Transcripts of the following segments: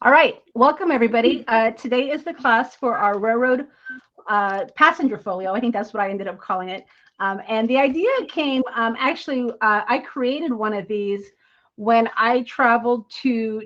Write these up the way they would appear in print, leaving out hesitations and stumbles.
All right, welcome everybody. Today is the class for our railroad passenger folio. I think that's what I ended up calling it. And the idea came, I created one of these when I traveled to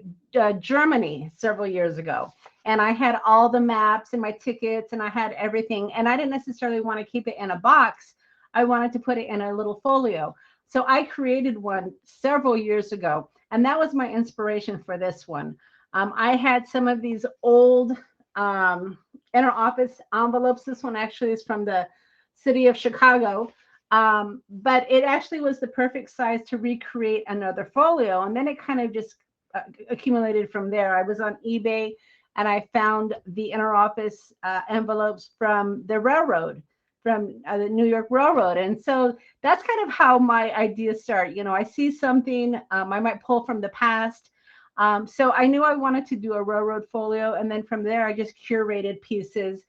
Germany several years ago. And I had all the maps and my tickets and I had everything. And I didn't necessarily want to keep it in a box. I wanted to put it in a little folio. So I created one several years ago. And that was my inspiration for this one. I had some of these old inner office envelopes. This one actually is from the city of Chicago, but it actually was the perfect size to recreate another folio. And then it kind of just accumulated from there. I was on eBay and I found the inner office envelopes from the railroad, from the New York Railroad. And so that's kind of how my ideas start. You know, I see something, I might pull from the past. So I knew I wanted to do a railroad folio, and then from there I just curated pieces.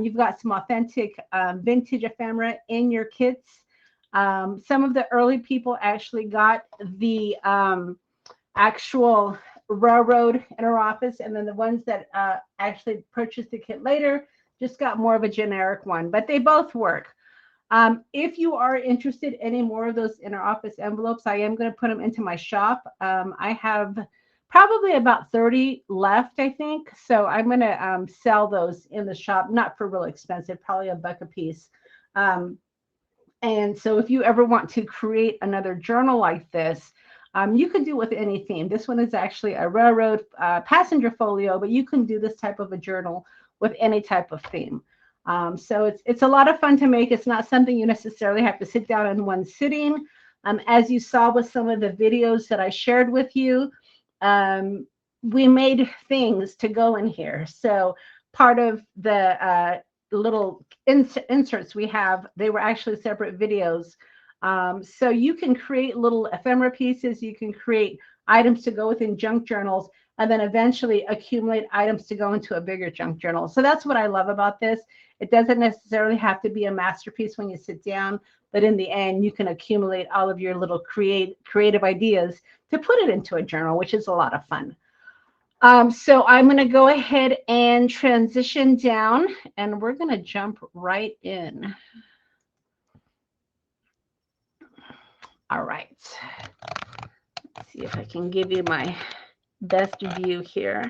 You've got some authentic vintage ephemera in your kits. Some of the early people actually got the actual railroad inner office, and then the ones that actually purchased the kit later just got more of a generic one, but they both work. If you are interested in any more of those inner office envelopes, I am going to put them into my shop. I have probably about 30 left, I think. So I'm going to sell those in the shop, not for real expensive, probably $1 a piece. And so if you ever want to create another journal like this, you can do with any theme. This one is actually a railroad passenger folio, but you can do this type of a journal with any type of theme. So it's a lot of fun to make. It's not something you necessarily have to sit down in one sitting. As you saw with some of the videos that I shared with you, we made things to go in here. So part of the little inserts we have, they were actually separate videos. So you can create little ephemera pieces. You can create items to go within junk journals, and then eventually accumulate items to go into a bigger junk journal. So that's what I love about this. It doesn't necessarily have to be a masterpiece when you sit down, but in the end, you can accumulate all of your little creative ideas to put it into a journal, which is a lot of fun. So I'm going to go ahead and transition down, and we're going to jump right in. All right. Let's see if I can give you my best view here.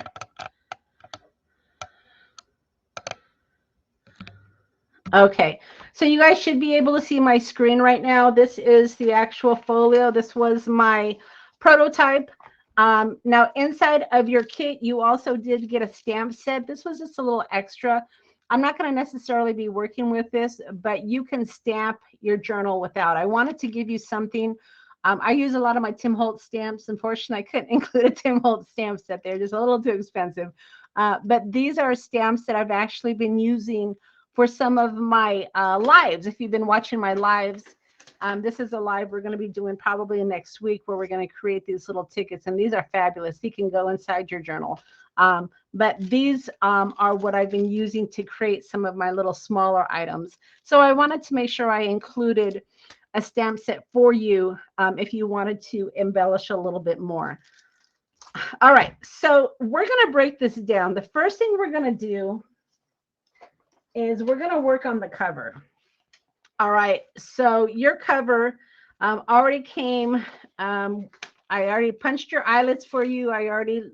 Okay, so you guys should be able to see my screen right now. This is the actual folio. This was my prototype. Now, inside of your kit, you also did get a stamp set. This was just a little extra. I'm not going to necessarily be working with this, but you can stamp your journal without. I wanted to give you something. I use a lot of my Tim Holtz stamps. Unfortunately, I couldn't include a Tim Holtz stamp set. They're just a little too expensive. But these are stamps that I've actually been using for some of my lives. If you've been watching my lives, this is a live we're going to be doing probably next week, where we're going to create these little tickets, and these are fabulous. You can go inside your journal. But these are what I've been using to create some of my little smaller items. So I wanted to make sure I included a stamp set for you if you wanted to embellish a little bit more. All right, so we're going to break this down. The first thing we're going to do is we're going to work on the cover. All right, so your cover already came. I already punched your eyelets for you. I already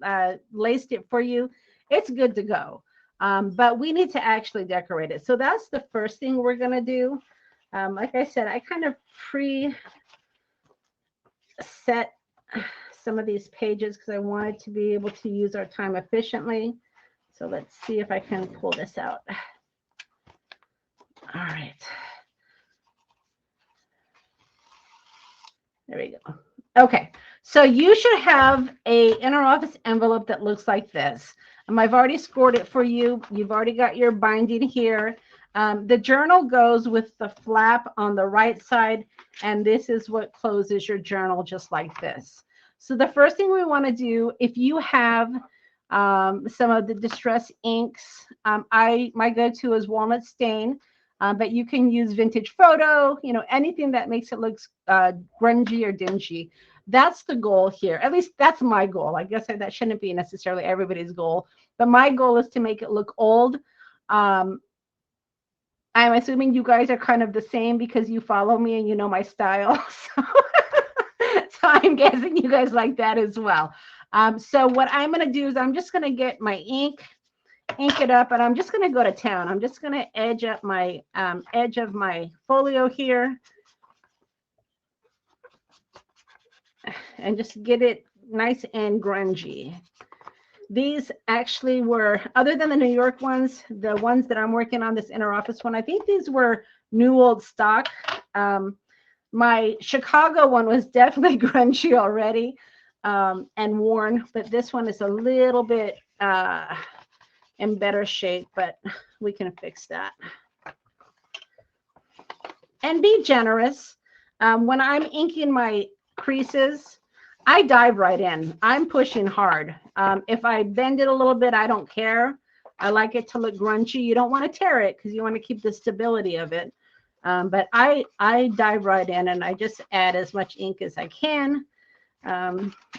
laced it for you. It's good to go. But we need to actually decorate it. So that's the first thing we're going to do. Like I said, I kind of pre-set some of these pages because I wanted to be able to use our time efficiently. So let's see if I can pull this out. All right. There we go. Okay, so you should have a inner office envelope that looks like this. I've already scored it for you. You've already got your binding here. The journal goes with the flap on the right side, and this is what closes your journal, just like this. So the first thing we want to do, if you have some of the distress inks, my go-to is walnut stain. But you can use vintage photo, you know, anything that makes it look grungy or dingy. That's the goal here. At least that's my goal. I guess that shouldn't be necessarily everybody's goal, but my goal is to make it look old. I'm assuming you guys are kind of the same because you follow me and you know my style. So I'm guessing you guys like that as well. So what I'm going to do is I'm just going to get my ink it up, and I'm just going to go to town. I'm just going to edge up my edge of my folio here and just get it nice and grungy. These actually were, other than the New York ones, the ones that I'm working on, this inner office one, I think these were new old stock. My Chicago one was definitely grungy already and worn, but this one is a little bit in better shape, but we can fix that. And be generous. When I'm inking my creases, I dive right in. I'm pushing hard. If I bend it a little bit, I don't care. I like it to look grungy. You don't want to tear it because you want to keep the stability of it. But I dive right in, and I just add as much ink as I can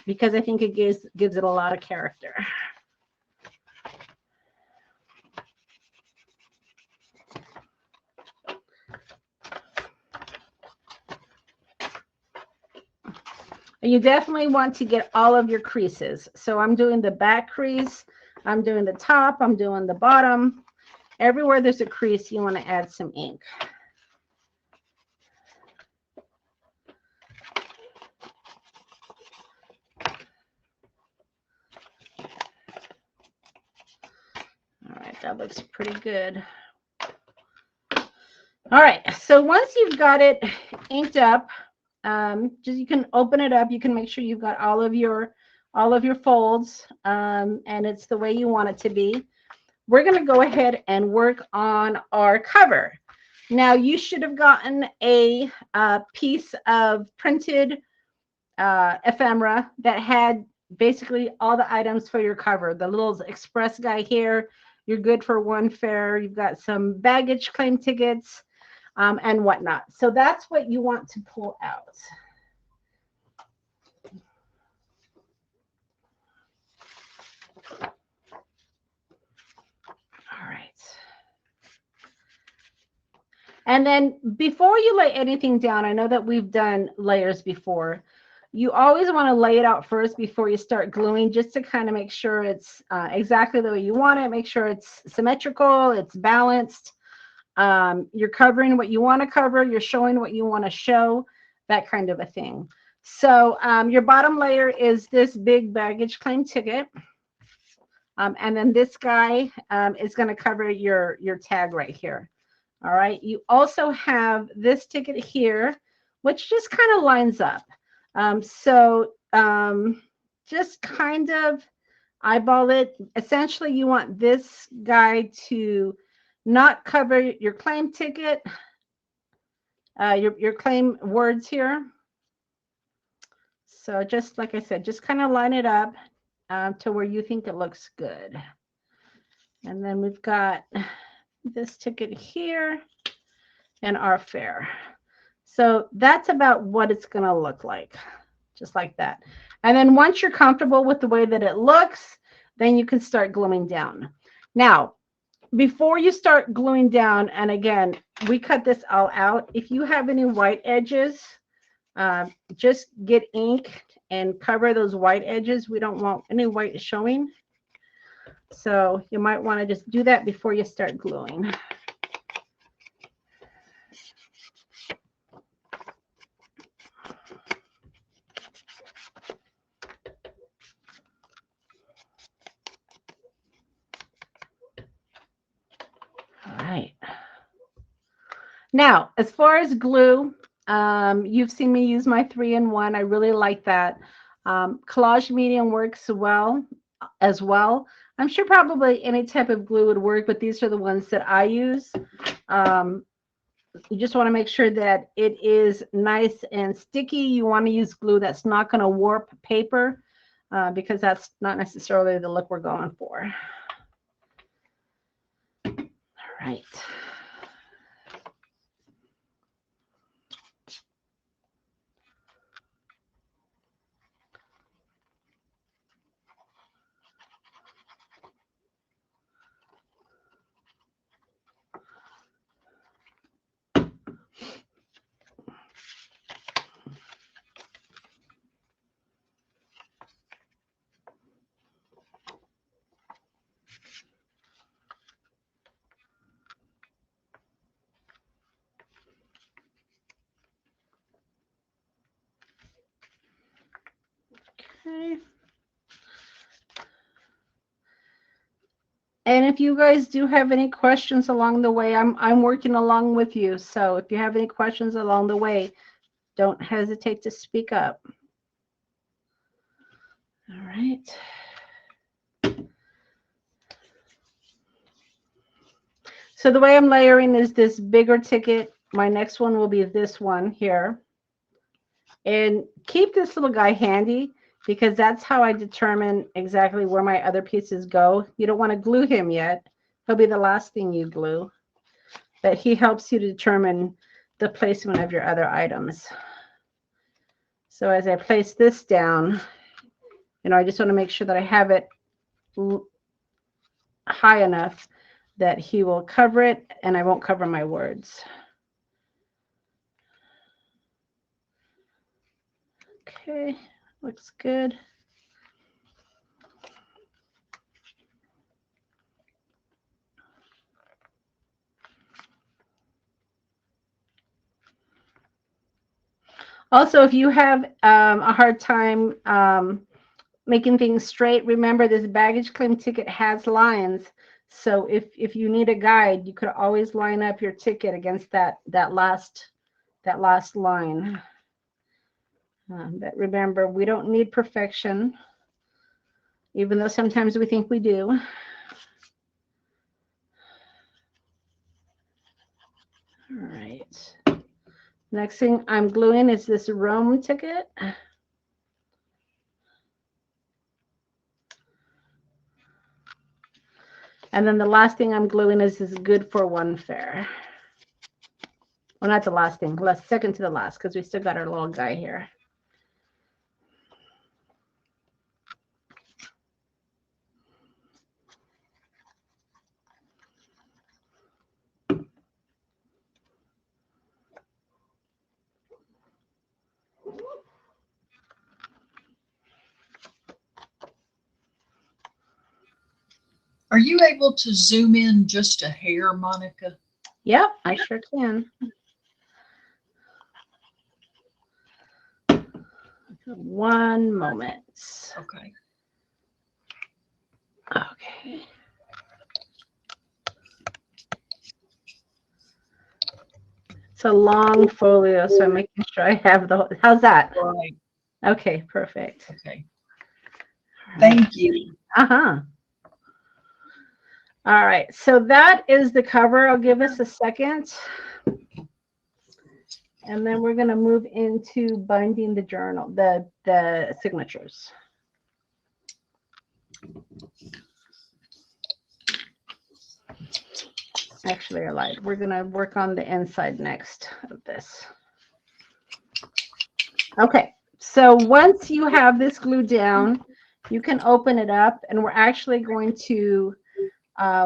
because I think it gives it a lot of character. You definitely want to get all of your creases. So I'm doing the back crease, I'm doing the top, I'm doing the bottom. Everywhere there's a crease, you want to add some ink. All right, that looks pretty good. All right, so once you've got it inked up, just you can open it up. You can make sure you've got all of your folds, and it's the way you want it to be. We're going to go ahead and work on our cover. Now, you should have gotten a piece of printed ephemera that had basically all the items for your cover. The little express guy here, you're good for one fare. You've got some baggage claim tickets and whatnot. So that's what you want to pull out. All right. And then before you lay anything down, I know that we've done layers before. You always want to lay it out first before you start gluing, just to kind of make sure it's exactly the way you want it. Make sure it's symmetrical, it's balanced. You're covering what you want to cover. You're showing what you want to show, that kind of a thing. So your bottom layer is this big baggage claim ticket. And then this guy is going to cover your tag right here. All right. You also have this ticket here, which just kind of lines up. Just kind of eyeball it. Essentially, you want this guy to not cover your claim ticket, your claim words here. So just like I said, just kind of line it up to where you think it looks good. And then we've got this ticket here and our fare. So that's about what it's going to look like, just like that. And then once you're comfortable with the way that it looks, then you can start gluing down. Now, before you start gluing down, and again, we cut this all out. If you have any white edges, just get ink and cover those white edges. We don't want any white showing. So you might want to just do that before you start gluing. All right. Now, as far as glue, you've seen me use my 3-in-1. I really like that. Collage medium works well as well. I'm sure probably any type of glue would work, but these are the ones that I use. You just want to make sure that it is nice and sticky. You want to use glue that's not going to warp paper because that's not necessarily the look we're going for. All right. And if you guys do have any questions along the way, I'm working along with you. So if you have any questions along the way, don't hesitate to speak up. All right. So the way I'm layering is this bigger ticket. My next one will be this one here. And keep this little guy handy because that's how I determine exactly where my other pieces go. You don't want to glue him yet. He'll be the last thing you glue. But he helps you to determine the placement of your other items. So as I place this down, you know, I just want to make sure that I have it high enough that he will cover it and I won't cover my words. Okay, looks good. Also, if you have a hard time making things straight, remember this baggage claim ticket has lines. So if you need a guide, you could always line up your ticket against that last line. But remember, we don't need perfection, even though sometimes we think we do. All right. Next thing I'm gluing is this Rome ticket. And then the last thing I'm gluing is this good for one fare. Well, not the last thing, second to the last, because we still got our little guy here. Are you able to zoom in just a hair, Monica? Yep, I sure can. One moment. Okay. Okay. It's a long folio, so I'm making sure I have the whole, how's that? Right. Okay, perfect. Okay. Thank you. Uh-huh. All right, so that is the cover. I'll give us a second. And then we're going to move into binding the journal, the signatures. Actually, I lied. We're going to work on the inside next of this. Okay, so once you have this glued down, you can open it up, and we're actually going to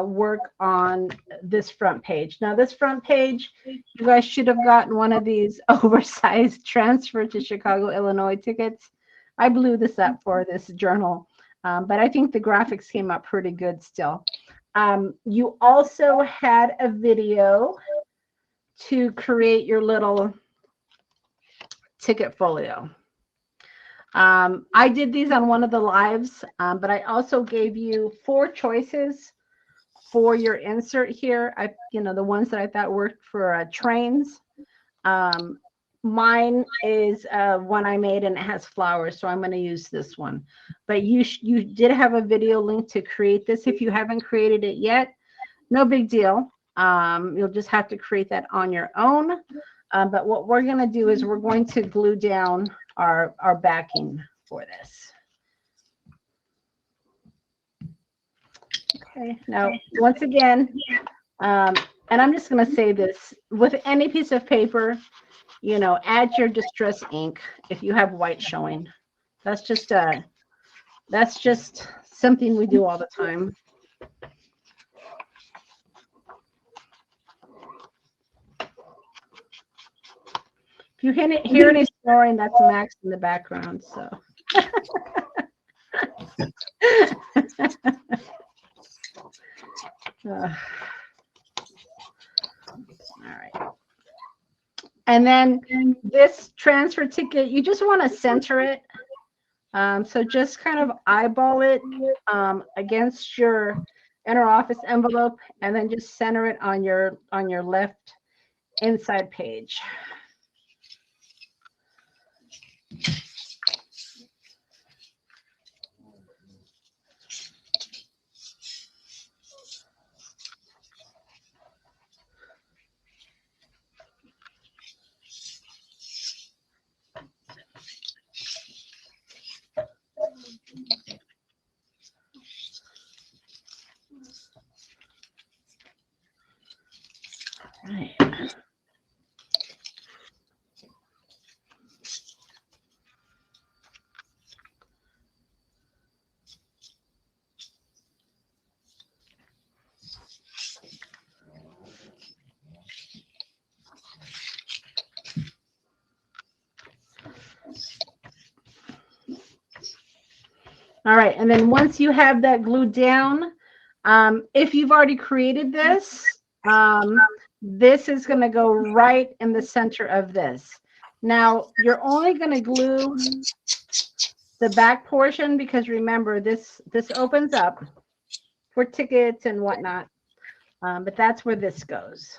work on this front page. Now, this front page, you guys should have gotten one of these oversized transfer to Chicago, Illinois tickets. I blew this up for this journal, but I think the graphics came out pretty good still. You also had a video to create your little ticket folio. I did these on one of the lives, but I also gave you 4 choices for your insert here. The ones that I thought worked for trains. Mine is one I made and it has flowers, so I'm going to use this one. But you did have a video link to create this. If you haven't created it yet, no big deal. You'll just have to create that on your own. But what we're going to do is we're going to glue down our backing for this. Okay, now once again, and I'm just going to say this, with any piece of paper, add your distress ink if you have white showing. That's just something we do all the time. If you hear any snoring, that's Max in the background, so. All right. And then this transfer ticket, you just want to center it. So just kind of eyeball it against your inner office envelope, and then just center it on your left inside page. Right. All right, and then once you have that glued down, if you've already created this, this is going to go right in the center of this. Now, you're only going to glue the back portion because remember, this opens up for tickets and whatnot, but that's where this goes.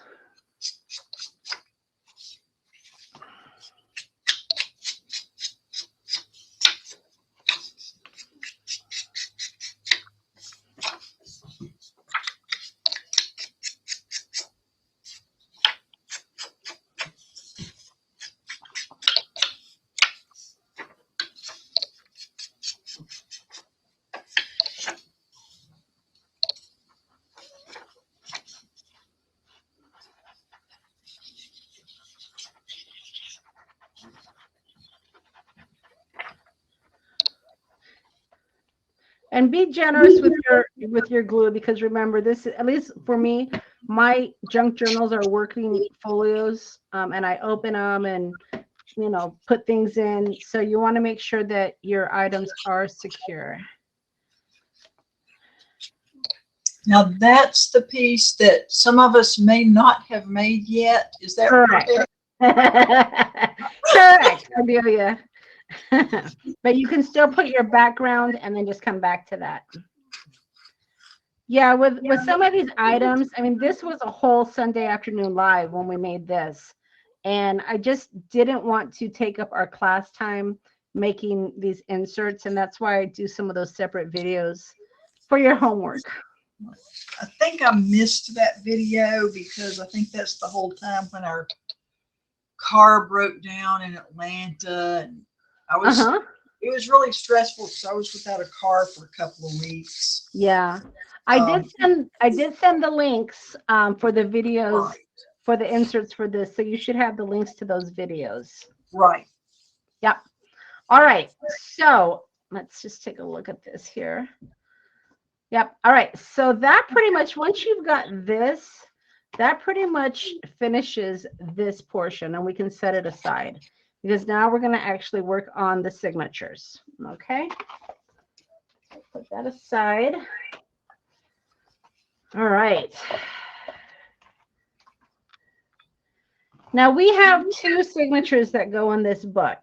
And be generous with your glue because remember this, at least for me, my junk journals are working folios, and I open them and put things in. So you want to make sure that your items are secure. Now that's the piece that some of us may not have made yet. Is that correct? Correct, Amelia. But you can still put your background and then just come back to that. Yeah, with some of these items, I mean, this was a whole Sunday afternoon live when we made this. And I just didn't want to take up our class time making these inserts. And that's why I do some of those separate videos for your homework. I think I missed that video because I think that's the whole time when our car broke down in Atlanta. And I was, it was really stressful because I was without a car for a couple of weeks. Yeah. I did send the links for the videos, right, for the inserts for this. So you should have the links to those videos. Right. Yep. All right. So let's just take a look at this here. Yep. All right. So that pretty much, once you've got this, that pretty much finishes this portion, and we can set it aside because now we're going to actually work on the signatures. Okay. Put that aside. All right. Now we have 2 signatures that go in this book.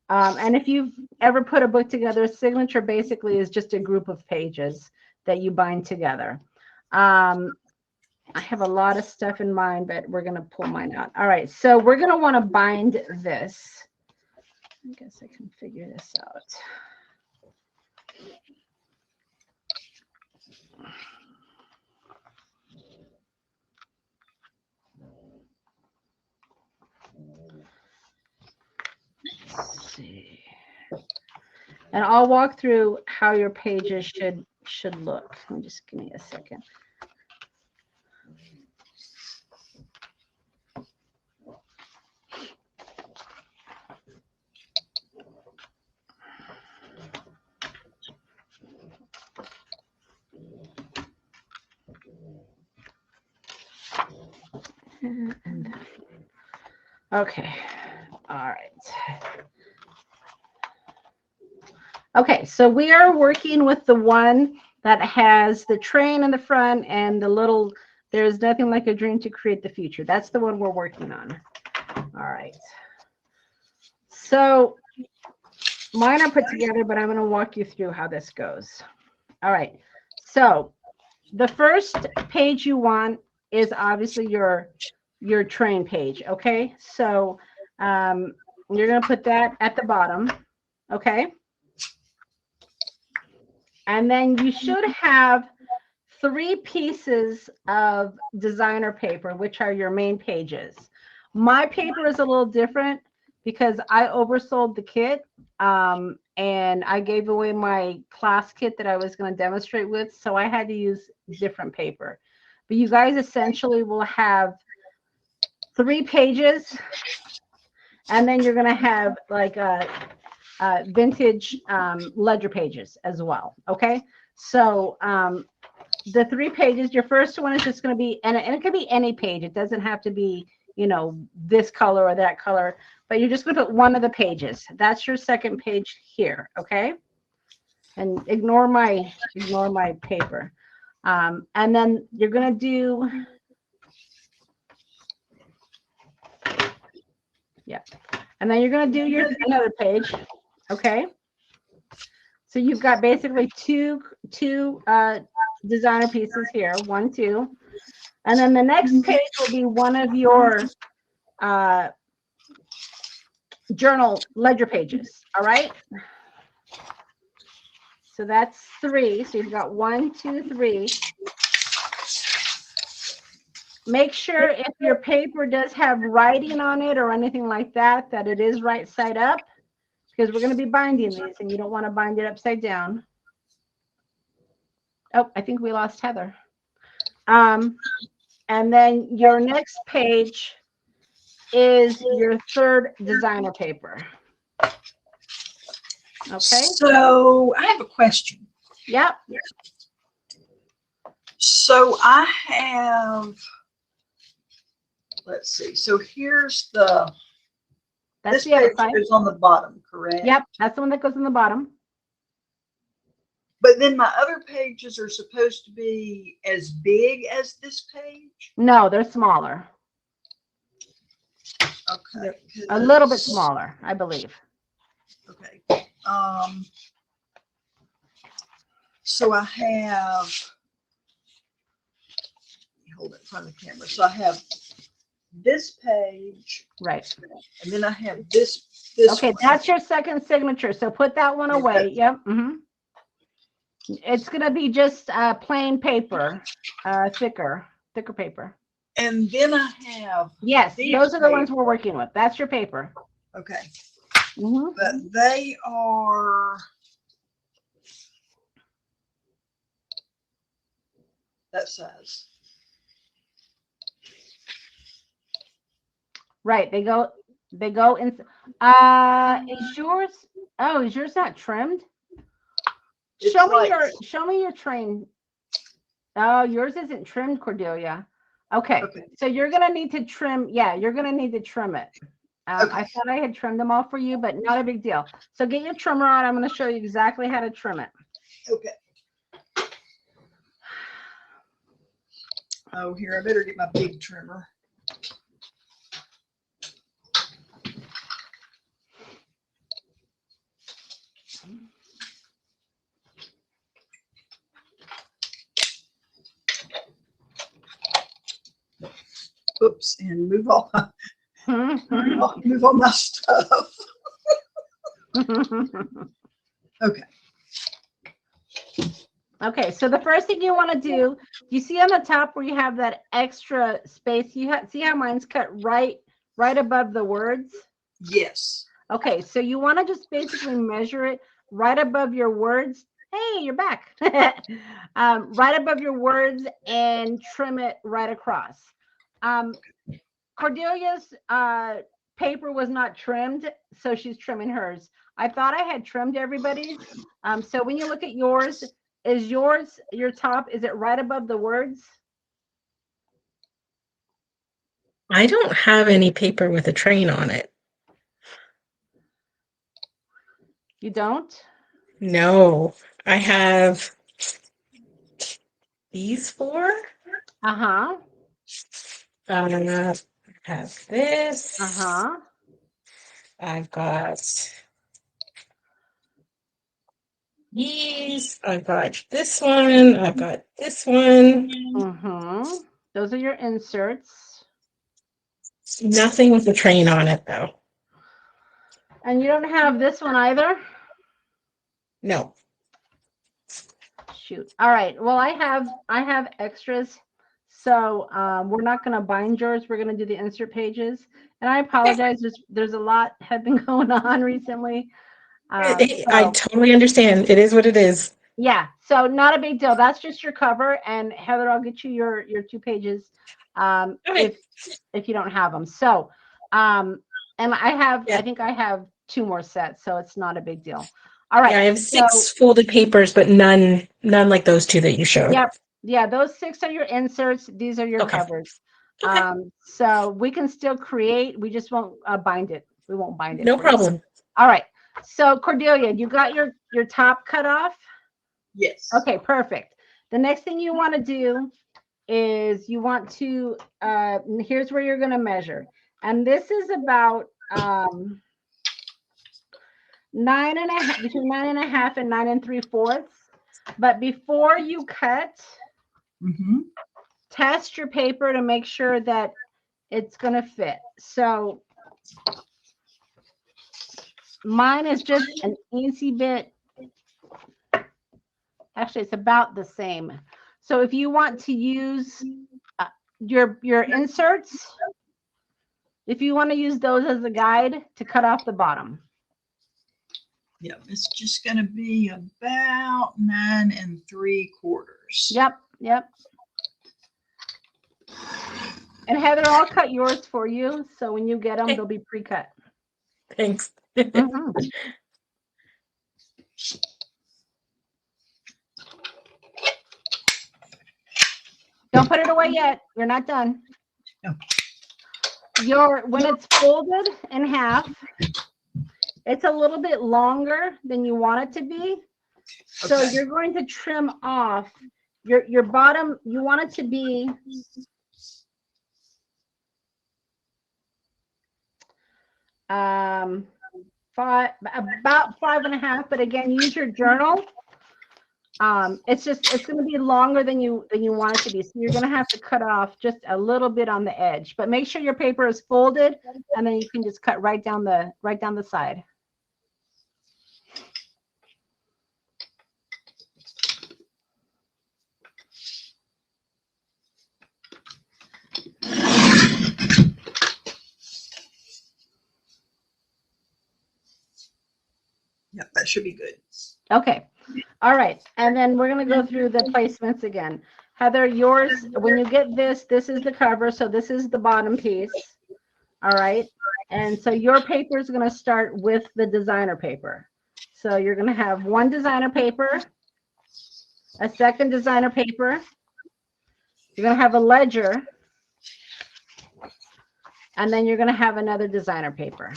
And if you've ever put a book together, a signature basically is just a group of pages that you bind together. I have a lot of stuff in mind, but we're going to pull mine out. All right. So we're going to want to bind this. I guess I can figure this out. Let's see. And I'll walk through how your pages should look. Just give me a second. Okay. All right. Okay, so we are working with the one that has the train in the front and the little, there's nothing like a dream to create the future. That's the one we're working on. All right. So mine are put together, but I'm going to walk you through how this goes. All right. So the first page you want is obviously your train page. Okay, so you're going to put that at the bottom. Okay, and then you should have 3 pieces of designer paper, which are your main pages. My paper is a little different because I oversold the kit, and I gave away my class kit that I was going to demonstrate with, so I had to use different paper. But you guys essentially will have 3 pages, and then you're going to have like vintage ledger pages as well. Okay, so the 3 pages, your first one is just going to be, and it could be any page. It doesn't have to be, you know, this color or that color, but you're just going to put one of the pages. That's your second page here. Okay, and ignore my paper. And then you're going to do, yeah, and then you're going to do another page. Okay, so you've got basically two designer pieces here, 1, 2, and then the next page will be one of your journal ledger pages. All right, so that's 3. So you've got 1, 2, 3. Make sure if your paper does have writing on it or anything like that, that it is right side up, because we're going to be binding these and you don't want to bind it upside down. Oh, I think we lost Heather. And then your next page is your third designer paper. Okay. So I have a question. Yep. So I have, let's see. So here's that's this the other page side. is on the bottom, correct? Yep, that's the one that goes on the bottom. But then my other pages are supposed to be as big as this page? No, they're smaller. Okay. A little bit smaller, I believe. Okay. So I have, hold it in front of the camera. So I have this page. Right. And then I have this okay, one. That's your second signature. So put that one away. Yep. It's going to be just plain paper, thicker paper. And then I have. Yes, those are the ones we're working with. That's your paper. Okay. But they are. That size. Right. They go in. Is yours? Oh, is yours not trimmed? Show me your train. Oh, yours isn't trimmed, Cordelia. Okay. So you're gonna need to trim. Yeah, you're gonna need to trim it. I thought I had trimmed them all for you, but not a big deal. So get your trimmer out. I'm going to show you exactly how to trim it. Okay. Oh, here, I better get my big trimmer. Oops, and move all my stuff. Okay. Okay, so the first thing you want to do, you see on the top where you have that extra space, you see how mine's cut right above the words? Yes. Okay, so you want to just basically measure it right above your words. Hey, you're back. Right above your words and trim it right across. Cordelia's paper was not trimmed, so she's trimming hers. I thought I had trimmed everybody's. So when you look at yours, is yours, your top, is it right above the words? I don't have any paper with a train on it. You don't? No, I have these 4. Uh-huh. I have this. Uh-huh. I've got these. I've got this one. I've got this one. Mm-hmm. Those are your inserts. Nothing with the train on it, though. And you don't have this one either? No. Shoot. All right. Well, I have extras. So we're not going to bind yours. We're going to do the insert pages. And I apologize. There's a lot have been going on recently. I totally understand. It is what it is. Yeah. So not a big deal. That's just your cover. And Heather, I'll get you your 2 pages Okay. if you don't have them. So and I think I have 2 more sets. So it's not a big deal. All right. Yeah, I have 6 folded papers, but none like those 2 that you showed. Yep. Yeah, those 6 are your inserts. These are your covers. Okay. So we can still create. We just won't bind it. We won't bind it. No problem. All right. So Cordelia, you got your top cut off? Yes. Okay, perfect. The next thing you want to do is you want to, here's where you're going to measure. And this is about 9 1/2, between 9 1/2 and 9 3/4. But before you cut, test your paper to make sure that it's going to fit. So mine is just an easy bit. Actually, it's about the same. So if you want to use your inserts, if you want to use those as a guide to cut off the bottom. Yep, it's just going to be about 9 3/4. Yep, yep. And Heather, I'll cut yours for you. So when you get them, they'll be pre-cut. Thanks. Mm-hmm. Don't put it away yet. You're not done. No. When it's folded in half, it's a little bit longer than you want it to be. So you're going to trim off your bottom. You want it to be about 5 1/2. But again, use your journal. It's going to be longer than you want it to be. So you're going to have to cut off just a little bit on the edge, but make sure your paper is folded, and then you can just cut right down the side. Yep, that should be good. Okay. All right. And then we're going to go through the placements again. Heather, yours, when you get this is the cover. So this is the bottom piece. All right. And so your paper is going to start with the designer paper. So you're going to have 1 designer paper, a second designer paper. You're going to have a ledger. And then you're going to have another designer paper.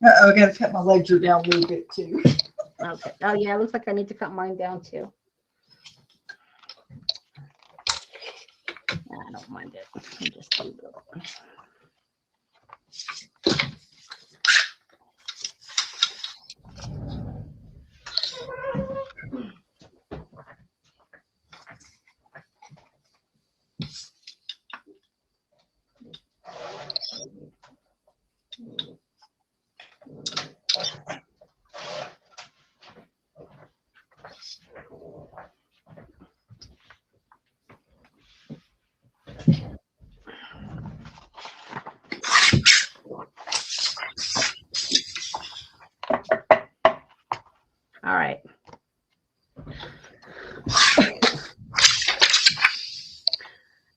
Uh-oh, I got to cut my ledger down a little bit too. Okay. Oh, yeah, it looks like I need to cut mine down too. I don't mind it. I'll just do it. All right.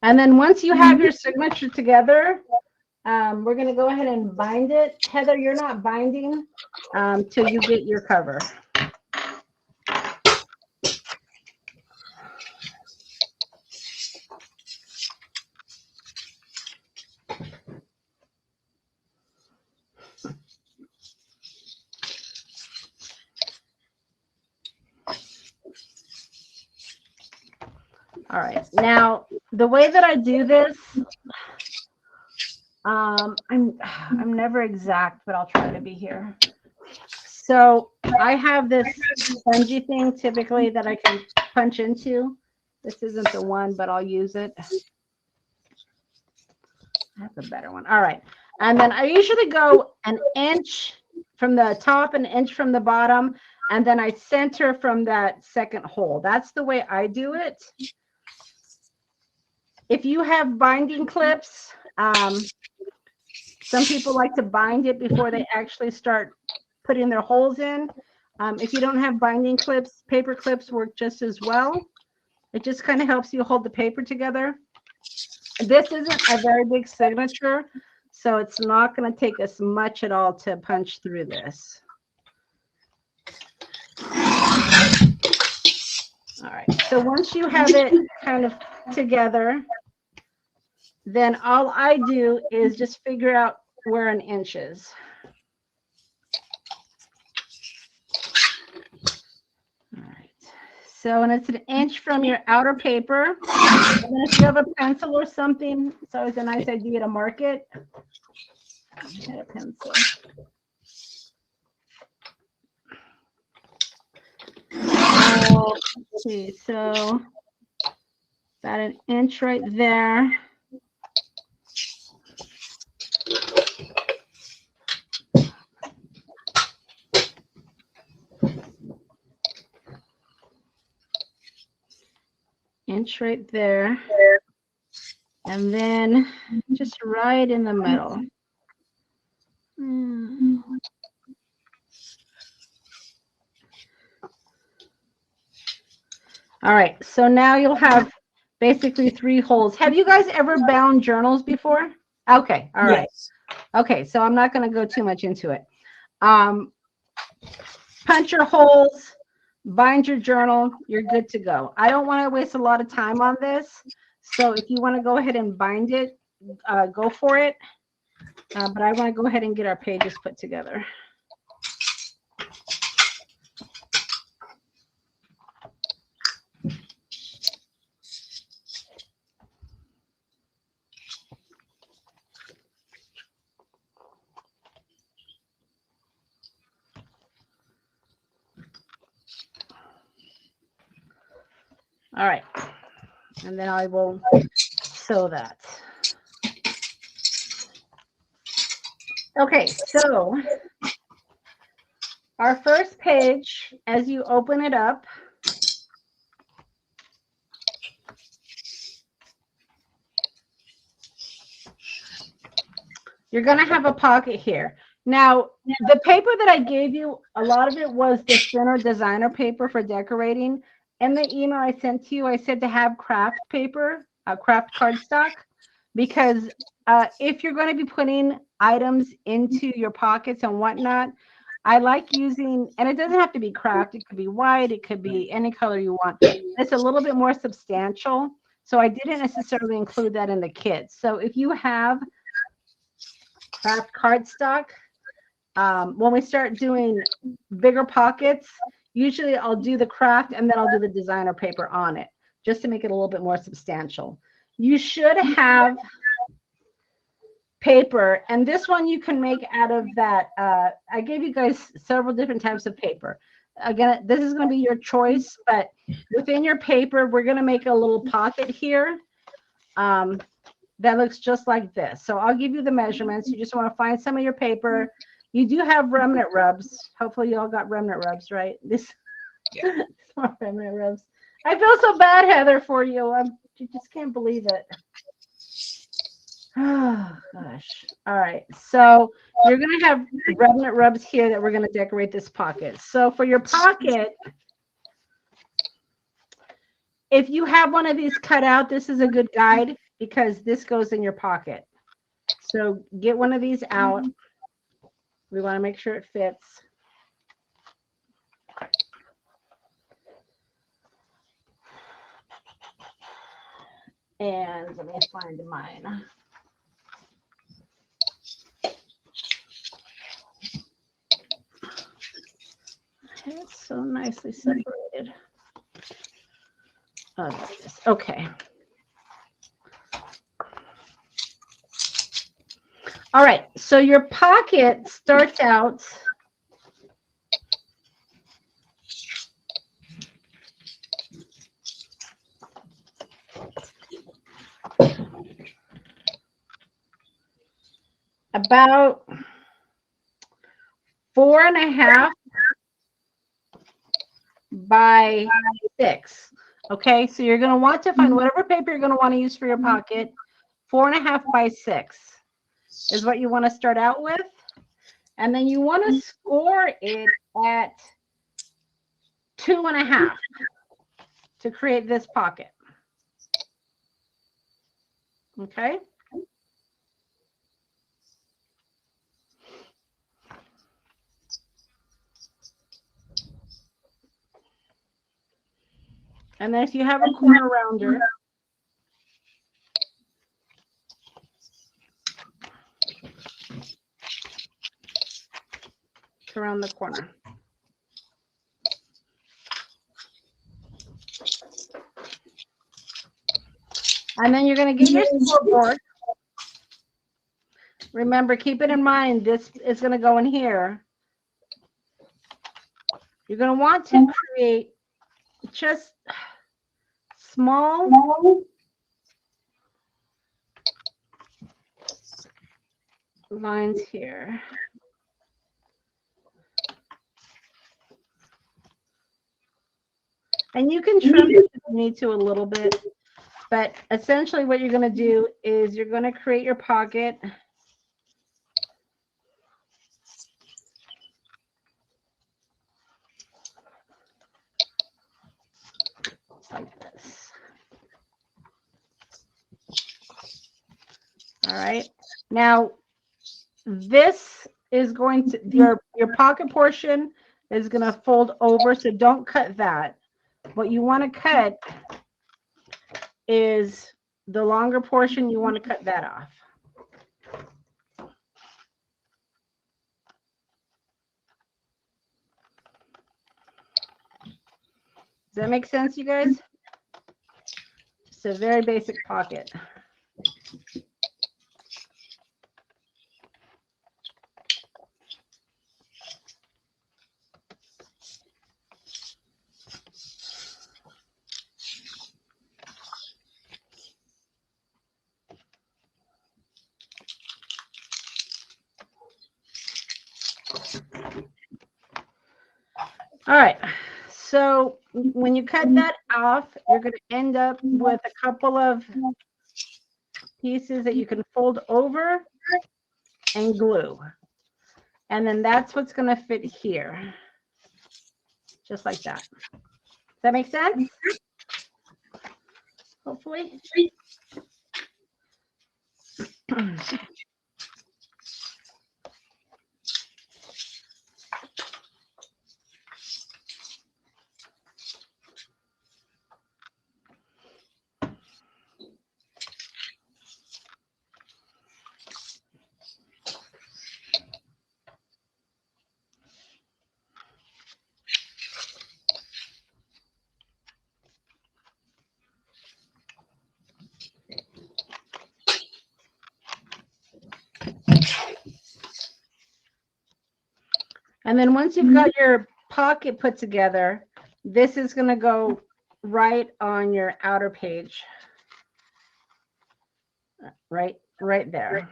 And then once you have your signature together, we're going to go ahead and bind it. Heather, you're not binding till you get your cover. All right. Now, the way that I do this, I'm never exact, but I'll try to be here. So I have this spongy thing typically that I can punch into. This isn't the one, but I'll use it. That's a better one. All right. And then I usually go an inch from the top, an inch from the bottom, and then I center from that second hole. That's the way I do it. If you have binding clips, some people like to bind it before they actually start putting their holes in. If you don't have binding clips, paper clips work just as well. It just kind of helps you hold the paper together. This isn't a very big signature, so it's not going to take us much at all to punch through this. All right, so once you have it kind of together, then all I do is just figure out where an inch is. All right, so, and it's an inch from your outer paper. And then if you have a pencil or something, it's always a nice idea to mark it. Get a pencil. Okay, so about an inch right there. Inch right there. And then just right in the middle. All right, so now you'll have basically 3 holes. Have you guys ever bound journals before? Okay, all right. Yes. Okay, so I'm not going to go too much into it. Punch your holes, bind your journal, you're good to go. I don't want to waste a lot of time on this. So if you want to go ahead and bind it, go for it. But I want to go ahead and get our pages put together. All right, and then I will sew that. Okay, so our first page, as you open it up, you're going to have a pocket here. Now, the paper that I gave you, a lot of it was the thinner designer paper for decorating. In the email I sent to you, I said to have craft paper, craft cardstock, because if you're going to be putting items into your pockets and whatnot, I like using, and it doesn't have to be craft, it could be white, it could be any color you want. It's a little bit more substantial, so I didn't necessarily include that in the kit. So if you have craft cardstock, when we start doing bigger pockets, usually I'll do the craft and then I'll do the designer paper on it, just to make it a little bit more substantial. You should have paper, and this one you can make out of that. I gave you guys several different types of paper. Again, this is going to be your choice, but within your paper, we're going to make a little pocket here that looks just like this. So I'll give you the measurements. You just want to find some of your paper. You do have remnant rubs. Hopefully you all got remnant rubs, right? This, yeah. Remnant rubs. I feel so bad, Heather, for you. You just can't believe it. Oh, gosh. All right. So you're going to have remnant rubs here that we're going to decorate this pocket. So for your pocket, if you have one of these cut out, this is a good guide because this goes in your pocket. So get one of these out. We want to make sure it fits. And let me find mine. It's so nicely separated. Oh, there it is. Okay. All right, so your pocket starts out about 4.5 by 6. Okay, so you're going to want to find whatever paper you're going to want to use for your pocket. 4.5 by 6 is what you want to start out with. And then you want to score it at 2.5 to create this pocket. Okay. And then if you have a corner rounder, around the corner. And then you're going to get your scoreboard. Remember, keep it in mind, this is going to go in here. You're going to want to create just small lines here. And you can trim it if you need to a little bit. But essentially what you're going to do is you're going to create your pocket. Like this. All right. Now, this is going to, your pocket portion is going to fold over, so don't cut that. What you want to cut is the longer portion. You want to cut that off. Does that make sense, you guys? Just a very basic pocket. All right, so when you cut that off, you're going to end up with a couple of pieces that you can fold over and glue. And then that's what's going to fit here, just like that. Does that make sense? Hopefully. And then once you've got your pocket put together, this is going to go right on your outer page. Right there.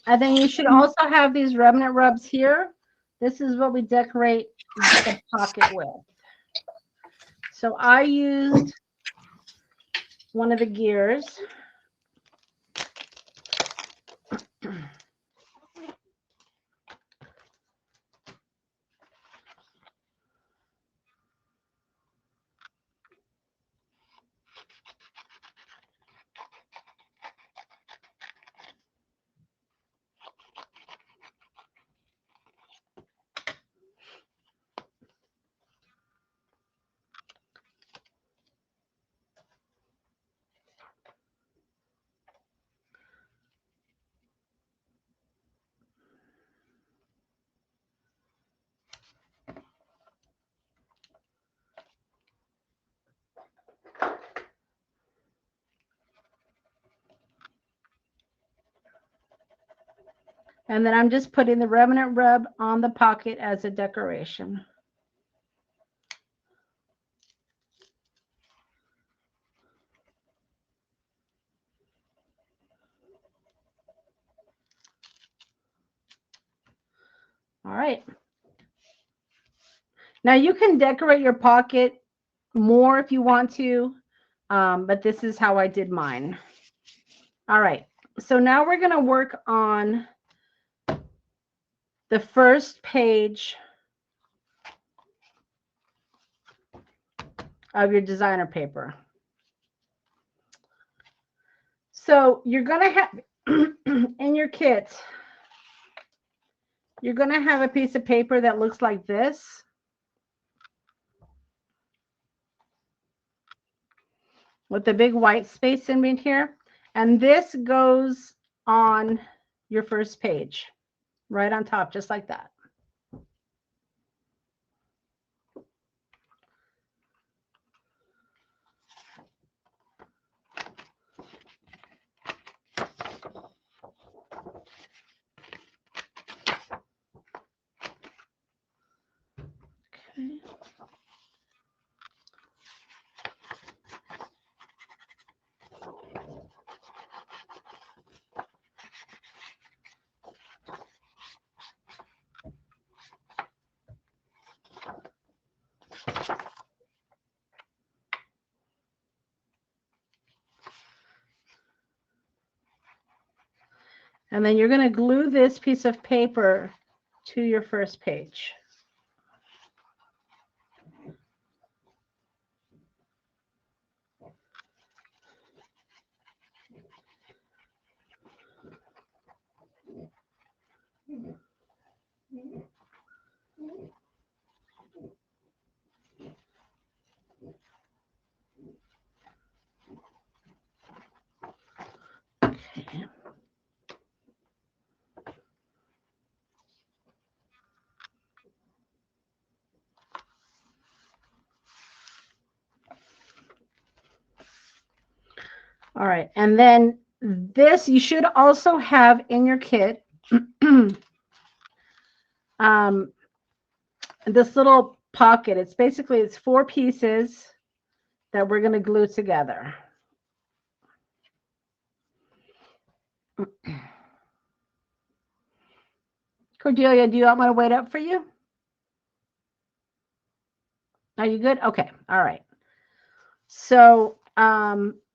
And then you should also have these remnant rubs here. This is what we decorate the pocket with. So I used one of the gears. And then I'm just putting the remnant rub on the pocket as a decoration. All right. Now you can decorate your pocket more if you want to, but this is how I did mine. All right. So now we're going to work on the first page of your designer paper. So you're going to have in your kit, you're going to have a piece of paper that looks like this. With the big white space in between here. And this goes on your first page, right on top, just like that. Okay. And then you're going to glue this piece of paper to your first page. Okay. All right, and then this you should also have in your kit this little pocket. It's basically, it's 4 pieces that we're going to glue together. Cordelia, do you want me to wait up for you? Are you good? Okay. All right. So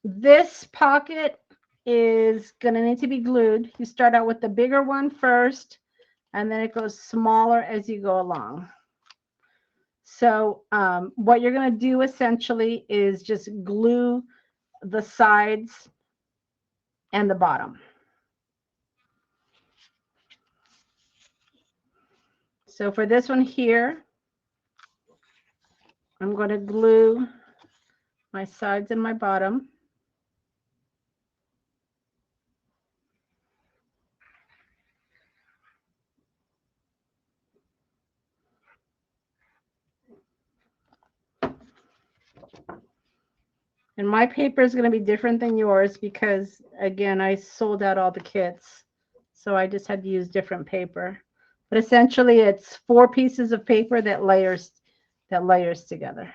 this pocket is going to need to be glued. You start out with the bigger one first, and then it goes smaller as you go along. So what you're going to do essentially is just glue the sides and the bottom. So for this one here, I'm going to glue my sides and my bottom. And my paper is going to be different than yours because, again, I sold out all the kits. So I just had to use different paper. But essentially, it's 4 pieces of paper that layers together.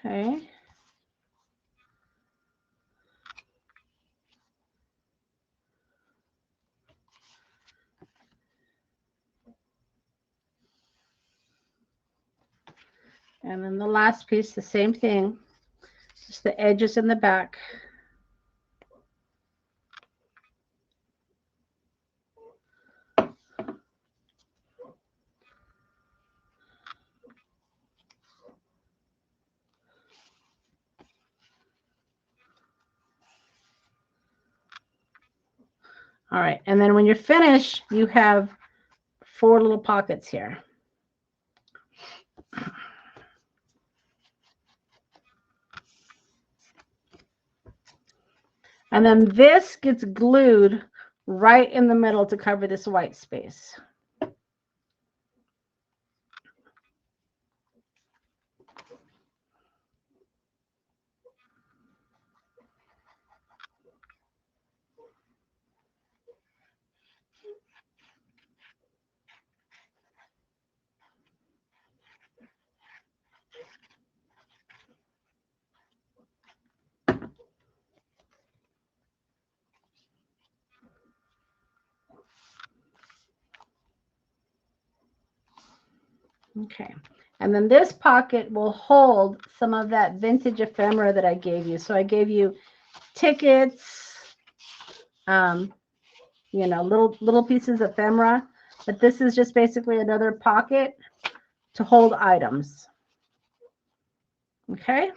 Okay. And then the last piece, the same thing, just the edges in the back. All right, and then when you're finished, you have 4 little pockets here. And then this gets glued right in the middle to cover this white space. Okay, and then this pocket will hold some of that vintage ephemera that I gave you. So I gave you tickets, you know, little pieces of ephemera, but this is just basically another pocket to hold items. Okay.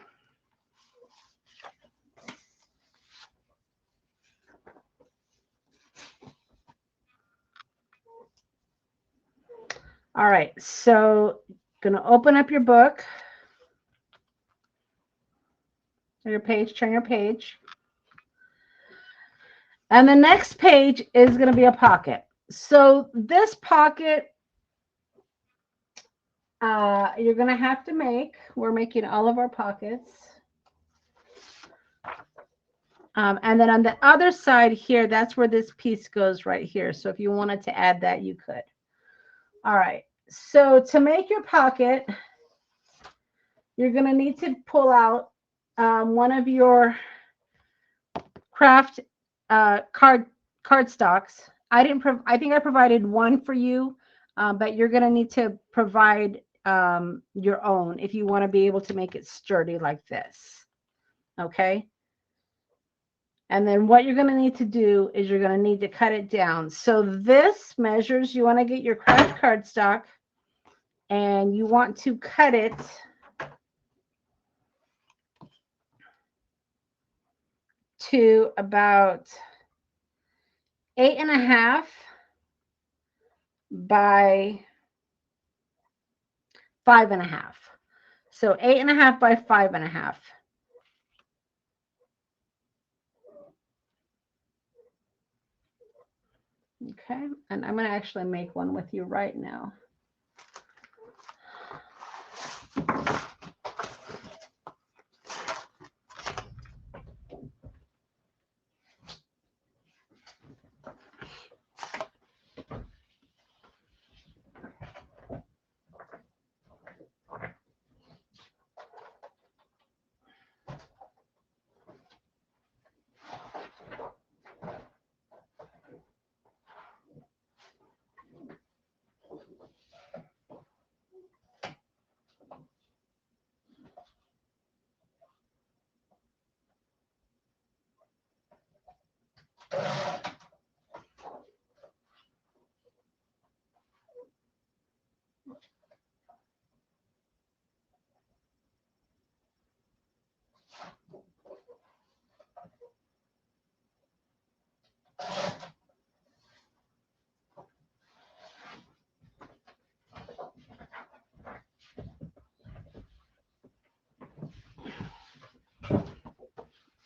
All right, so going to open up your book, your page, turn your page. And the next page is going to be a pocket. So this pocket, you're going to have to make. We're making all of our pockets. And then on the other side here, that's where this piece goes right here. So if you wanted to add that, you could. All right. So to make your pocket, you're going to need to pull out one of your craft card stocks. I think I provided one for you, but you're going to need to provide your own if you want to be able to make it sturdy like this. Okay. And then what you're going to need to do is you're going to need to cut it down. So this measures, you want to get your craft cardstock and you want to cut it to about 8.5 by 5.5. So 8.5 by 5.5. Okay, and I'm going to actually make one with you right now.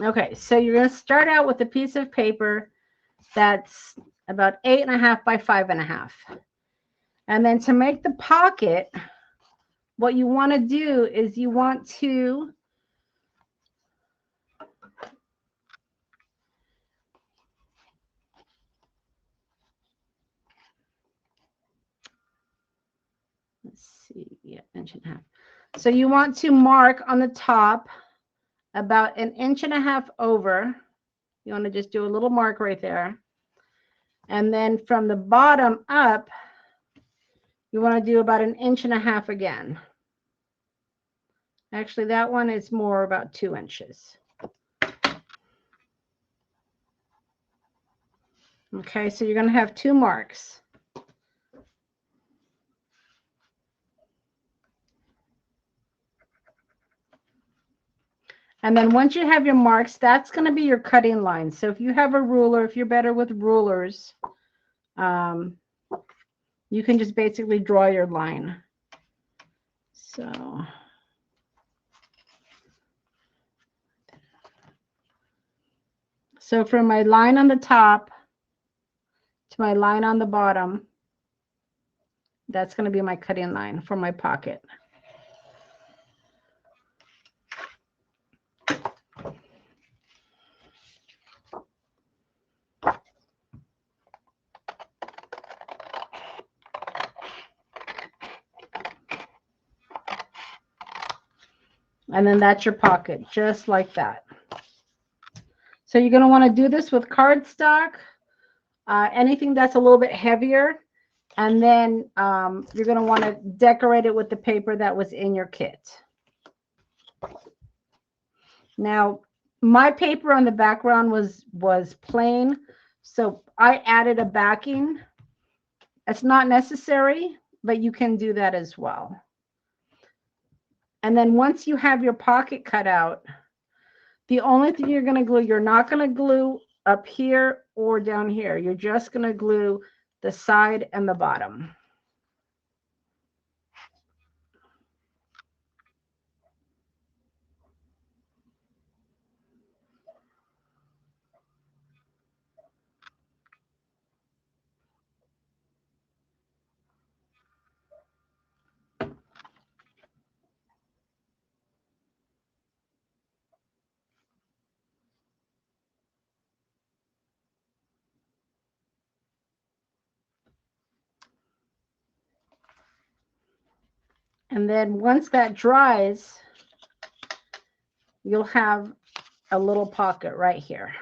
Okay, so you're going to start out with a piece of paper that's about 8.5 by 5.5. And then to make the pocket, what you want to do is you want to let's see, yeah, inch and a half. So you want to mark on the top about 1.5 inches over. You want to just do a little mark right there. And then from the bottom up, you want to do about 1.5 inches again. Actually, that one is more about 2 inches. Okay, so you're going to have 2 marks. And then once you have your marks, that's going to be your cutting line. So if you have a ruler, if you're better with rulers, you can just basically draw your line. So from my line on the top to my line on the bottom, that's going to be my cutting line for my pocket. And then that's your pocket, just like that. So you're going to want to do this with cardstock, anything that's a little bit heavier. And then you're going to want to decorate it with the paper that was in your kit. Now, my paper on the background was plain, so I added a backing. It's not necessary, but you can do that as well. And then once you have your pocket cut out, the only thing you're going to glue, you're not going to glue up here or down here. You're just going to glue the side and the bottom. And then once that dries, you'll have a little pocket right here.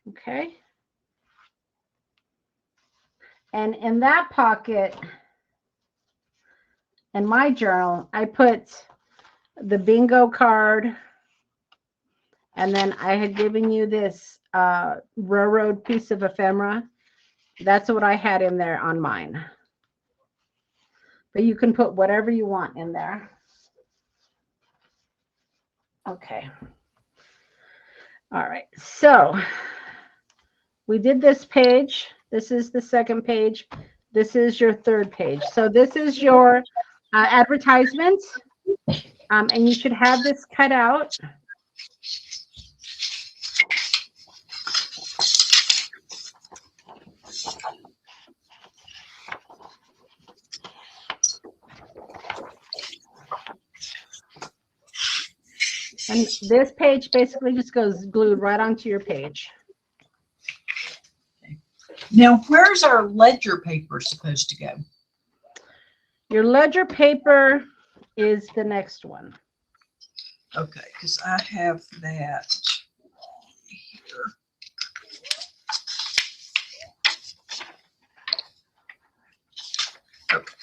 Okay. And in that pocket, in my journal, I put the bingo card, and then I had given you this railroad piece of ephemera. That's what I had in there on mine. But you can put whatever you want in there. Okay. All right. So we did this page. This is the second page. This is your third page. So this is your advertisement. And you should have this cut out. And this page basically just goes glued right onto your page. Okay. Now, where's our ledger paper supposed to go? Your ledger paper is the next one. Okay, because I have that here. Okay.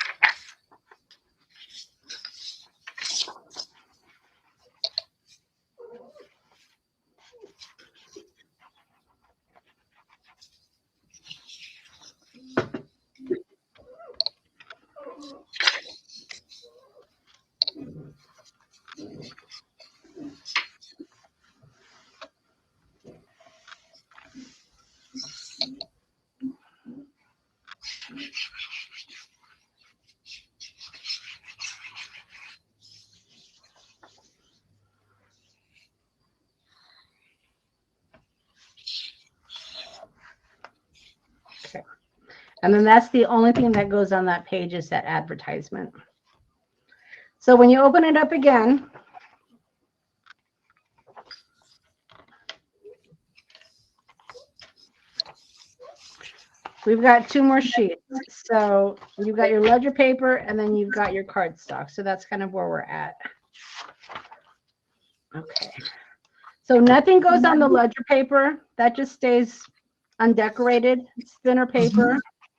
Okay. And then that's the only thing that goes on that page is that advertisement. So when you open it up again, We've got 2 more sheets. So you've got your ledger paper and then you've got your cardstock. So that's kind of where we're at. Okay. So nothing goes on the ledger paper. That just stays undecorated. It's thinner paper.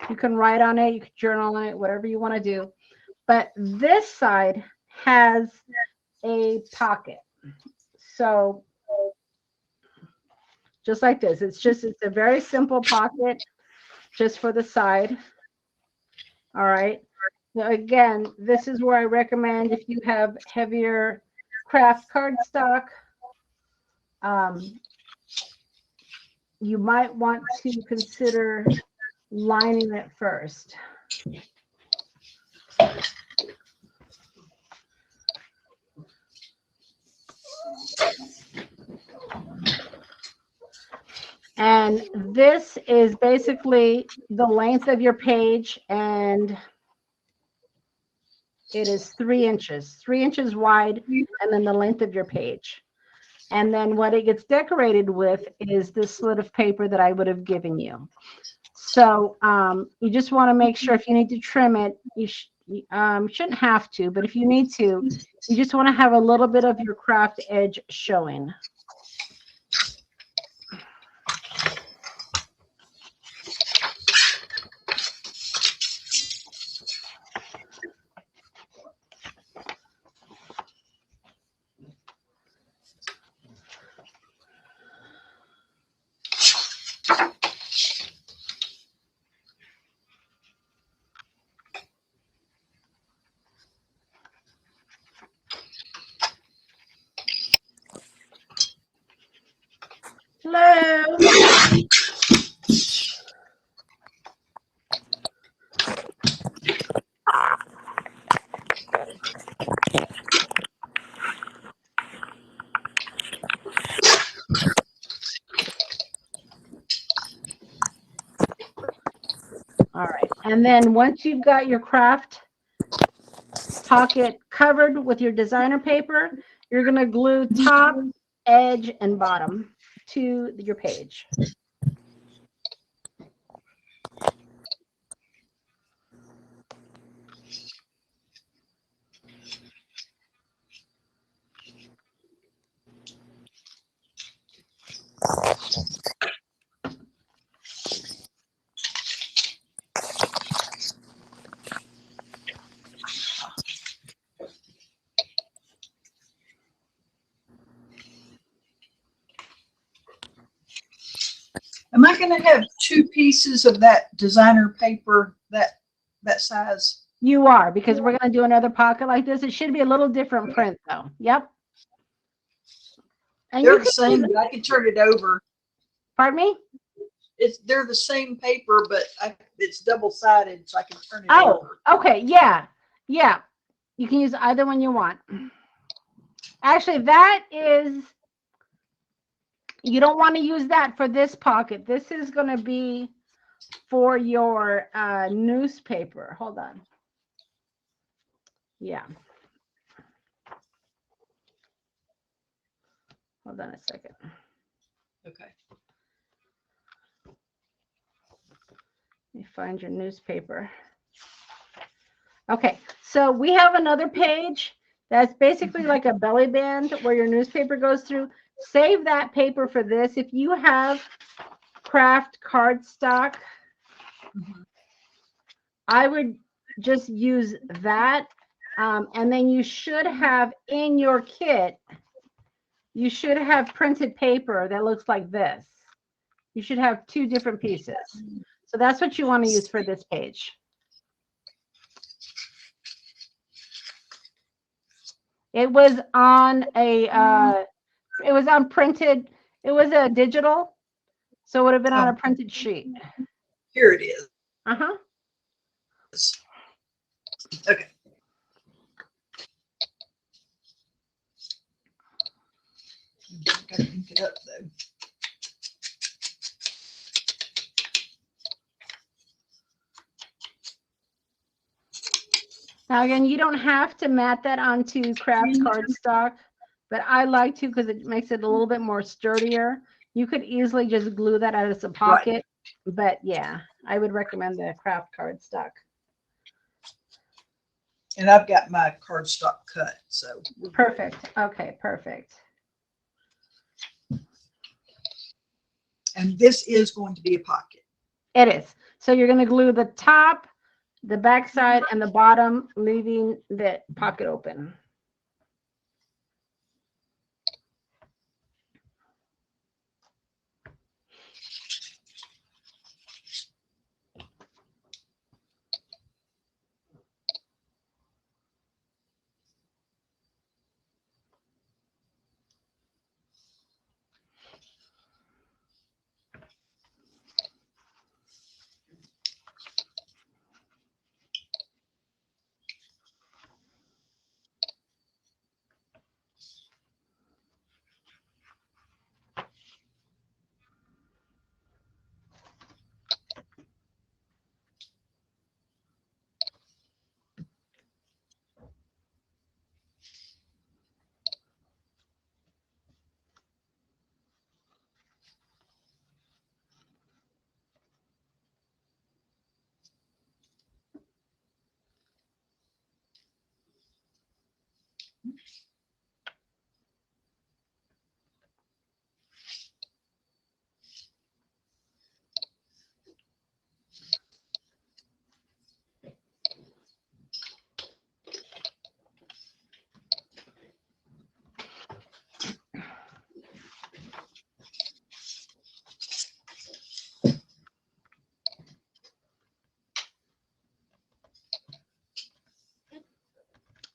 You can write on it. You can journal on it, whatever you want to do. But this side has a pocket. So just like this, it's a very simple pocket just for the side. All right. Now again, this is where I recommend if you have heavier craft cardstock, you might want to consider lining it first. And this is basically the length of your page, and it is 3 inches, 3 inches wide, and then the length of your page. And then what it gets decorated with is this slit of paper that I would have given you. So you just want to make sure if you need to trim it, you shouldn't have to, but if you need to, you just want to have a little bit of your craft edge showing. Hello. All right. And then once you've got your craft pocket covered with your designer paper, you're going to glue top, edge, and bottom to your page. Am I going to have 2 pieces of that designer paper that size? You are, because we're going to do another pocket like this. It should be a little different print, though. Yep. And They're the same, but I can turn it over. Pardon me? They're the same paper, but it's double-sided, so I can turn it over. Oh, okay. Yeah. Yeah. You can use either one you want. Actually, that is, you don't want to use that for this pocket. This is going to be for your newspaper. Hold on. Yeah. Hold on a second. Okay. Let me find your newspaper. Okay, so we have another page that's basically like a belly band where your newspaper goes through. Save that paper for this. If you have craft cardstock, I would just use that. And then you should have in your kit, you should have printed paper that looks like this. You should have 2 different pieces. So that's what you want to use for this page. It was on a, it was on printed, it was a digital, so it would have been on a printed sheet. Here it is. Uh-huh. Okay. Gotta ink it up though. Now again, you don't have to mat that onto craft cardstock, but I like to because it makes it a little bit more sturdier. You could easily just glue that as a pocket. But yeah, I would recommend the craft cardstock. And I've got my cardstock cut, so. Perfect. Okay, perfect. And this is going to be a pocket. It is. So you're going to glue the top, the back side, and the bottom, leaving the pocket open.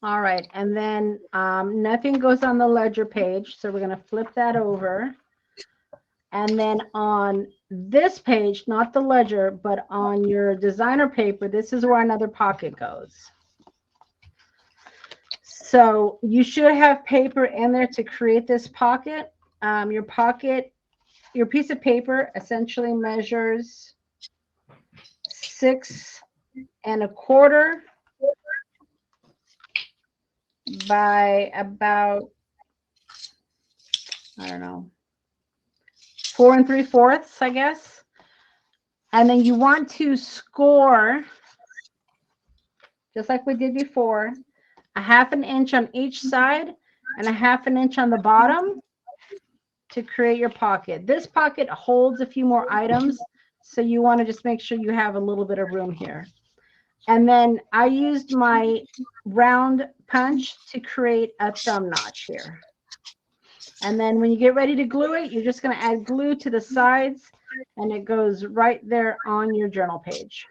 All right, and then nothing goes on the ledger page, so we're going to flip that over. And then on this page, not the ledger, but on your designer paper, this is where another pocket goes. So you should have paper in there to create this pocket. Your piece of paper essentially measures 6 1/4 by about, I don't know, 4 3/4, I guess. And then you want to score, just like we did before, 1/2 inch on each side and 1/2 inch on the bottom to create your pocket. This pocket holds a few more items, so you want to just make sure you have a little bit of room here. And then I used my round punch to create a thumb notch here. And then when you get ready to glue it, you're just going to add glue to the sides, and it goes right there on your journal page.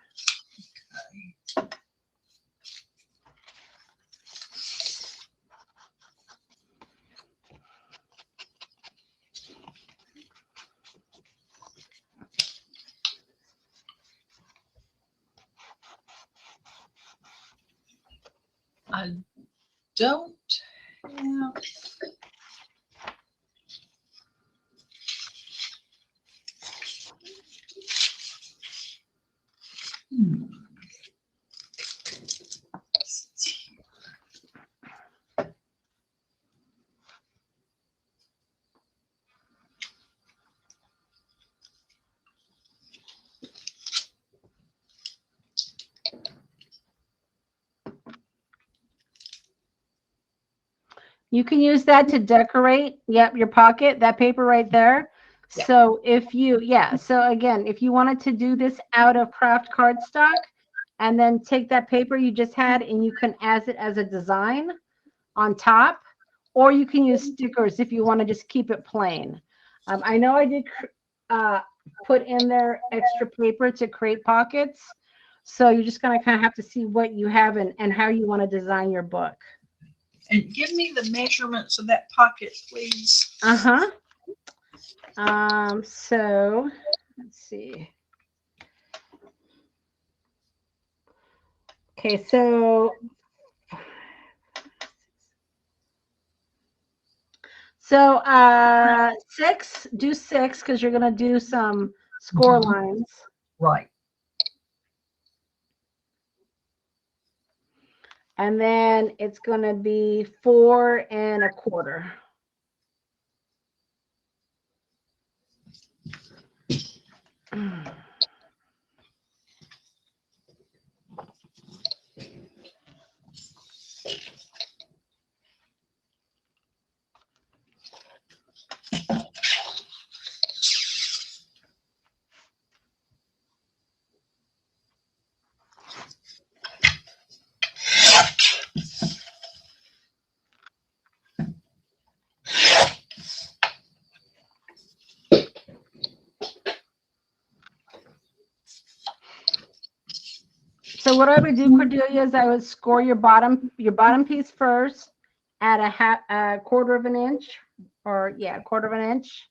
I don't have. You can use that to decorate, yep, your pocket, that paper right there. Yeah. So if you, so again, if you wanted to do this out of craft cardstock and then take that paper you just had and you can add it as a design on top, or you can use stickers if you want to just keep it plain. I know I did put in there extra paper to create pockets. So you're just going to kind of have to see what you have and how you want to design your book. And give me the measurements of that pocket, please. So let's see. Okay, so 6, do 6 because you're going to do some score lines. Right. And then it's going to be 4 1/4. So what I would do, Cordelia, is I would score your bottom piece first at a quarter of an inch, or yeah, a quarter of an inch.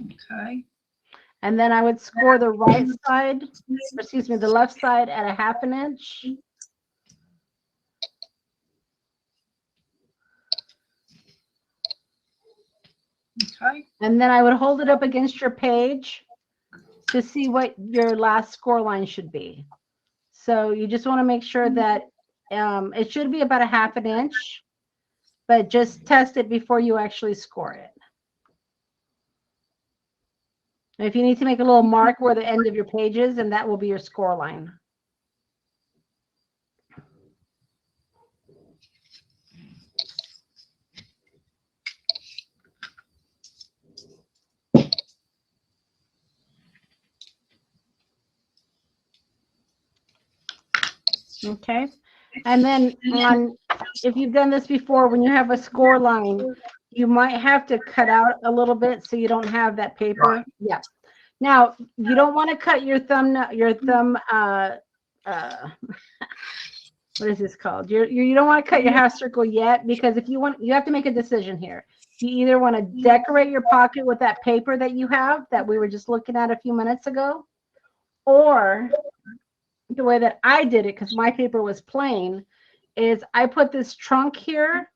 Okay. And then I would score the right side, excuse me, the left side at a half an inch. Okay. And then I would hold it up against your page to see what your last score line should be. So you just want to make sure that it should be about a half an inch, but just test it before you actually score it. And if you need to make a little mark where the end of your page is, and that will be your score line. Okay. And then if you've done this before, when you have a score line, you might have to cut out a little bit so you don't have that paper. Right. Yeah. Now, you don't want to cut your thumb, what is this called? You don't want to cut your half circle yet, because if you want, you have to make a decision here. You either want to decorate your pocket with that paper that you have that we were just looking at a few minutes ago, or the way that I did it, because my paper was plain, is I put this trunk here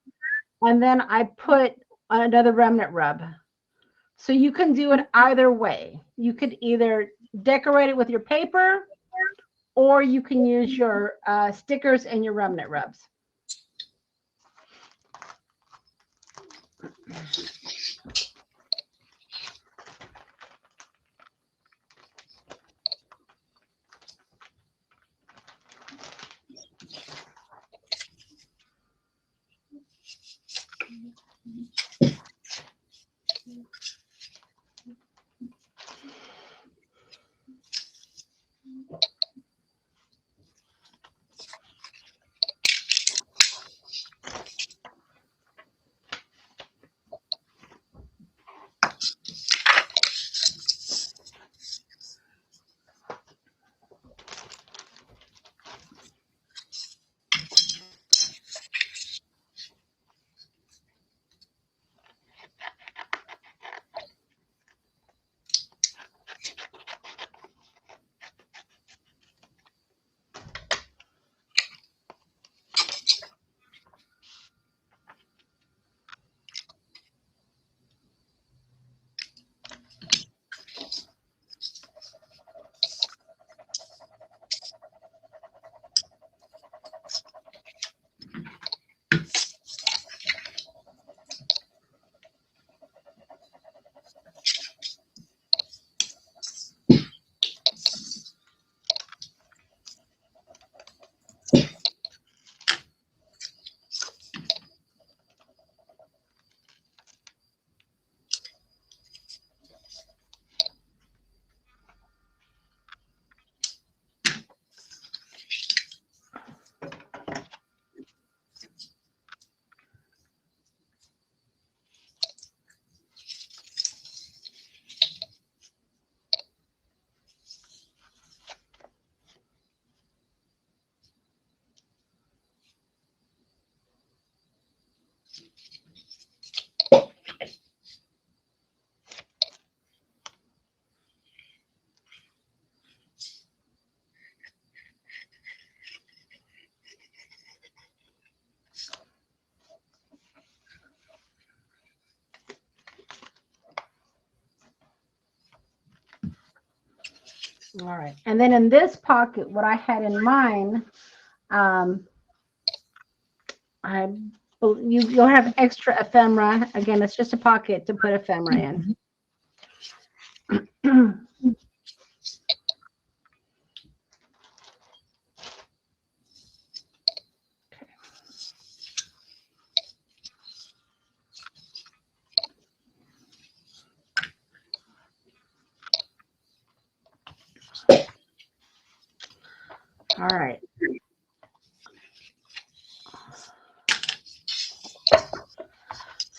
and then I put another remnant rub. So you can do it either way. You could either decorate it with your paper, or you can use your stickers and your remnant rubs. All right. And then in this pocket, what I had in mind, you'll have extra ephemera. Again, it's just a pocket to put ephemera in.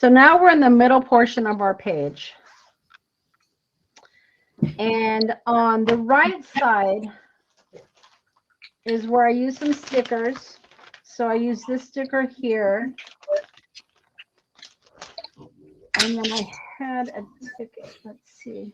So now we're in the middle portion of our page. And on the right side is where I use some stickers. So I use this sticker here. And then I had a ticket. Let's see.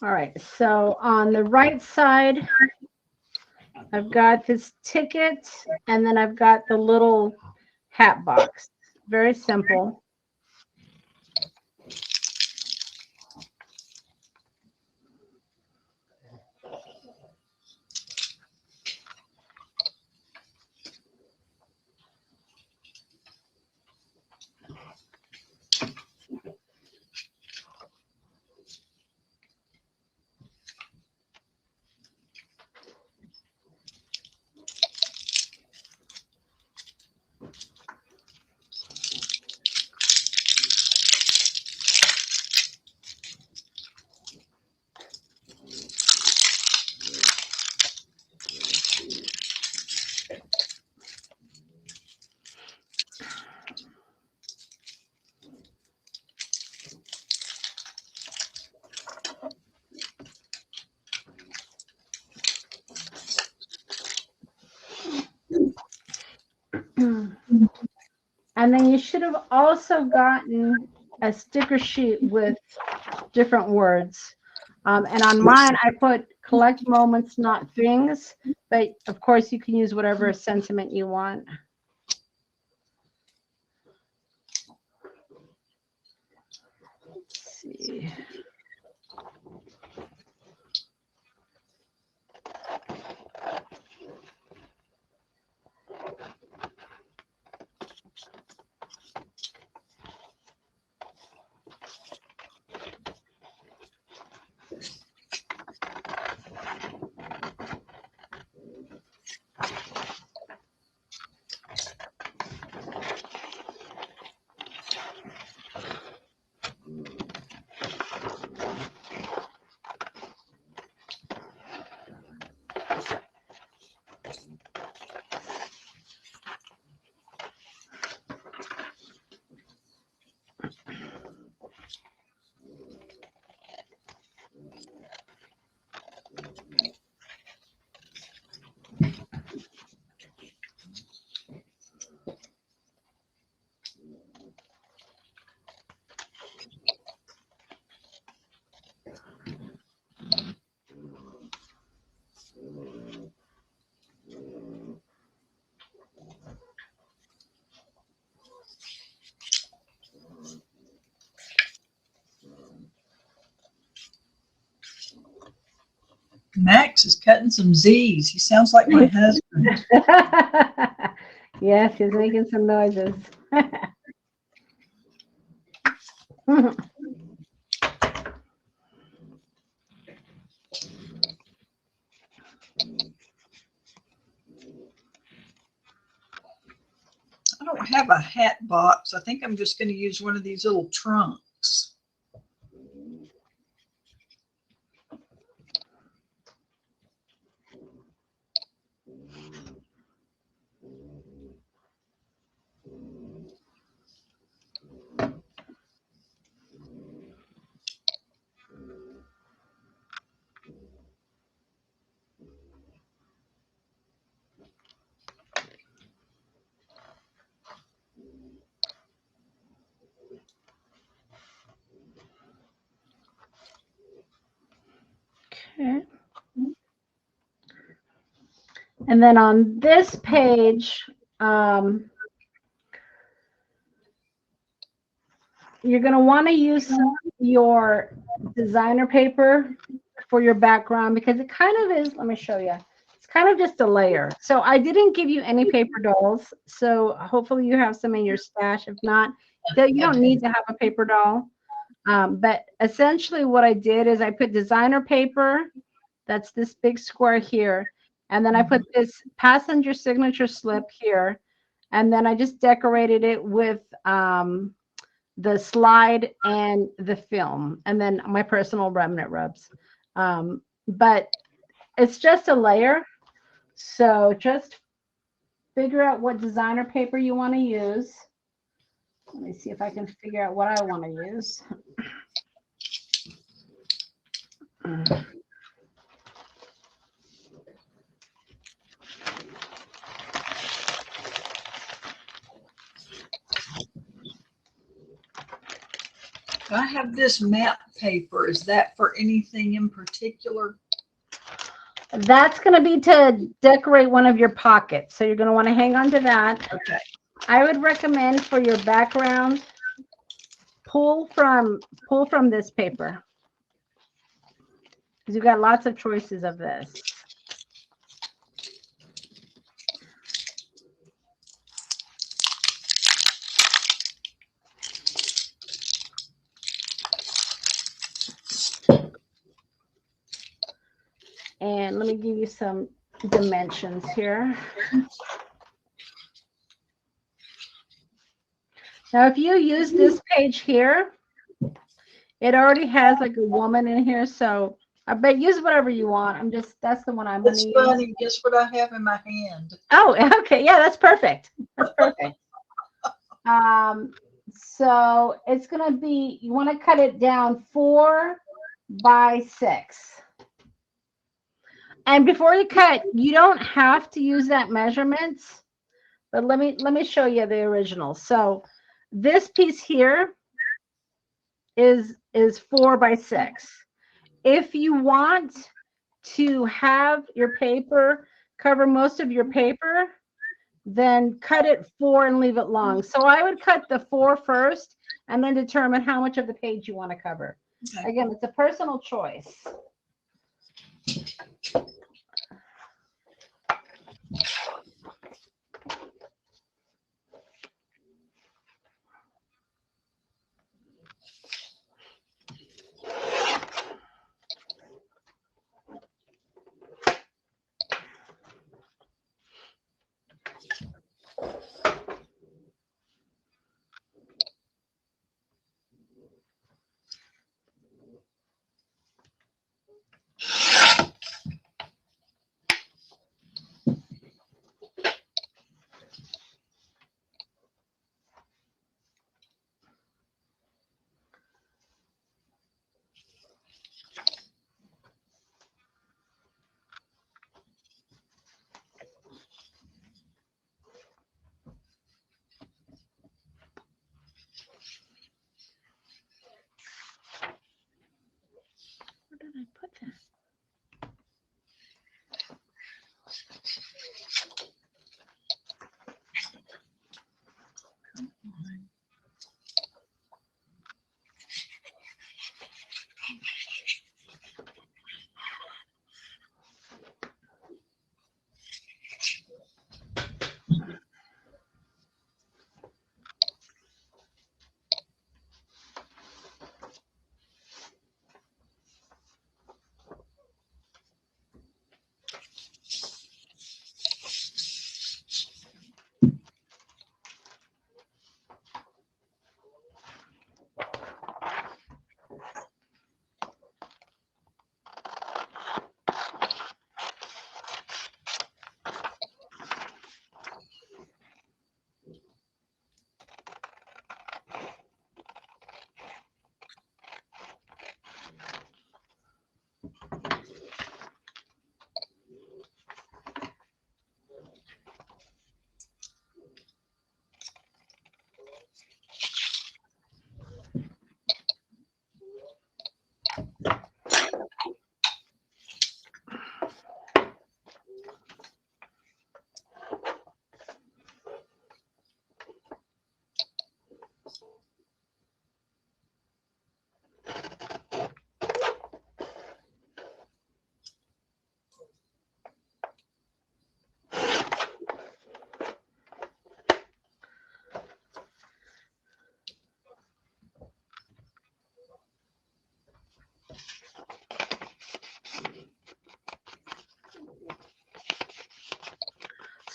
All right, so on the right side, I've got this ticket, and then I've got the little hat box. Very simple. And then you should have also gotten a sticker sheet with different words. And on mine, I put collect moments, not things. But of course, you can use whatever sentiment you want. Let's see. Max is cutting some Z's. He sounds like my husband. Yes, he's making some noises. I don't have a hat box. I think I'm just going to use one of these little trunks. And then on this page, you're going to want to use your designer paper for your background because it kind of is, let me show you. It's kind of just a layer. So I didn't give you any paper dolls. So hopefully you have some in your stash. If not, you don't need to have a paper doll. But essentially what I did is I put designer paper. That's this big square here. And then I put this passenger signature slip here. And then I just decorated it with the slide and the film, and then my personal remnant rubs. But it's just a layer. So just figure out what designer paper you want to use. Let me see if I can figure out what I want to use. I have this map paper. Is that for anything in particular? That's going to be to decorate one of your pockets. So you're going to want to hang on to that. Okay. I would recommend for your background, pull from this paper. Because you've got lots of choices of this. And let me give you some dimensions here. Now, if you use this page here, it already has like a woman in here. So I bet use whatever you want. That's the one I'm going to use. It's funny. Guess what I have in my hand? Oh, okay. Yeah, that's perfect. That's perfect. So it's going to be, you want to cut it down 4 by 6. And before you cut, you don't have to use that measurements, but let me show you the original. So this piece here is 4 by 6. If you want to have your paper cover most of your paper, then cut it 4 and leave it long. So I would cut the 4 first and then determine how much of the page you want to cover. Okay. Again, it's a personal choice.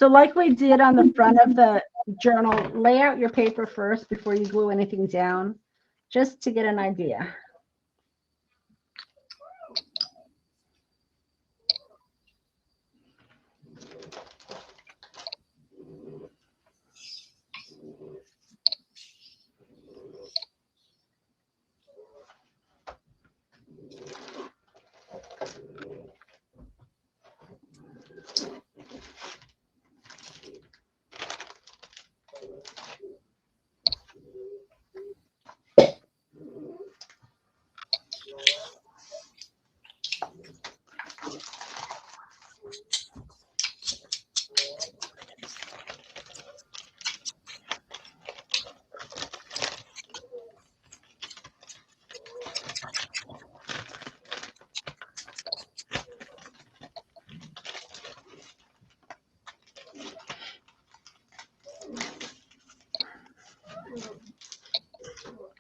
So like we did on the front of the journal, lay out your paper first before you glue anything down, just to get an idea.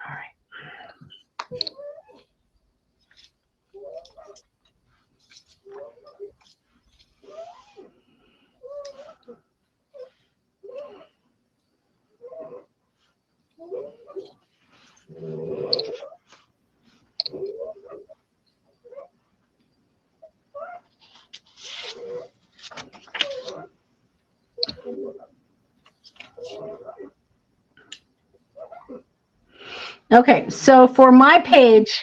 All right. Okay, so for my page,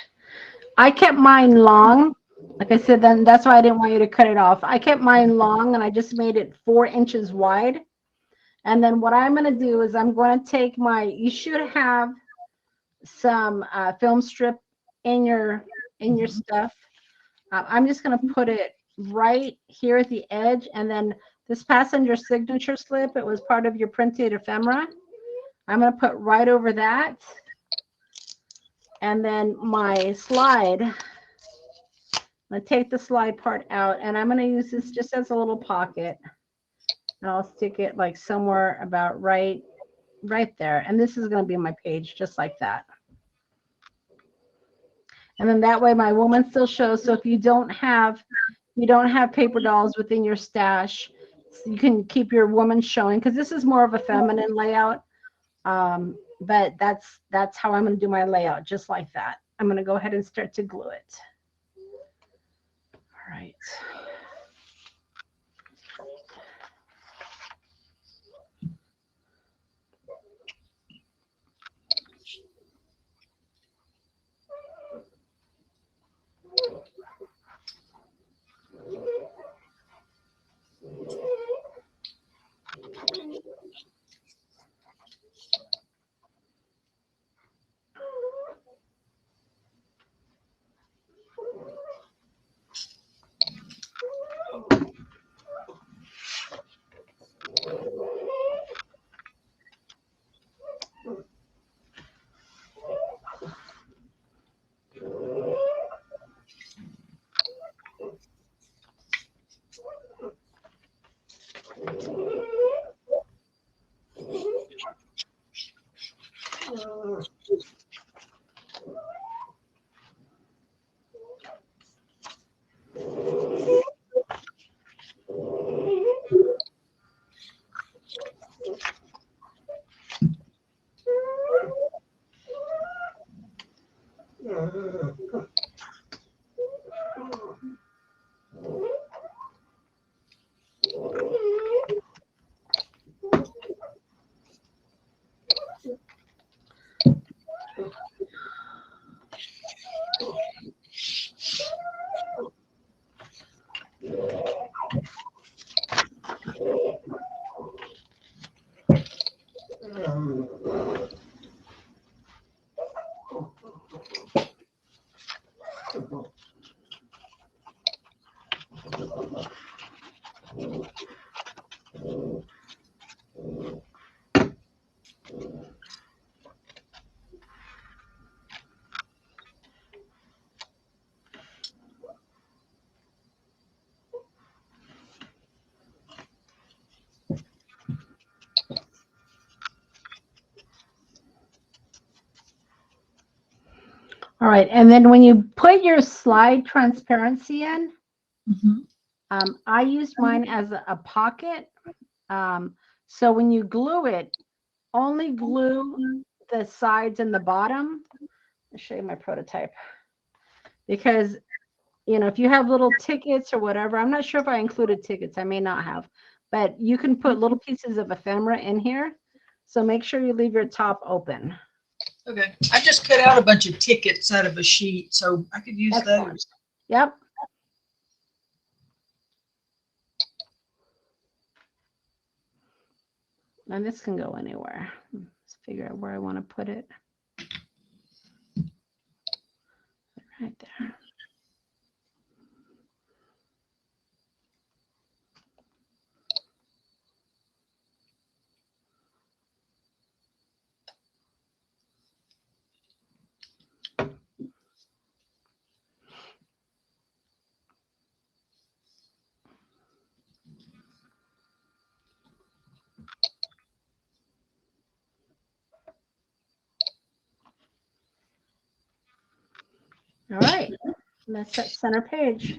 I kept mine long. Like I said, then that's why I didn't want you to cut it off. I kept mine long and I just made it 4 inches wide. And then what I'm going to do is I'm going to take my, you should have some film strip in your stuff. I'm just going to put it right here at the edge. And then this passenger signature slip, it was part of your printed ephemera. I'm going to put right over that. And then my slide, I'm going to take the slide part out and I'm going to use this just as a little pocket. And I'll stick it like somewhere about right there. And this is going to be my page just like that. And then that way my woman still shows. So if you don't have paper dolls within your stash, you can keep your woman showing, because this is more of a feminine layout. But that's how I'm going to do my layout, just like that. I'm going to go ahead and start to glue it. All right. All right, and then when you put your slide transparency in, I used mine as a pocket, So when you glue it, only glue the sides and the bottom. I'll show you my prototype. Because, you know, if you have little tickets or whatever, I'm not sure if I included tickets. I may not have. But you can put little pieces of ephemera in here. So make sure you leave your top open. Okay. I just cut out a bunch of tickets out of a sheet, so I could use those. Yep. And this can go anywhere. Let's figure out where I want to put it. Right there. All right, that's that center page.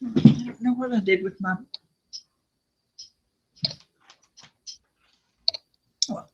I don't know what I did with my. Oh.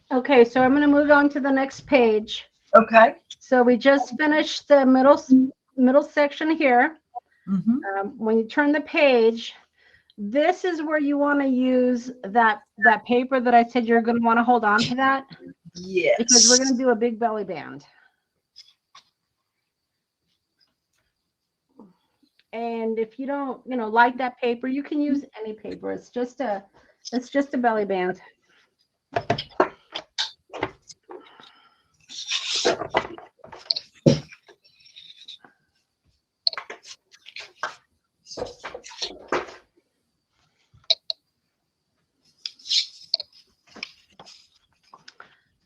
Okay, so I'm going to move on to the next page. Okay. So we just finished the middle section here. When you turn the page, this is where you want to use that paper that I said you're going to want to hold on to that. Yes. Because we're going to do a big belly band. And if you don't, like that paper, you can use any paper. It's just a belly band.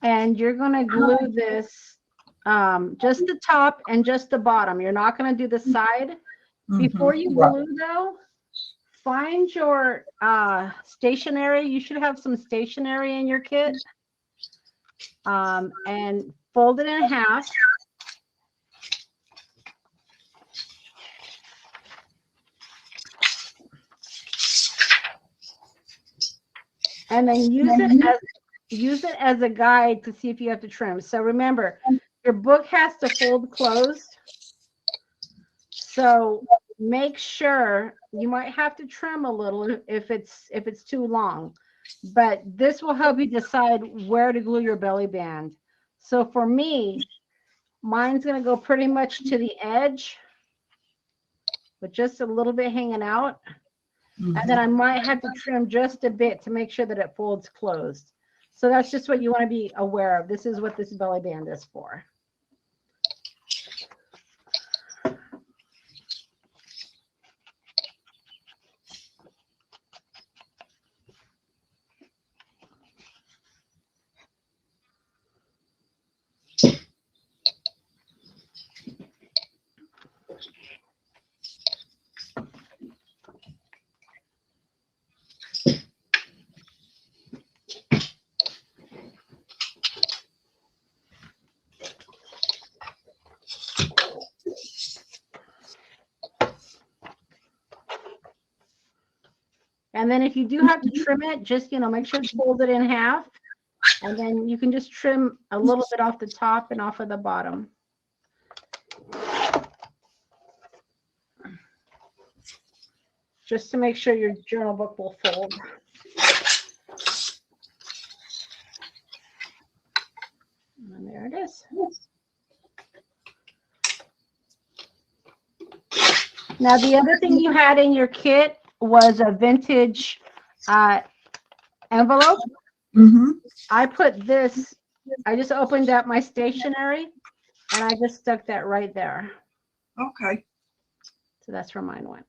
And you're going to glue this, just the top and just the bottom. You're not going to do the side. Before you glue, though, find your stationery. You should have some stationery in your kit. And fold it in half. And then use it as a guide to see if you have to trim. So remember, your book has to fold closed. So make sure, you might have to trim a little if it's too long, but this will help you decide where to glue your belly band. So for me, mine's going to go pretty much to the edge, with just a little bit hanging out. And then I might have to trim just a bit to make sure that it folds closed. So that's just what you want to be aware of. This is what this belly band is for. And then if you do have to trim it, just, make sure it's folded in half. And then you can just trim a little bit off the top and off of the bottom. Just to make sure your journal book will fold. And there it is. Now, the other thing you had in your kit was a vintage envelope. I put this, I just opened up my stationery and I just stuck that right there. Okay. So that's where mine went.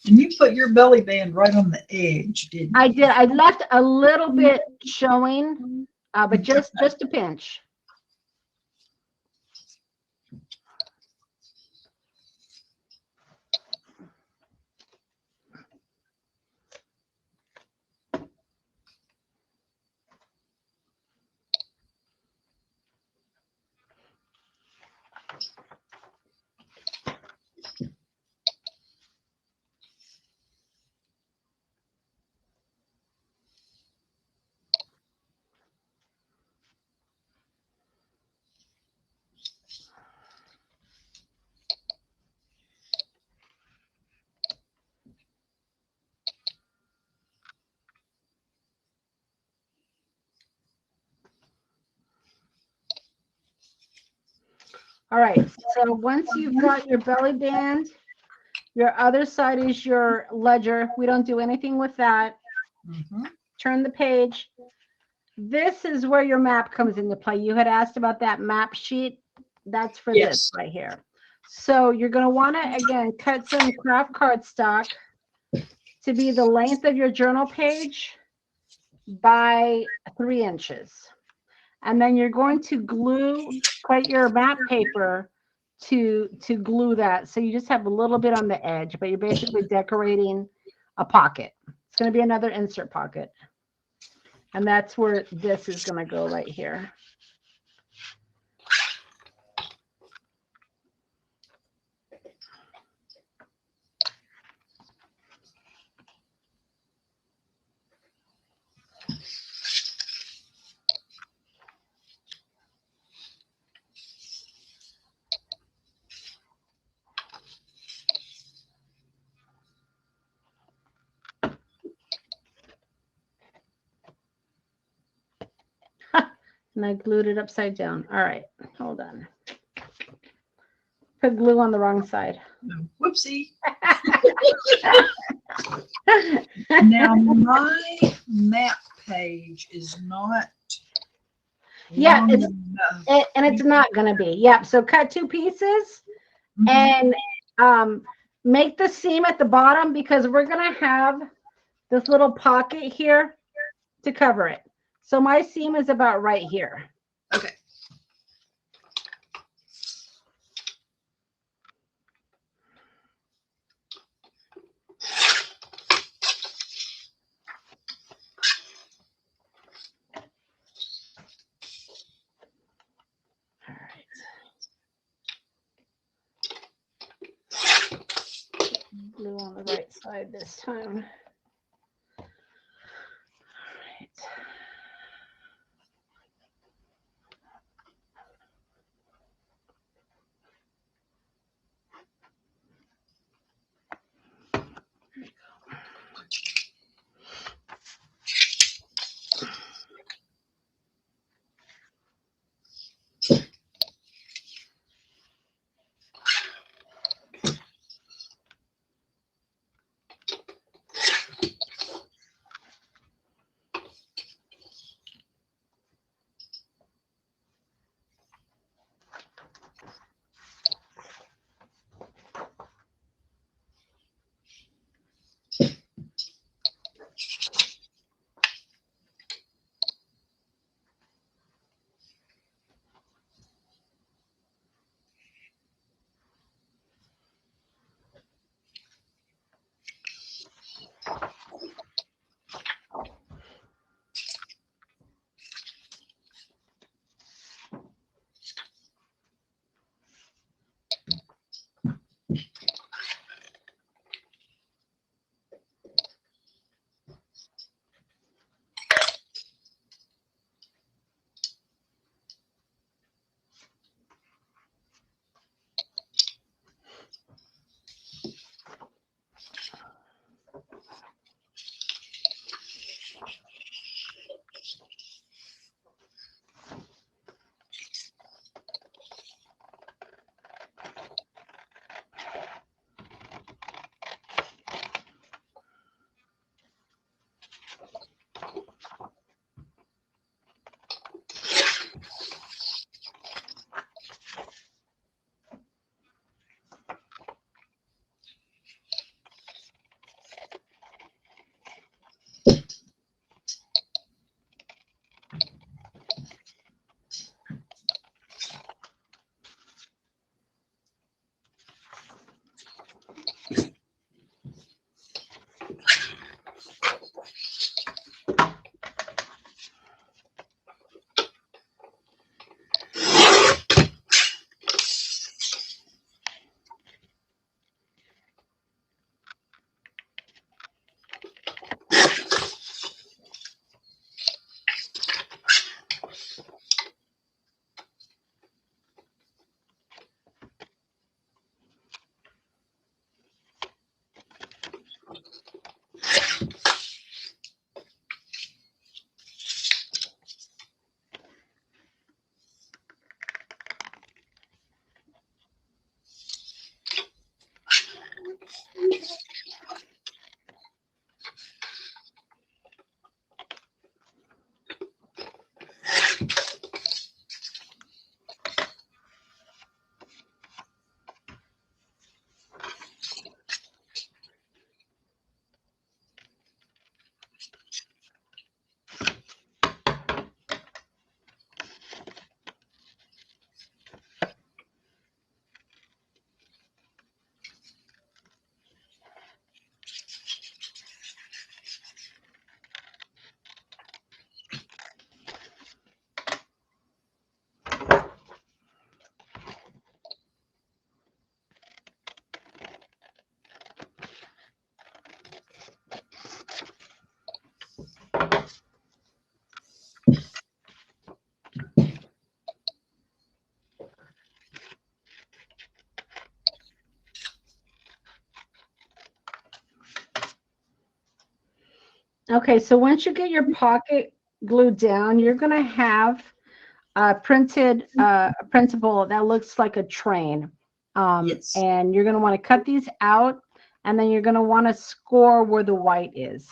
And you put your belly band right on the edge, didn't you? I did. I left a little bit showing, but just a pinch. All right, so once you've got your belly band, your other side is your ledger. We don't do anything with that. Turn the page. This is where your map comes into play. You had asked about that map sheet. That's for this right here. So you're going to want to, again, cut some craft cardstock to be the length of your journal page by 3 inches. And then you're going to cut your map paper to glue that. So you just have a little bit on the edge, but you're basically decorating a pocket. It's going to be another insert pocket. And that's where this is going to go right here. And I glued it upside down. All right, hold on. Put glue on the wrong side. Whoopsie. Now my map page is not Yeah, long it's enough. and it's not going to be. Yep. So cut 2 pieces and make the seam at the bottom because we're going to have this little pocket here to cover it. So my seam is about right here. Okay. All right. Glue on the right side this time. All right. Okay, so once you get your pocket glued down, you're going to have printed printable that looks like a train. Yes. And you're going to want to cut these out, and then you're going to want to score where the white is.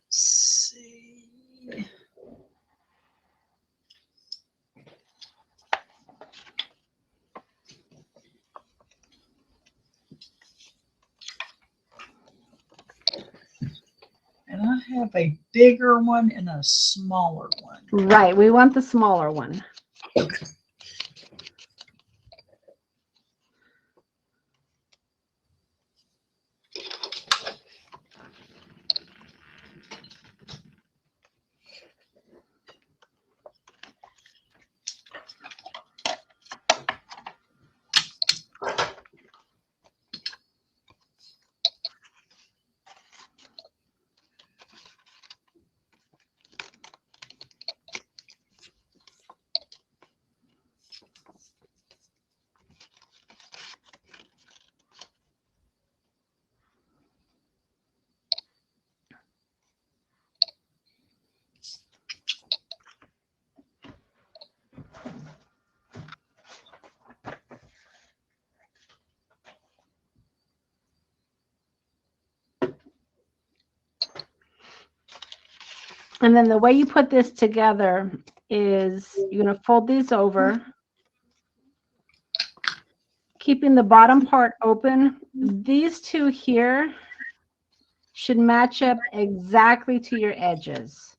Let's see. And I have a bigger one and a smaller one. Right. We want the smaller one. And then the way you put this together is you're going to fold these over, keeping the bottom part open. These two here should match up exactly to your edges.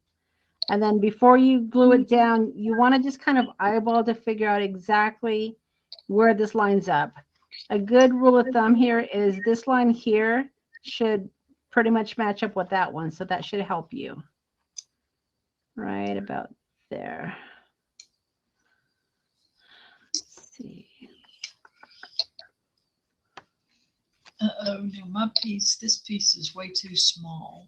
And then before you glue it down, you want to just kind of eyeball to figure out exactly where this lines up. A good rule of thumb here is this line here should pretty much match up with that one. So that should help you. Right about there. Let's see. Uh-oh, no, my piece, this piece is way too small.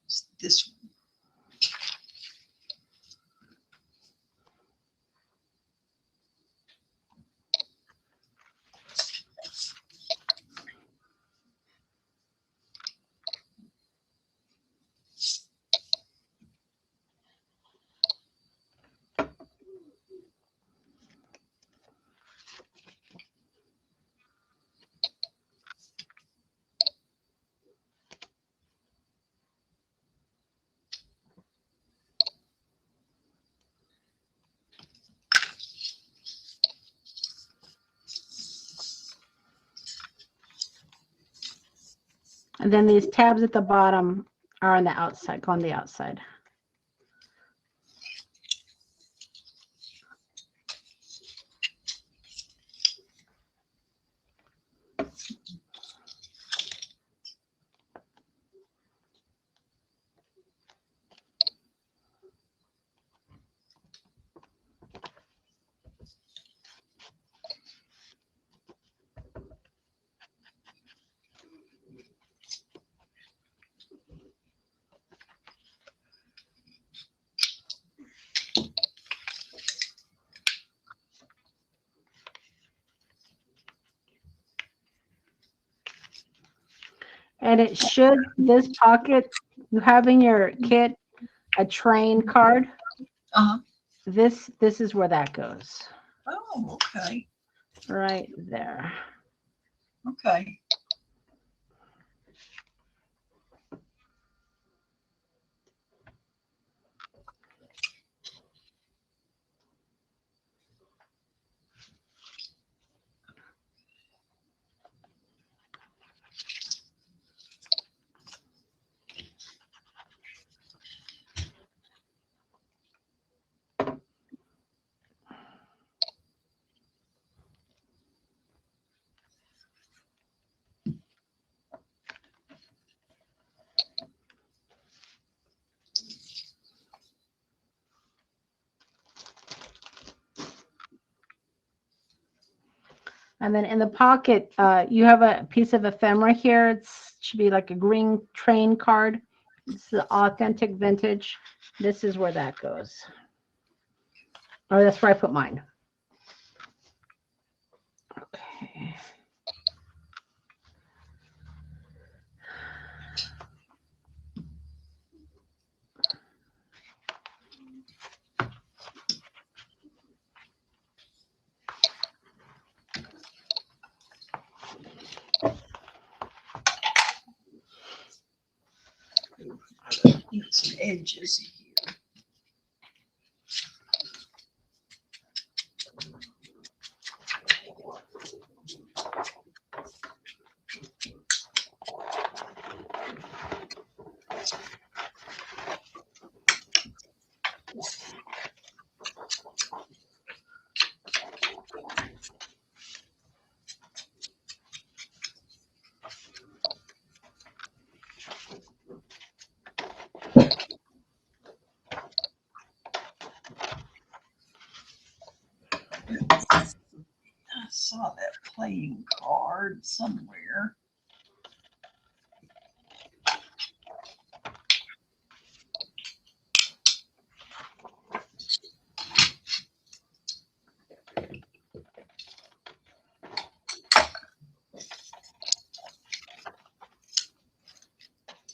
It's this one. And then these tabs at the bottom are on the outside, go on the outside. And it should, this pocket, you have in your kit a train card. Uh-huh. This is where that goes. Oh, okay. Right there. Okay. And then in the pocket, you have a piece of ephemera here. It should be like a green train card. It's the authentic vintage. This is where that goes. Oh, that's where I put mine. Okay. Need some edges here. I saw that playing card somewhere.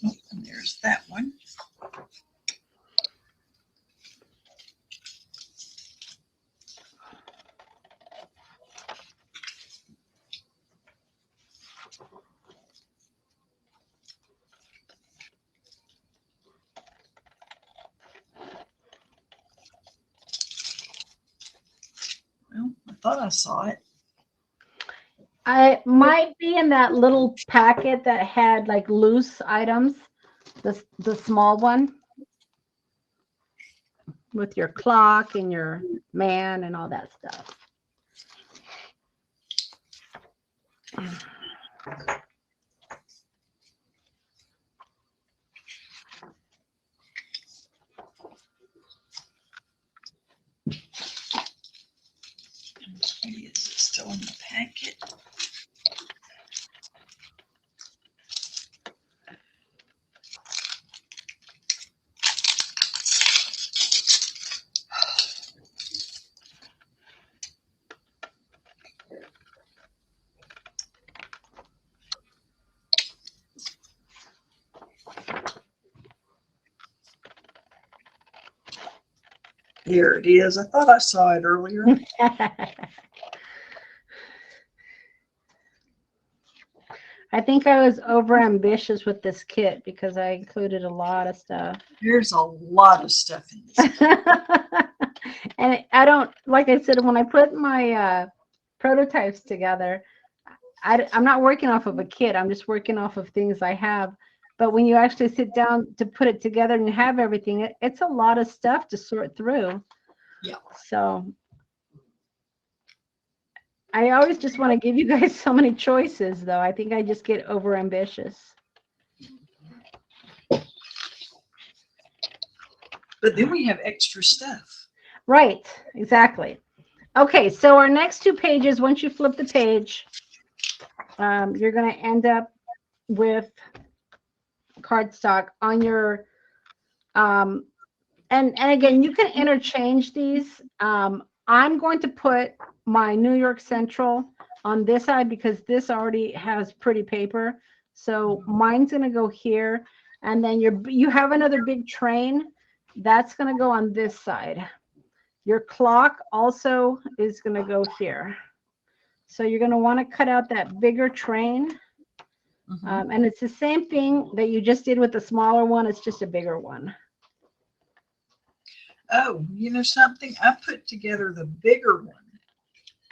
Oh, and there's that one. Well, I thought I saw it. I might be in that little packet that had like loose items, the small one with your clock and your man and all that stuff. Maybe is it still in the packet? There it is. I thought I saw it earlier. I think I was over ambitious with this kit because I included a lot of stuff. There's a lot of stuff in this. And I don't, like I said, when I put my prototypes together, I'm not working off of a kit. I'm just working off of things I have. But when you actually sit down to put it together and you have everything, it's a lot of stuff to sort through. Yeah. So I always just want to give you guys so many choices, though. I think I just get over ambitious. But then we have extra stuff. Right, exactly. Okay, so our next two pages, once you flip the page, you're going to end up with cardstock on your, and again, you can interchange these. I'm going to put my New York Central on this side because this already has pretty paper. So mine's going to go here. And then you have another big train. That's going to go on this side. Your clock also is going to go here. So you're going to want to cut out that bigger train. And it's the same thing that you just did with the smaller one. It's just a bigger one. Oh, you know something? I put together the bigger one.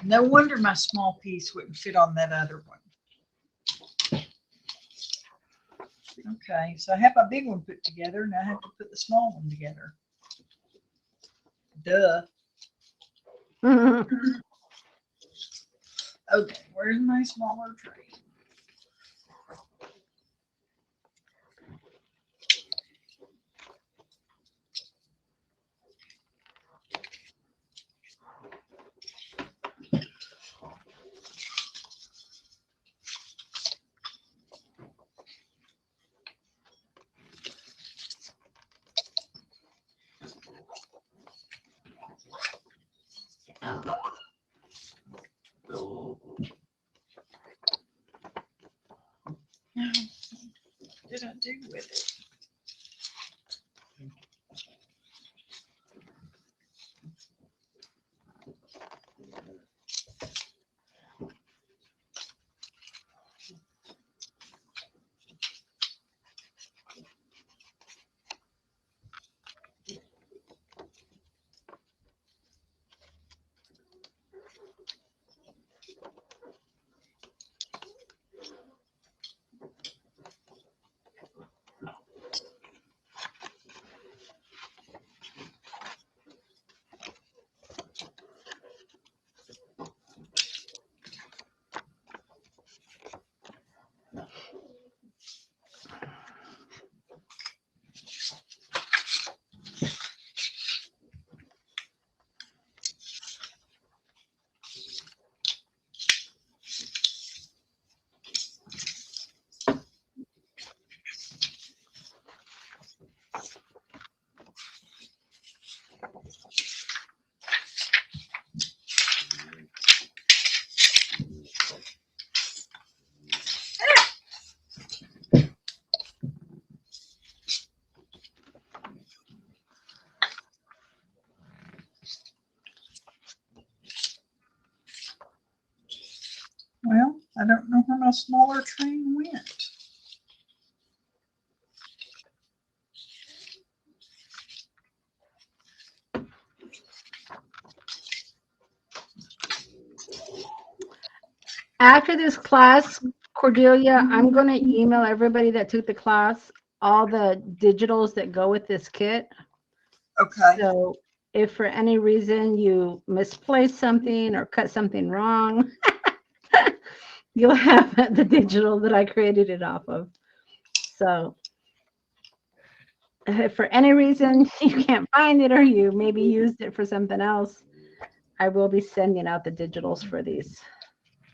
No wonder my small piece wouldn't fit on that other one. Okay, so I have my big one put together, and I have to put the small one together. Duh. Okay, where's my smaller tray? did I do with it? Well, I don't know where my smaller train went. After this class, Cordelia, I'm going to email everybody that took the class all the digitals that go with this kit. Okay. So if for any reason you misplaced something or cut something wrong, you'll have the digital that I created it off of. So if for any reason you can't find it or you maybe used it for something else, I will be sending out the digitals for these.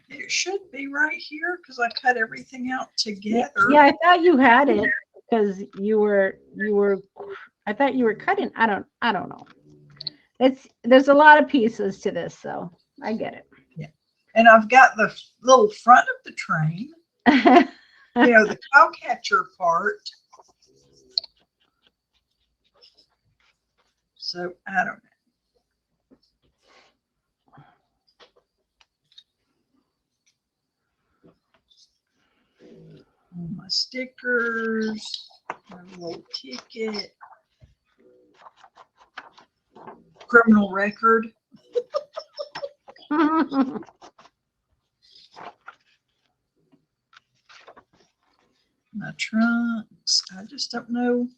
It should be right here because I cut everything out together. Yeah, I thought you had it because I thought you were cutting. I don't know. There's a lot of pieces to this, so I get it. Yeah. And I've got the little front of the train, you know, the cow catcher part. So I don't know. All my stickers, my little ticket, criminal record. My trunks. I just don't know.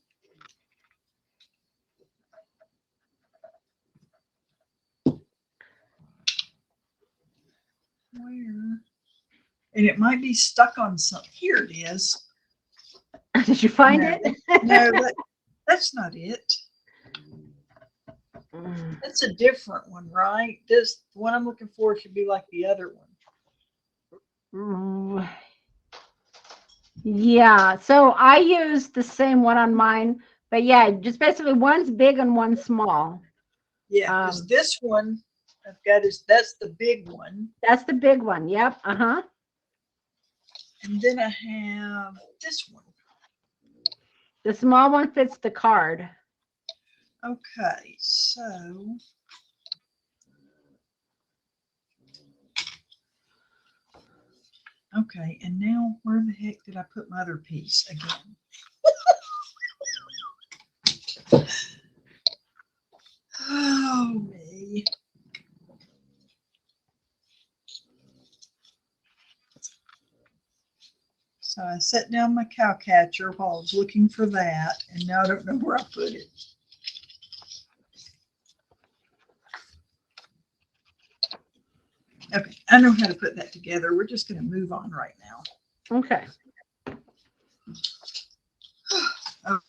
Where? And it might be stuck on something. Here it is. Did you find it? No, that's not it. That's a different one, right? This the one I'm looking for should be like the other one. Yeah, so I used the same one on mine, but yeah, just basically one's big and one's small. Yeah, because this one I've got that's the big one. That's the big one. Yep. Uh-huh. And then I have this one. The small one fits the card. Okay, so okay, and now where the heck did I put my other piece again? Oh me. So I set down my cow catcher while I was looking for that, and now I don't know where I put it. Okay, I know how to put that together. We're just going to move on right now. Okay.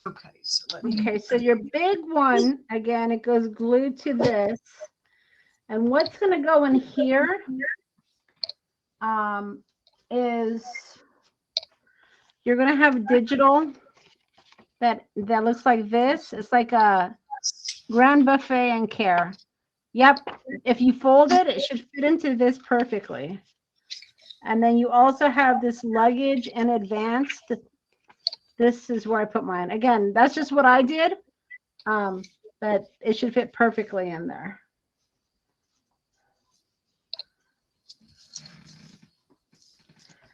Okay, so let me. Okay, so your big one, again, it goes glued to this. And what's going to go in here is you're going to have digital that looks like this. It's like a Grand Buffet and Care. Yep. If you fold it, it should fit into this perfectly. And then you also have this luggage in advance. this is where I put mine. Again, that's just what I did. But it should fit perfectly in there.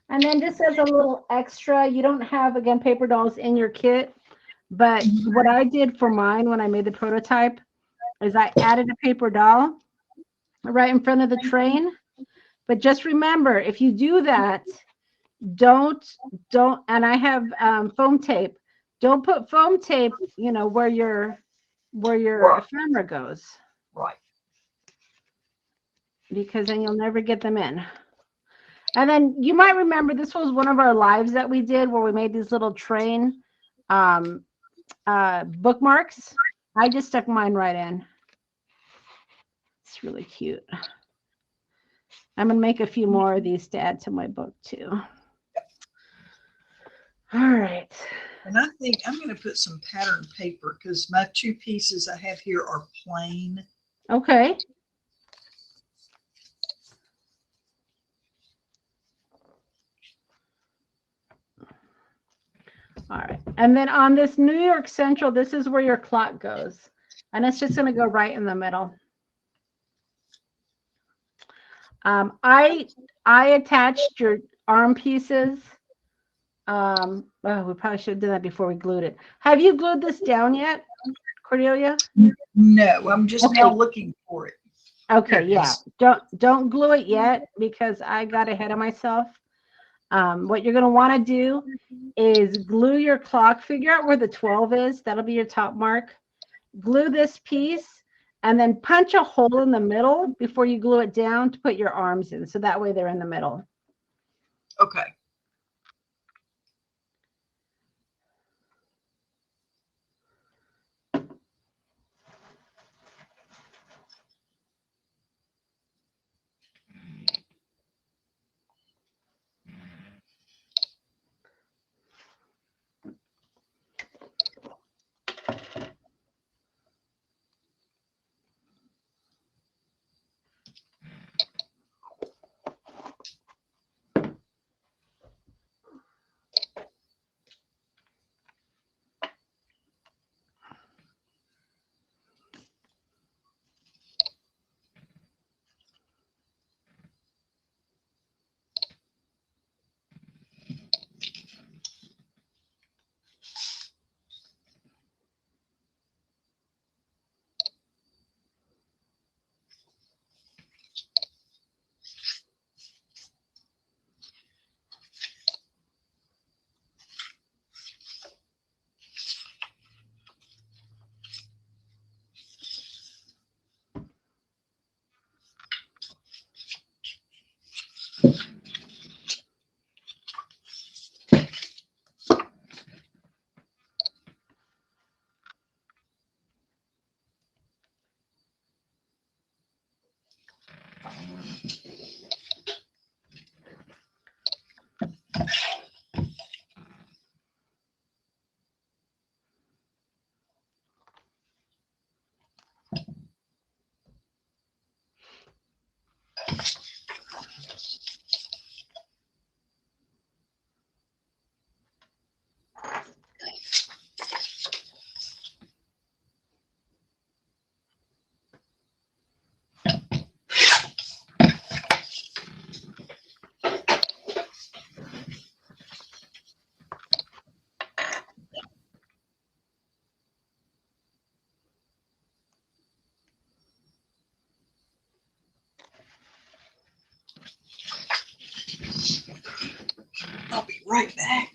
And then just as a little extra, you don't have, again, paper dolls in your kit, but what I did for mine when I made the prototype is I added a paper doll right in front of the train. But just remember, if you do that, don't, and I have foam tape. Don't put foam tape, you know, where your ephemera goes. Right. Because then you'll never get them in. And then you might remember this was one of our lives that we did where we made these little train bookmarks. I just stuck mine right in. It's really cute. I'm going to make a few more of these to add to my book too. All right. And I think I'm going to put some pattern paper because my 2 pieces I have here are plain. Okay. All right. And then on this New York Central, this is where your clock goes. And it's just going to go right in the middle. I attached your arm pieces. Oh, we probably should have done that before we glued it. Have you glued this down yet, Cordelia? No, I'm just now looking for it. Okay, yeah. Don't glue it yet because I got ahead of myself. What you're going to want to do is glue your clock. Figure out where the 12 is. That'll be your top mark. Glue this piece and then punch a hole in the middle before you glue it down to put your arms in. So that way they're in the middle. Okay. I'll be right back.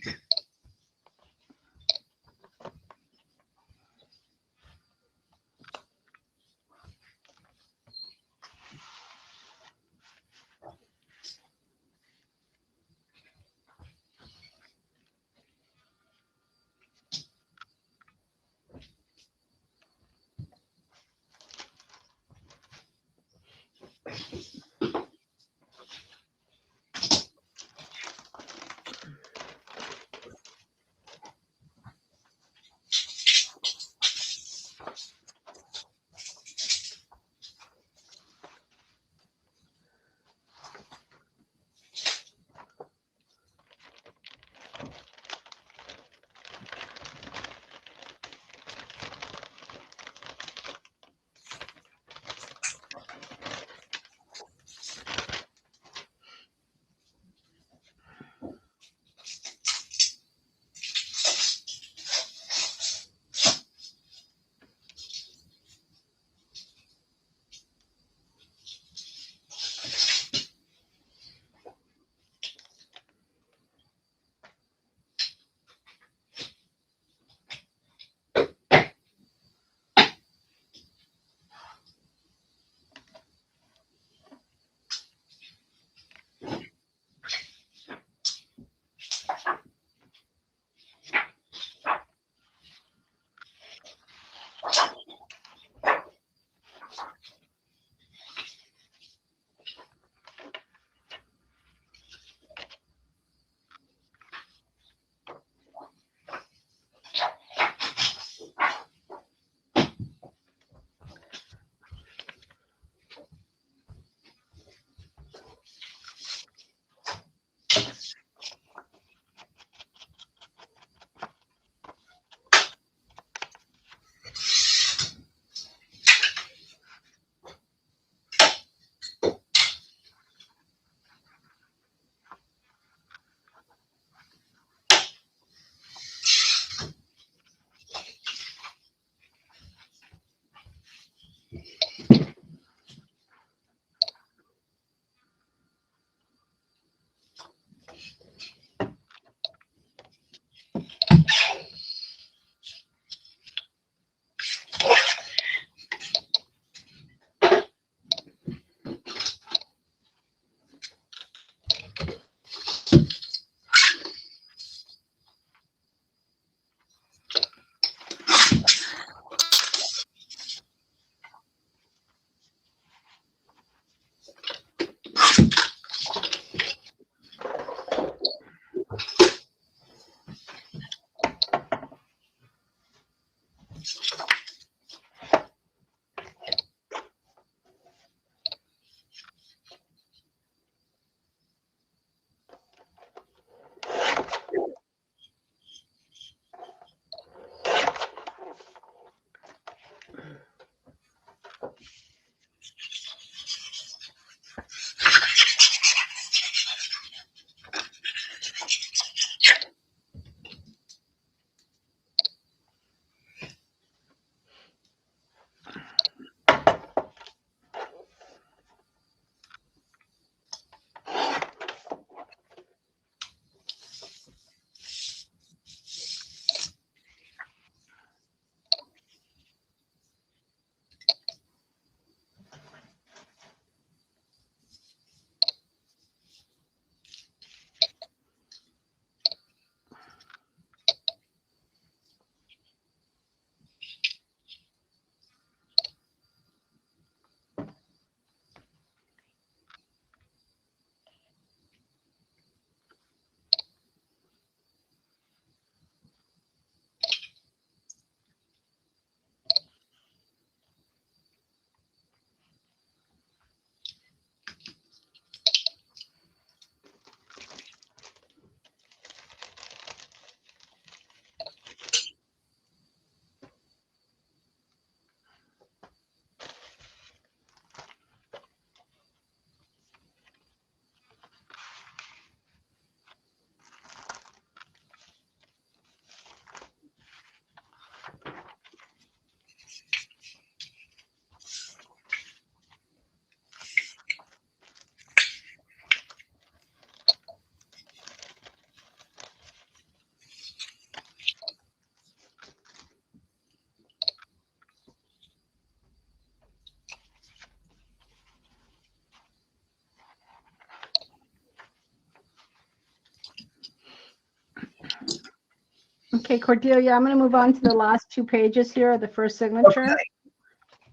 Okay, Cordelia, I'm going to move on to the last 2 pages here, the first signature.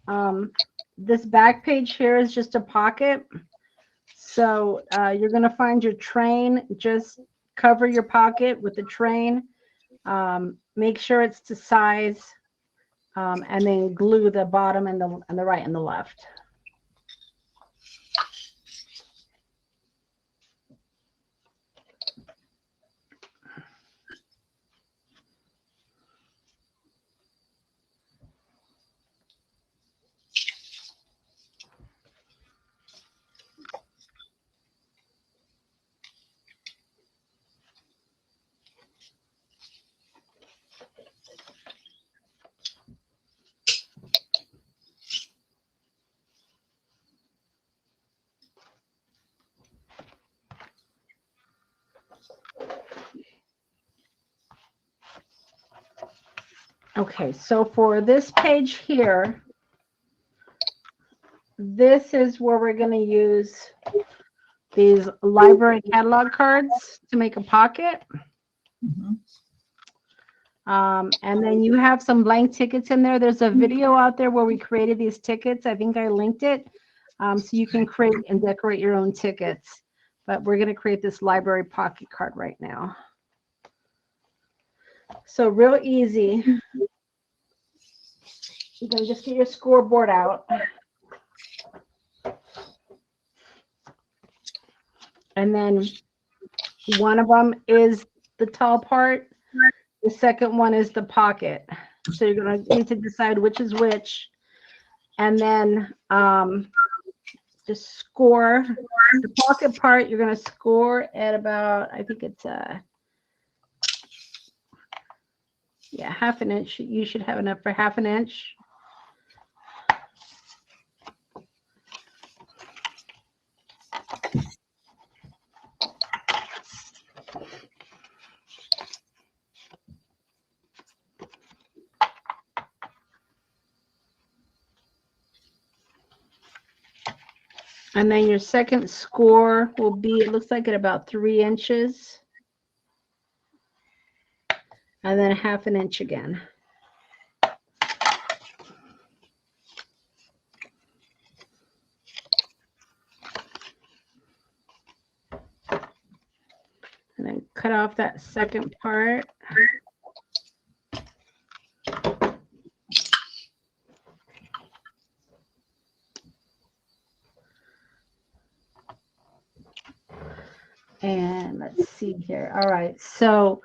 Okay. This back page here is just a pocket. So you're going to find your train. Just cover your pocket with the train. Make sure it's to size, and then glue the bottom and the right and the left. Okay, so for this page here, this is where we're going to use these library catalog cards to make a pocket. Mhm. And then you have some blank tickets in there. There's a video out there where we created these tickets. I think I linked it. So you can create and decorate your own tickets. But we're going to create this library pocket card right now. So real easy. You can just get your scoreboard out. And then one of them is the tall part. The second one is the pocket. So you're going to need to decide which is which. And then just score. The pocket part, you're going to score at about, I think it's yeah, half an inch. You should have enough for half an inch. And then your second score will be, it looks like at about 3 inches. And then half an inch again. And then cut off that second part. And let's see here. All right, so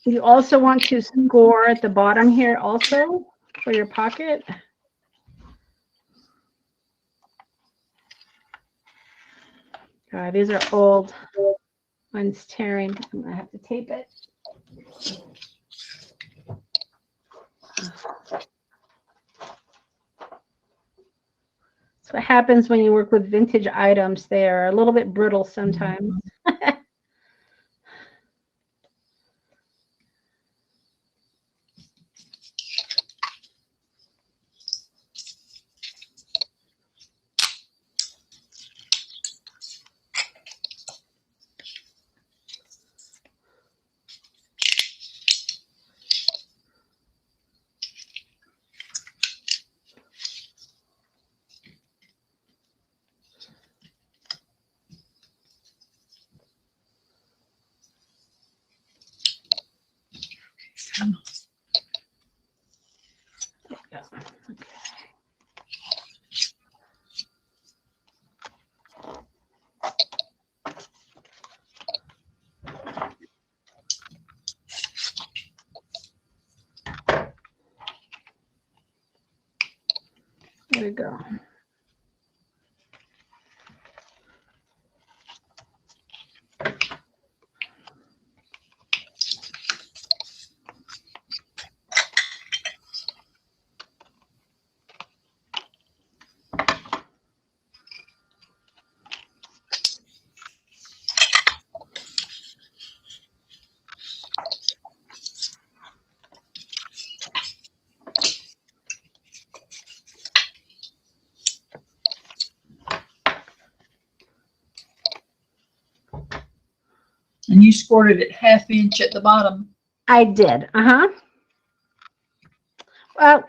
you also want to score at the bottom here also for your pocket. These are old. Mine's tearing. I'm going to have to tape it. That's what happens when you work with vintage items. They are a little bit brittle sometimes. There we go. scored it at 1/2 inch at the bottom. I did. Well,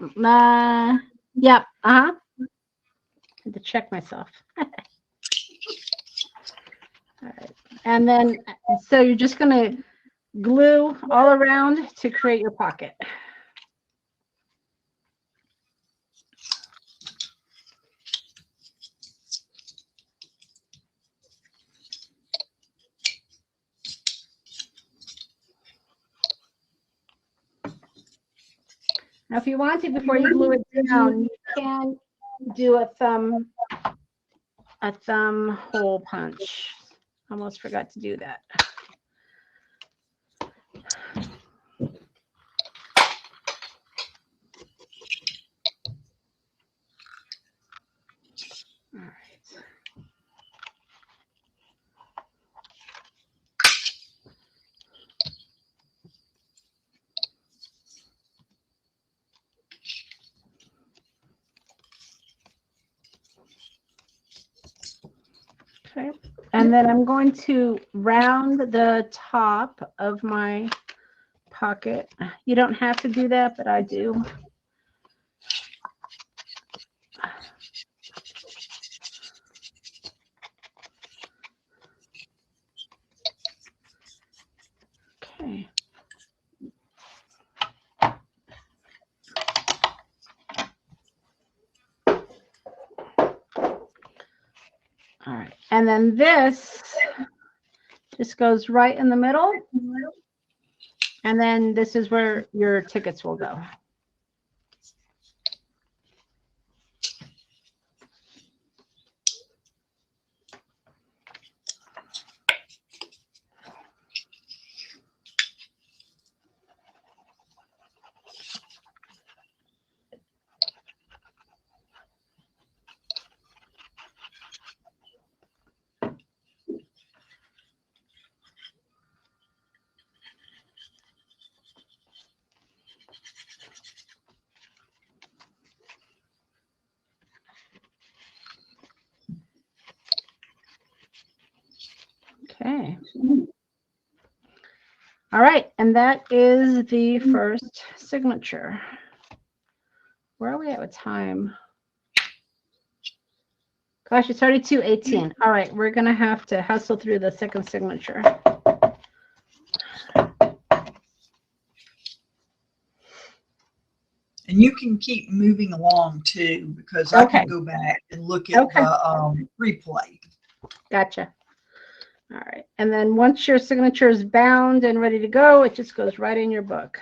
yep. Had to check myself. All right. And then, so you're just going to glue all around to create your pocket. Now, if you want to, before you glue it down, you can do a thumb hole punch. Almost forgot to do that. All right. Okay, and then I'm going to round the top of my pocket. You don't have to do that, but I do. Okay. All right, and then this just goes right in the middle, and then this is where your tickets will go. Okay. All right, and that is the first signature. Where are we at with time? Gosh, it's already 2:18. All right, we're going to have to hustle through the second signature. And you can keep moving along too, because I can go back and look at the replay. Gotcha. All right. And then once your signature is bound and ready to go, it just goes right in your book.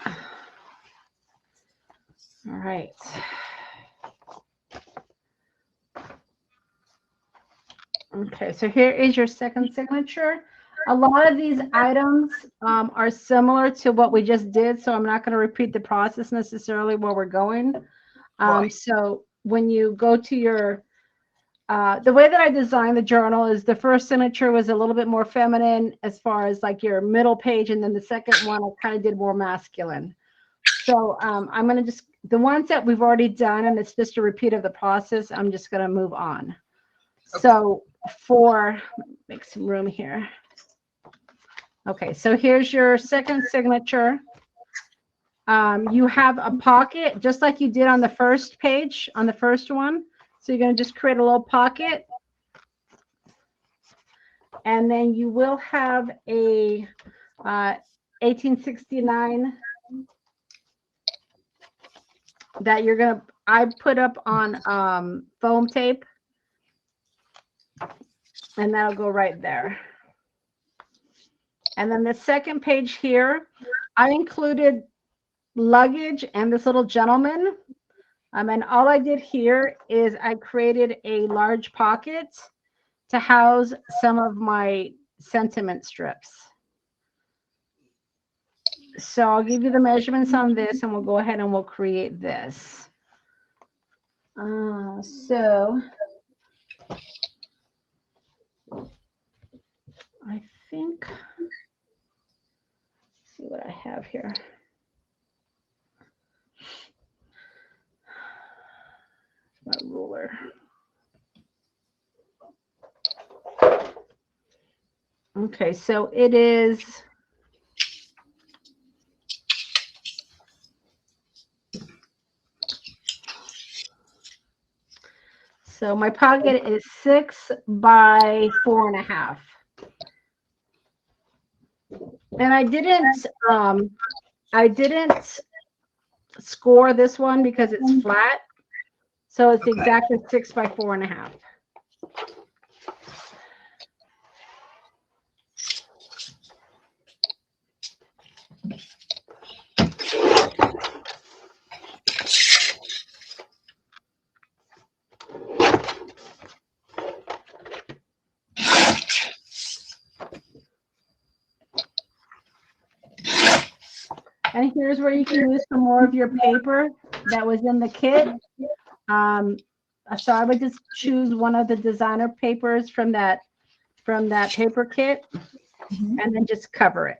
All right. Okay, so here is your second signature. A lot of these items are similar to what we just did, so I'm not going to repeat the process necessarily where we're going. So when you go to your, the way that I designed the journal is the first signature was a little bit more feminine as far as like your middle page, and then the second one I kind of did more masculine. So I'm going to just, the ones that we've already done, and it's just a repeat of the process, I'm just going to move on. So make some room here. Okay, so here's your second signature. You have a pocket just like you did on the first page, on the first one. So you're going to just create a little pocket. And then you will have a 1869 that you're going to, I put up on foam tape. And that'll go right there. And then the second page here, I included luggage and this little gentleman. And all I did here is I created a large pocket to house some of my sentiment strips. So I'll give you the measurements on this, and we'll go ahead and we'll create this. So I think, let's see what I have here. My ruler. Okay, so it is. So my pocket is 6 by 4.5. And I didn't score this one because it's flat. So it's exactly 6 by 4.5. And here's where you can use some more of your paper that was in the kit. So I would just choose one of the designer papers from that paper kit, and then just cover it.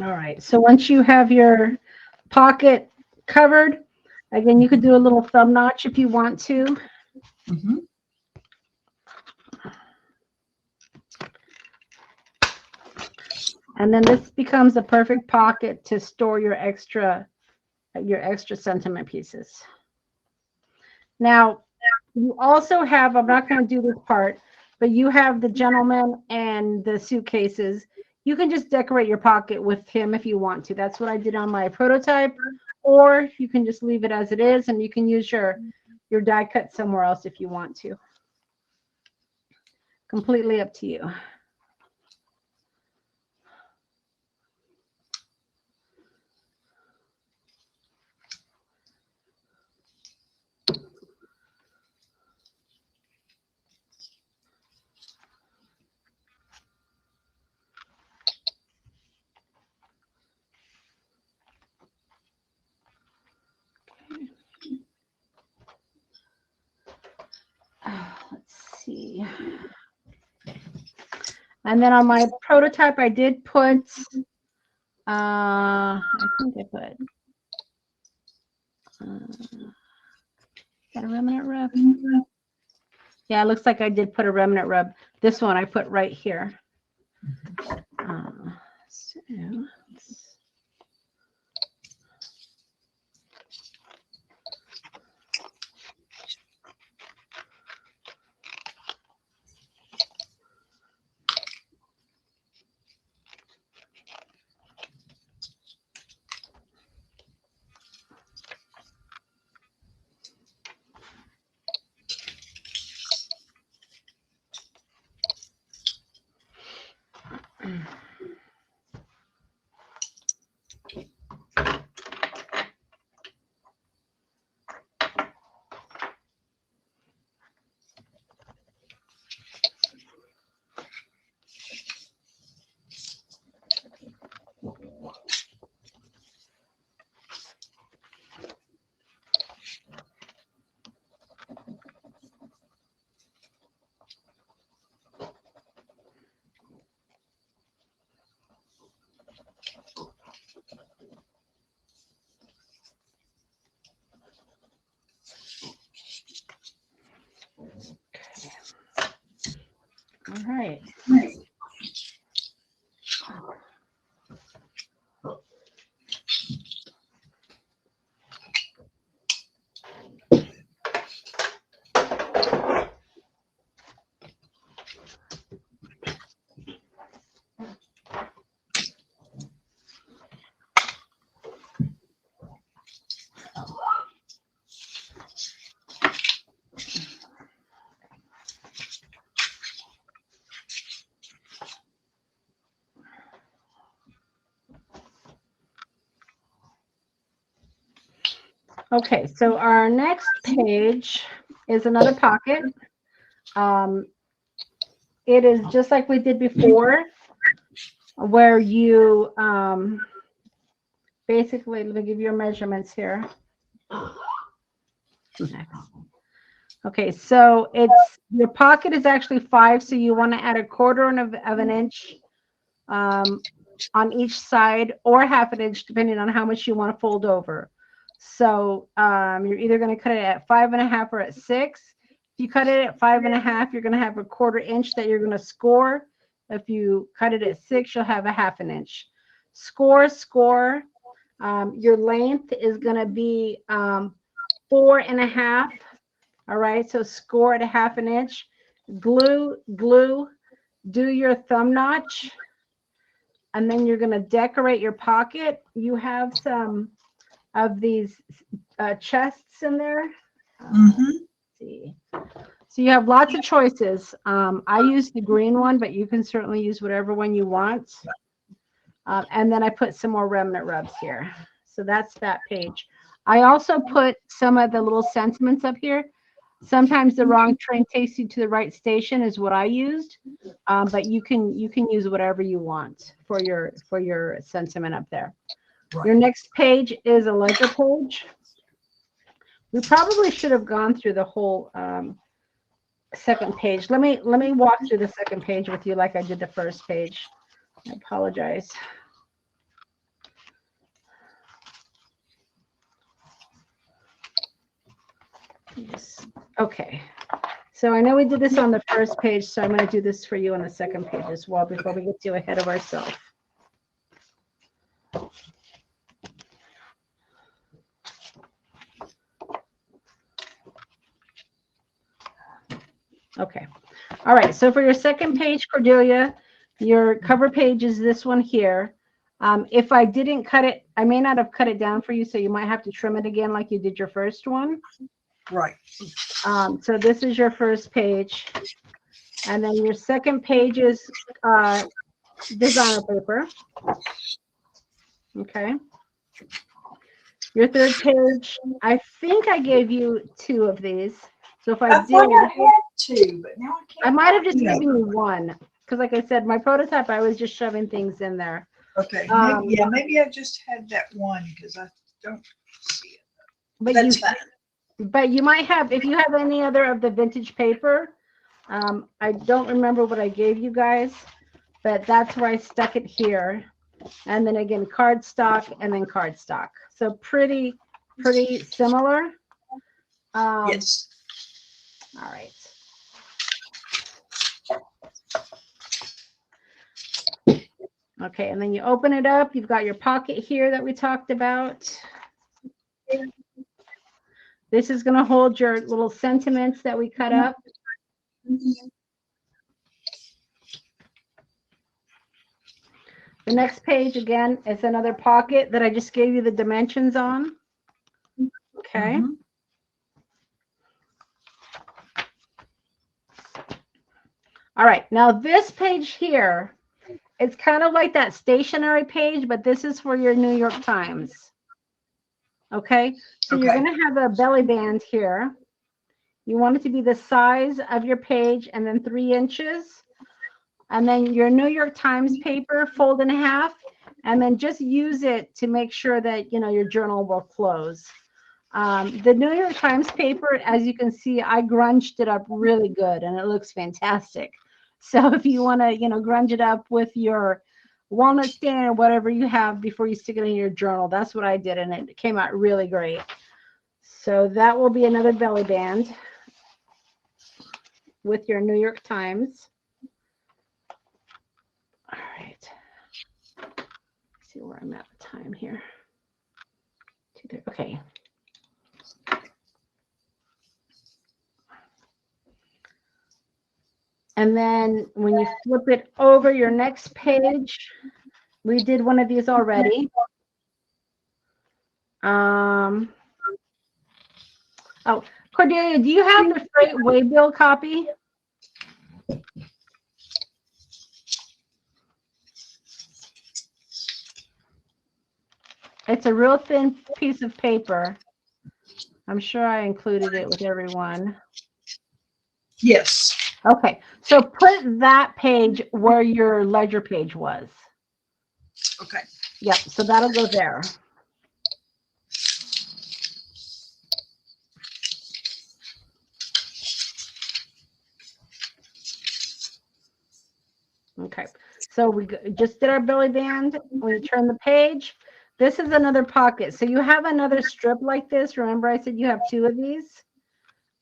All right. So once you have your pocket covered, again, you could do a little thumb notch if you want to. Mm-hmm. And then this becomes a perfect pocket to store your extra sentiment pieces. Now, you also have, I'm not going to do this part, but you have the gentleman and the suitcases. You can just decorate your pocket with him if you want to. That's what I did on my prototype. Or you can just leave it as it is, and you can use your die cut somewhere else if you want to. Completely up to you. Let's see. And then on my prototype, I did put, I think I put, got a remnant rub. Yeah, it looks like I did put a remnant rub. This one I put right here. So all right. Okay, so our next page is another pocket. It is just like we did before, where you basically, let me give you your measurements here. Okay, so it's, your pocket is actually 5, so you want to add 1/4 of an inch on each side, or 1/2 inch, depending on how much you want to fold over. So you're either going to cut it at 5 1/2 or at 6. If you cut it at 5 1/2, you're going to have 1/4 inch that you're going to score. If you cut it at 6, you'll have 1/2 inch. Score. Your length is going to be 4 1/2. All right, so score at 1/2 inch. Glue. Do your thumb notch. And then you're going to decorate your pocket. You have some of these chests in there. Let's see. So you have lots of choices. I use the green one, but you can certainly use whatever one you want. And then I put some more remnant rubs here. So that's that page. I also put some of the little sentiments up here. Sometimes the wrong train takes you to the right station is what I used, but you can use whatever you want for your sentiment up there. Right. Your next page is a ledger page. We probably should have gone through the whole second page. Let me walk through the second page with you like I did the first page. I apologize. Yes. Okay. So I know we did this on the first page, so I'm going to do this for you on the second page as well before we get too ahead of ourselves. Okay. All right. So for your second page, Cordelia, your cover page is this one here. If I didn't cut it, I may not have cut it down for you, so you might have to trim it again like you did your first one. Right. So this is your first page. And then your second page is designer paper. Okay. Your third page, I think I gave you 2 of these. So if I did, thought I had 2, but now I can't. I might have just find given them. you 1. Because like I said, my prototype, I was just shoving things in there. Okay. Maybe I just had that one because I don't see it. But That's you, fine. but you might have, if you have any other of the vintage paper, I don't remember what I gave you guys, but that's where I stuck it here. And then again, cardstock and then cardstock. So pretty similar. Yes. All right. Okay, and then you open it up. You've got your pocket here that we talked about. This is going to hold your little sentiments that we cut up. The next page, again, is another pocket that I just gave you the dimensions on. Okay. Mm-hmm. All right. Now this page here, it's kind of like that stationery page, but this is for your New York Times. Okay. So you're going to have a belly band here. You want it to be the size of your page and then 3 inches. And then your New York Times paper, fold in half, and then just use it to make sure that, you know, your journal will close. The New York Times paper, as you can see, I grunged it up really good and it looks fantastic. So if you want to, you know, grunge it up with your walnut stand or whatever you have before you stick it in your journal, that's what I did, and it came out really great. So that will be another belly band with your New York Times. All right. Let's see where I'm at with time here. Okay. And then when you flip it over your next page, we did one of these already. Oh, Cordelia, do you have the freight waybill copy? It's a real thin piece of paper. I'm sure I included it with everyone. Yes. Okay, so put that page where your ledger page was. Okay. Yep, so that'll go there. Okay, so we just did our belly band. When you turn the page, this is another pocket. So you have another strip like this. Remember I said you have 2 of these?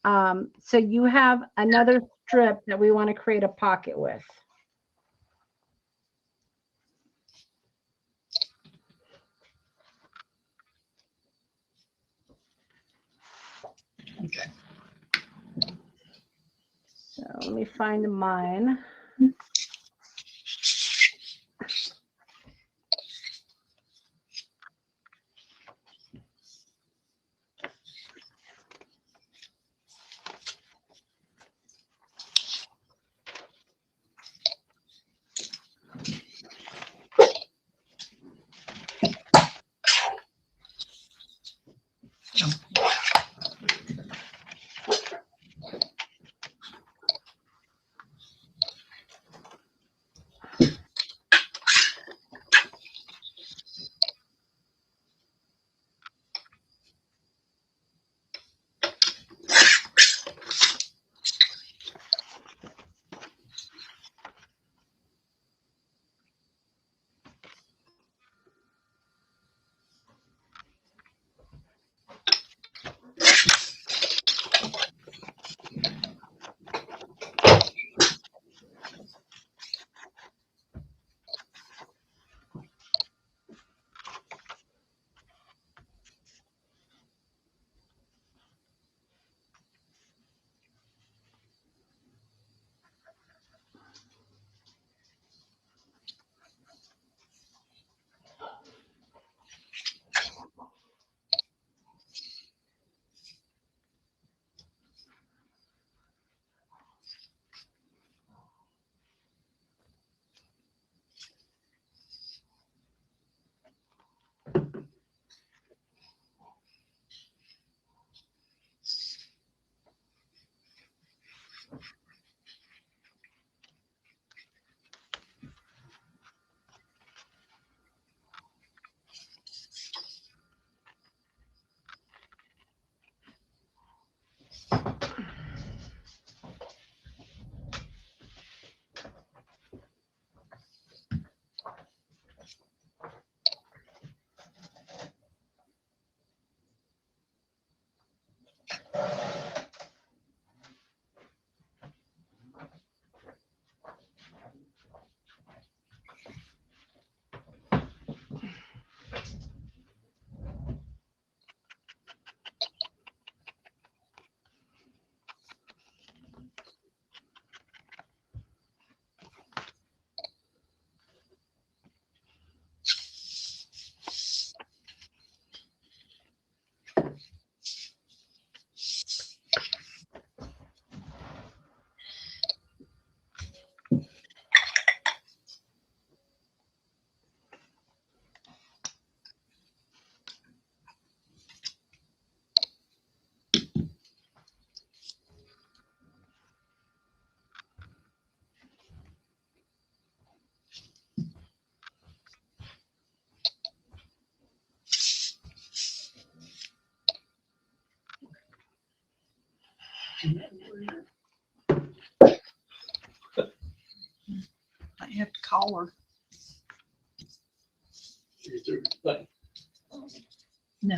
So you have another strip that we want to create a pocket with. Okay. So let me find mine. I have to call her. No.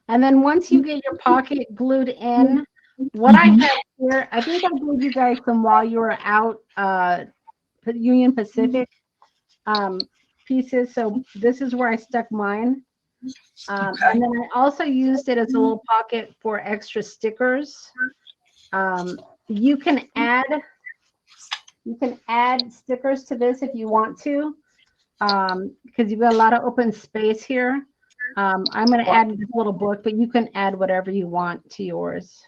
And then once you get your pocket glued in, what I have here, I think I gave you guys some while you were out, Union Pacific pieces. So this is where I stuck mine. Okay. And then I also used it as a little pocket for extra stickers. You can add stickers to this if you want to, because you've got a lot of open space here. I'm going to add this little book, but you can add whatever you want to yours.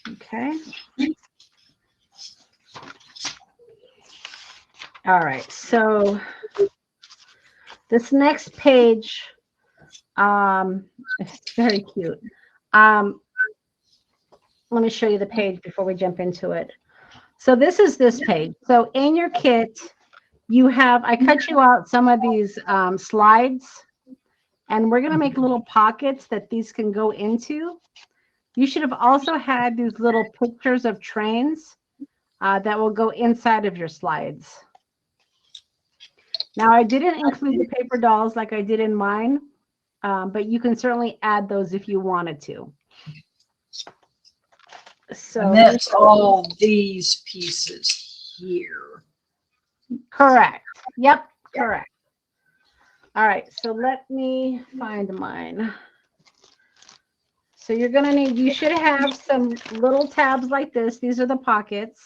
Okay. All right. So this next page, it's very cute. Let me show you the page before we jump into it. So this is this page. So in your kit, you have, I cut you out some of these slides, and we're going to make little pockets that these can go into. You should have also had these little pictures of trains that will go inside of your slides. Now, I didn't include the paper dolls like I did in mine, but you can certainly add those if you wanted to. So And that's all these pieces here. Correct. Yep, correct. All right, so let me find mine. So you're going to need, you should have some little tabs like this. These are the pockets.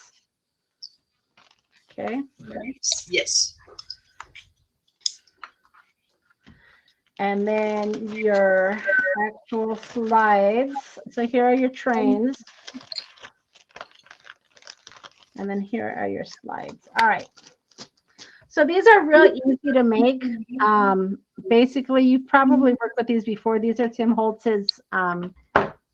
Okay. Yes. And then your actual slides. So here are your trains. And then here are your slides. All right. So these are real easy to make. Basically, you've probably worked with these before. These are Tim Holtz's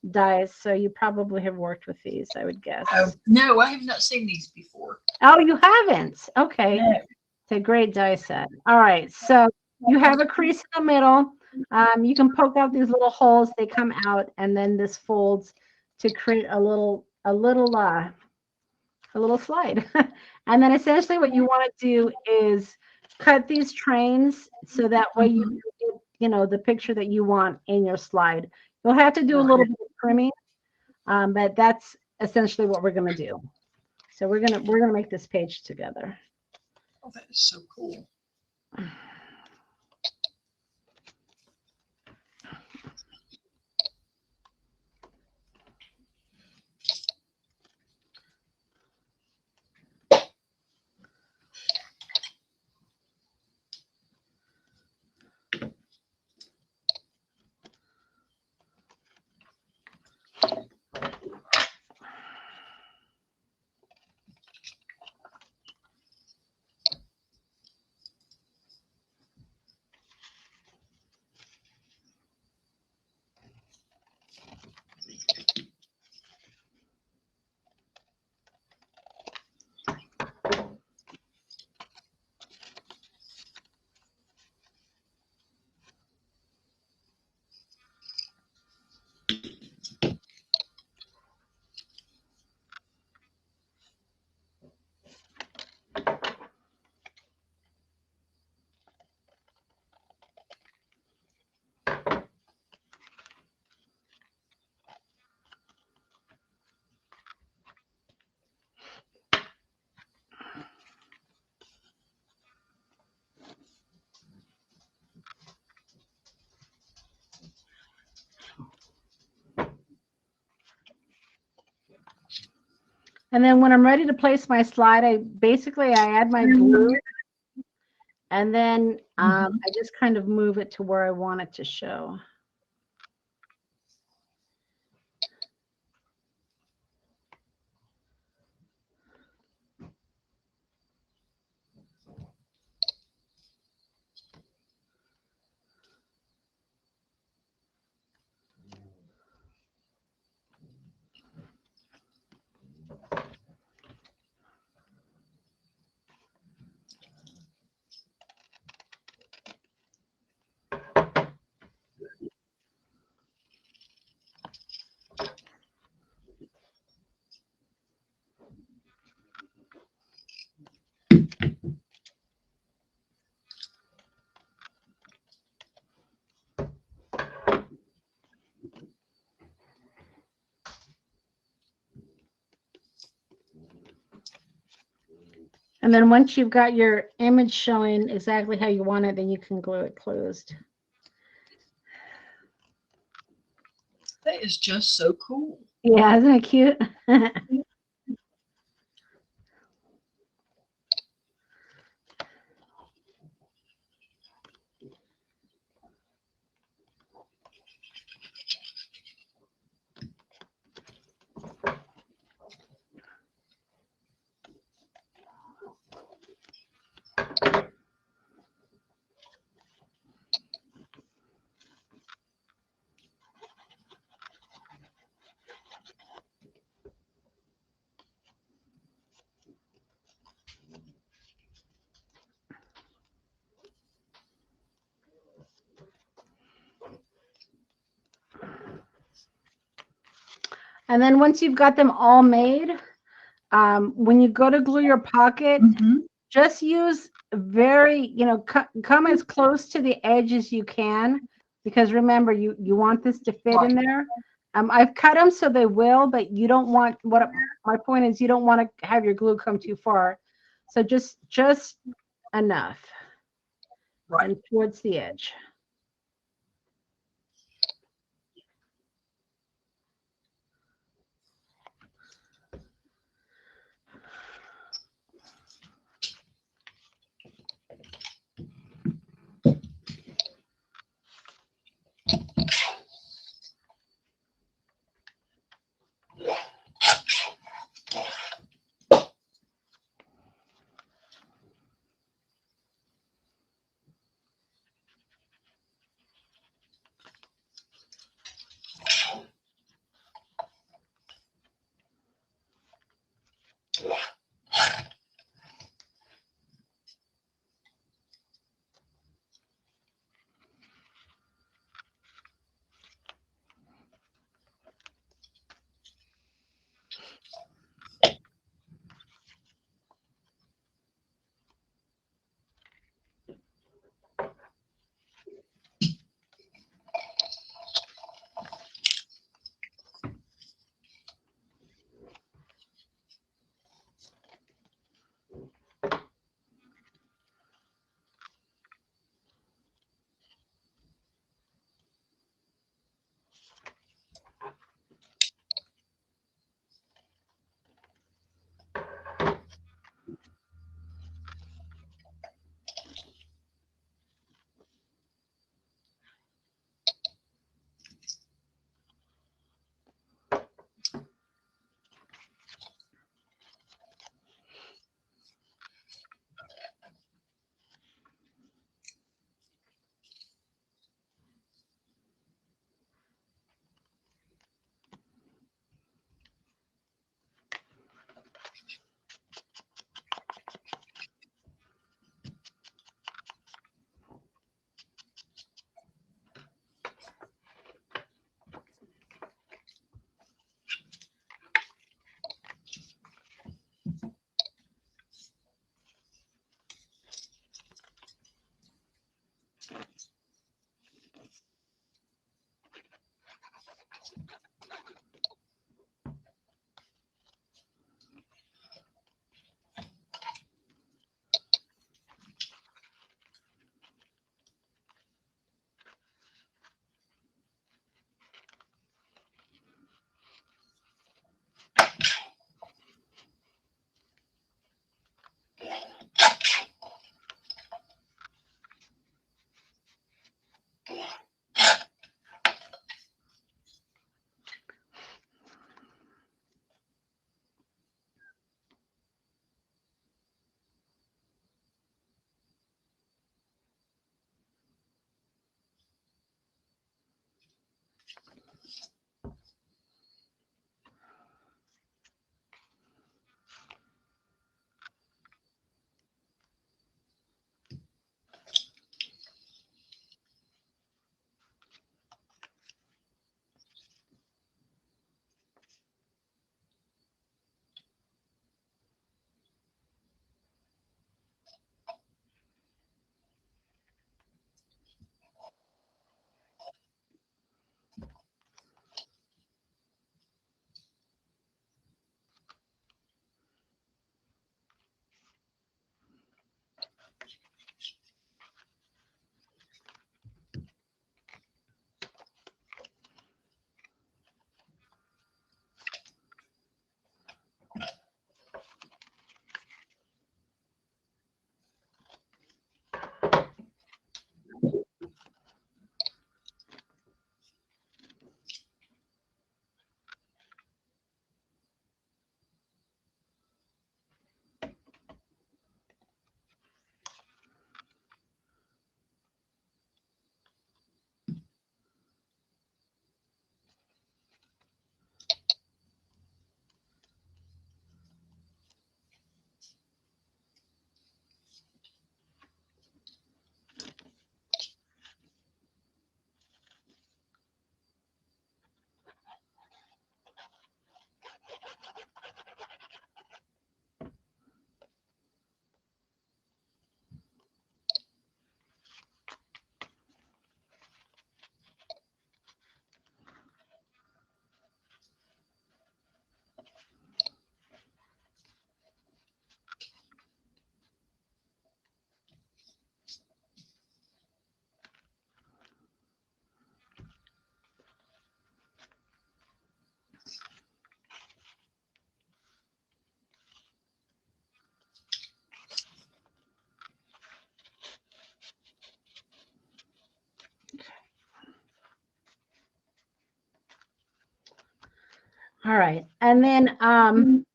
dies. So you probably have worked with these, I would guess. Oh, no, I have not seen these before. Oh, you haven't? Okay. No. It's a great die set. All right. So you have a crease in the middle. You can poke out these little holes. They come out, and then this folds to create a little slide. And then essentially what you want to do is cut these trains so that way you can get, you know, the picture that you want in your slide. You'll have to do a little bit of trimming, but that's essentially what we're going to do. So we're gonna make this page together. Oh, that is so cool. And then when I'm ready to place my slide, I add my glue, and then I just kind of move it to where I want it to show. And then once you've got your image showing exactly how you want it, then you can glue it closed. That is just so cool. Yeah, isn't it cute? And then once you've got them all made, when you go to glue your pocket, just use very, you know, come as close to the edge as you can, because remember, you want this to fit in there. I've cut them so they will, but you don't want, my point is, you don't want to have your glue come too far. So just enough, and towards the edge. All right. And then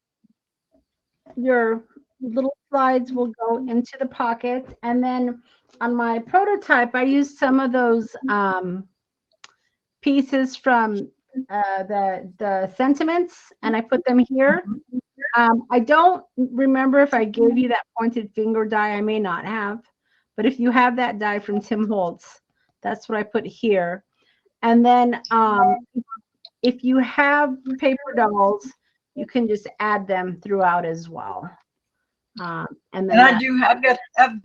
your little slides will go into the pockets. And then on my prototype, I used some of those pieces from the sentiments, and I put them here. I don't remember if I gave you that pointed finger die. I may not have. But if you have that die from Tim Holtz, that's what I put here. And then if you have paper dolls, you can just add them throughout as well. And then I've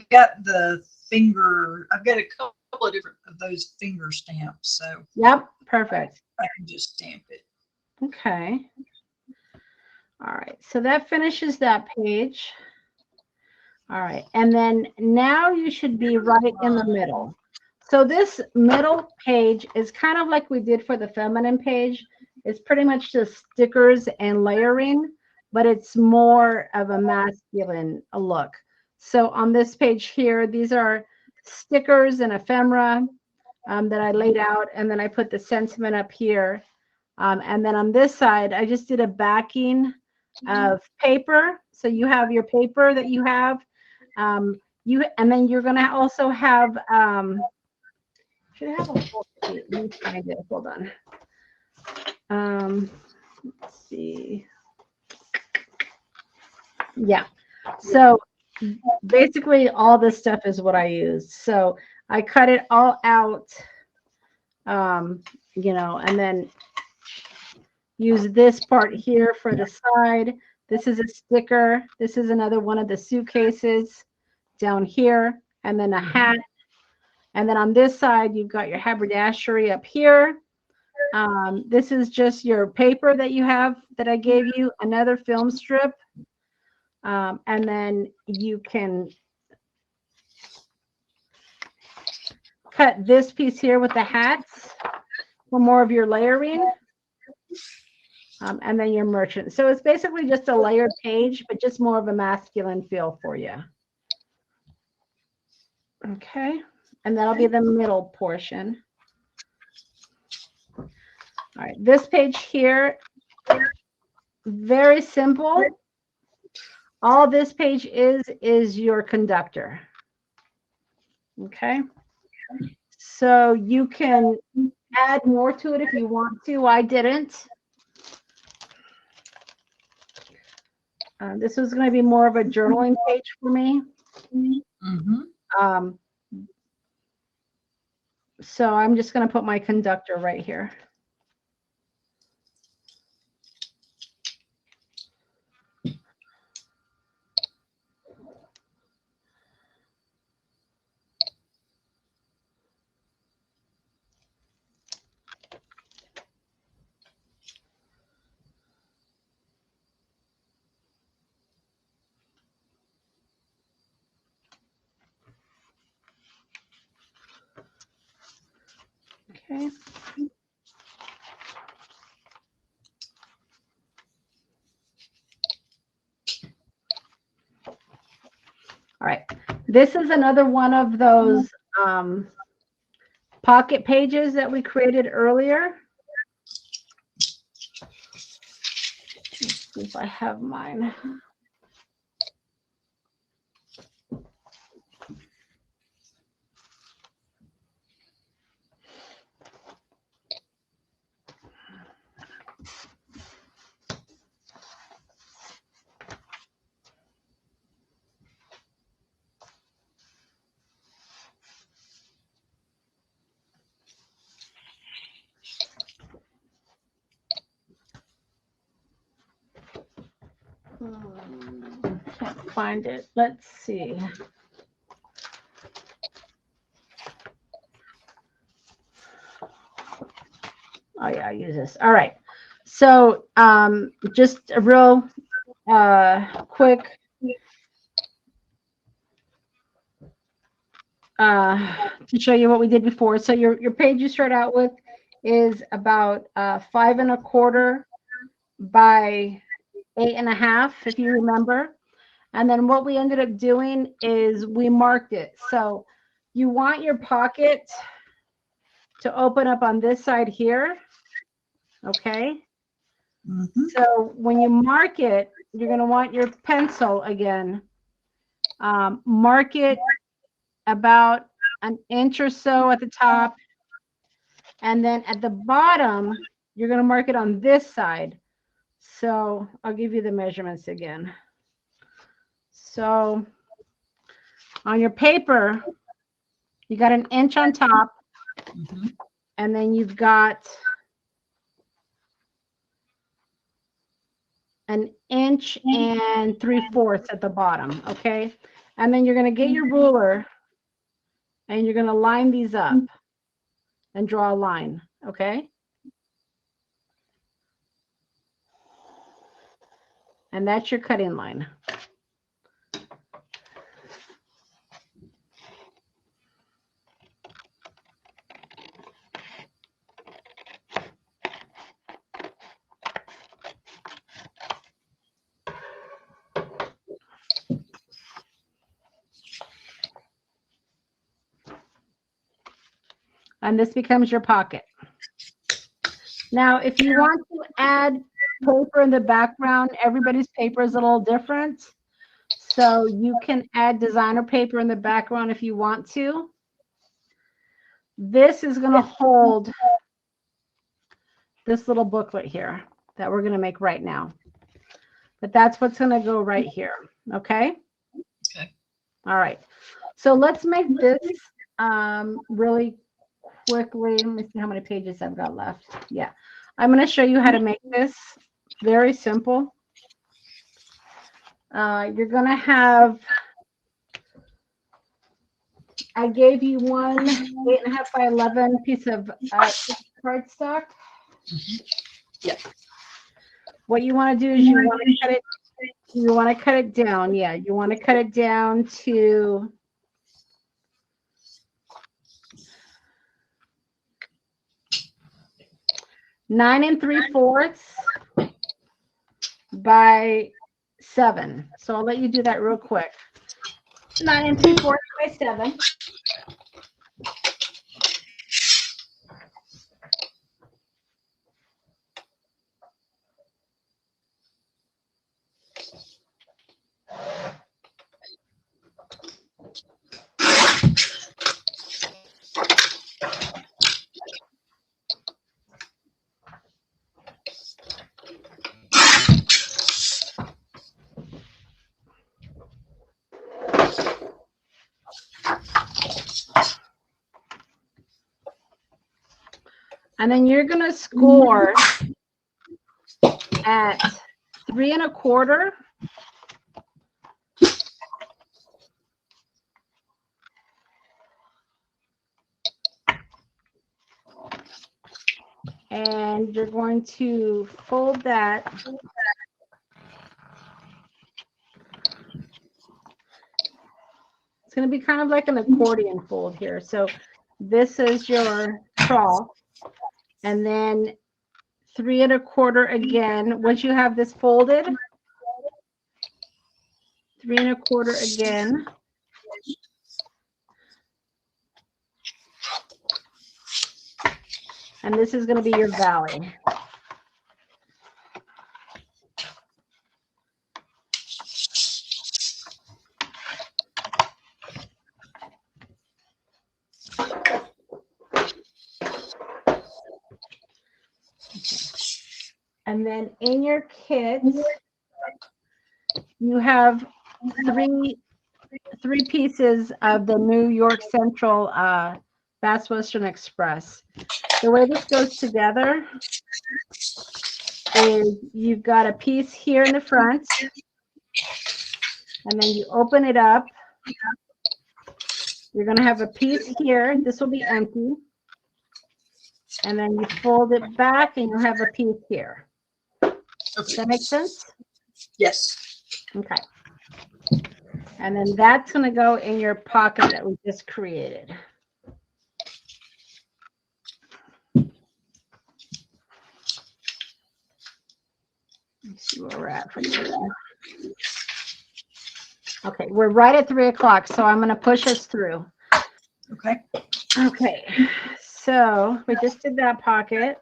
got the finger. I've got a couple of different of those finger stamps. So yep, perfect. I can just stamp it. Okay. All right. So that finishes that page. All right. And then now you should be right in the middle. So this middle page is kind of like we did for the feminine page. It's pretty much just stickers and layering, but it's more of a masculine look. So on this page here, these are stickers and ephemera that I laid out, and then I put the sentiment up here. And then on this side, I just did a backing of paper. So you have your paper that you have. And then you're going to also have should have a full sheet. Let me find it. Hold on. Let's see. Yeah. So basically all this stuff is what I used. So I cut it all out, you know, and then use this part here for the side. This is a sticker. This is another one of the suitcases down here, and then a hat. And then on this side, you've got your haberdashery up here. This is just your paper that you have that I gave you, another film strip. And then you can cut this piece here with the hats for more of your layering. And then your merchant. So it's basically just a layered page, but just more of a masculine feel for you. Okay. And that'll be the middle portion. All right, this page here, very simple. All this page is your conductor. Okay. So you can add more to it if you want to. I didn't. This was going to be more of a journaling page for me. So I'm just going to put my conductor right here. Okay. All right. This is another one of those pocket pages that we created earlier. Let's see if I have mine. Can't find it. Let's see. Oh yeah, I use this. All right. So just a real quick to show you what we did before. So your page you start out with is about 5 1/4 by 8 1/2, if you remember. And then what we ended up doing is we marked it. So you want your pocket to open up on this side here. Okay. So when you mark it, you're going to want your pencil again. Mark it about an inch or so at the top. And then at the bottom, you're going to mark it on this side. So I'll give you the measurements again. So on your paper, you got an inch on top, and then you've got an inch and 3/4 at the bottom, okay? And then you're going to get your ruler, and you're going to line these up and draw a line, okay? And that's your cutting line. And this becomes your pocket. Now, if you want to add paper in the background, everybody's paper is a little different. So you can add designer paper in the background if you want to. This is going to hold this little booklet here that we're going to make right now. But that's what's going to go right here. Okay? Okay. All right. So let's make this really quickly. Let me see how many pages I've got left. Yeah. I'm going to show you how to make this. Very simple. You're going to have, I gave you one 8 1/2 by 11 piece of cardstock. Yeah. What you want to do is you want to cut it. You want to cut it down. Yeah, you want to cut it down to 9 3/4 by 7. So I'll let you do that real quick. 9 3/4 by 7. And then you're going to score at 3 1/4. And you're going to fold that. It's going to be kind of like an accordion fold here. So this is your trough. And then 3 1/4 again. Once you have this folded, 3 1/4 again. And this is going to be your valley. And then in your kit, you have three pieces of the New York Central Fast Western Express. The way this goes together is you've got a piece here in the front, and then you open it up. You're going to have a piece here. This will be empty. And then you fold it back, and you'll have a piece here. Does that make sense? Yes. Okay. And then that's going to go in your pocket that we just created. Let's see where we're at for today. Okay, we're right at 3 o'clock, so I'm going to push us through. Okay. Okay, so we just did that pocket.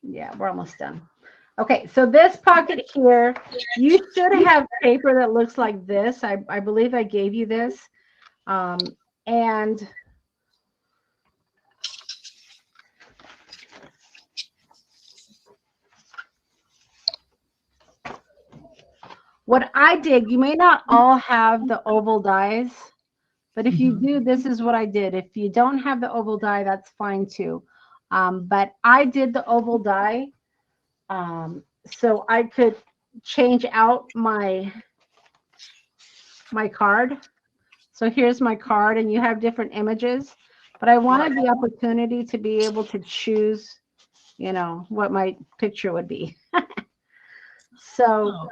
Yeah, we're almost done. Okay, so this pocket here, you should have paper that looks like this. I believe I gave you this. And what I did, you may not all have the oval dies, but if you do, this is what I did. If you don't have the oval die, that's fine too. But I did the oval die so I could change out my card. So here's my card, and you have different images, but I wanted the opportunity to be able to choose, you know, what my picture would be. So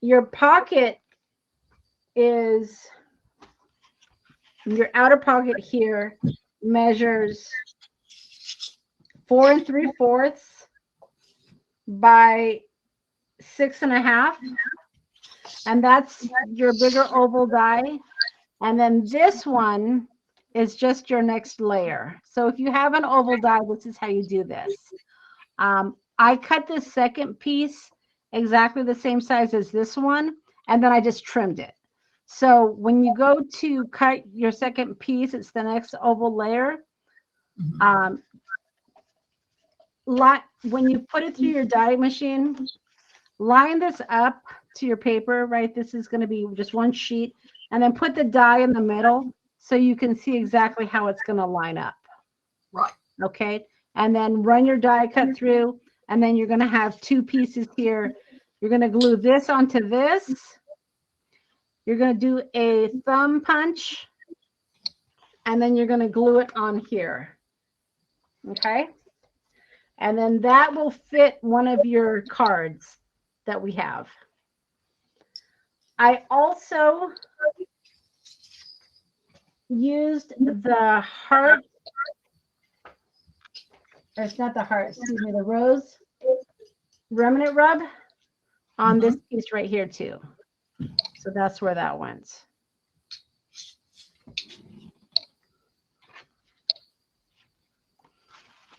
your pocket is, your outer pocket here measures 4 3/4 by 6 1/2, and that's your bigger oval die. And then this one is just your next layer. So if you have an oval die, this is how you do this. I cut this second piece exactly the same size as this one, and then I just trimmed it. So when you go to cut your second piece, it's the next oval layer. When you put it through your die machine, line this up to your paper, right? This is going to be just one sheet, and then put the die in the middle so you can see exactly how it's going to line up. Right. Okay. And then run your die cut through, and then you're going to have two pieces here. You're going to glue this onto this. You're going to do a thumb punch, and then you're going to glue it on here. Okay. And then that will fit one of your cards that we have. I also used the heart. It's not the heart, excuse me, the rose remnant rub on this piece right here too. So that's where that went.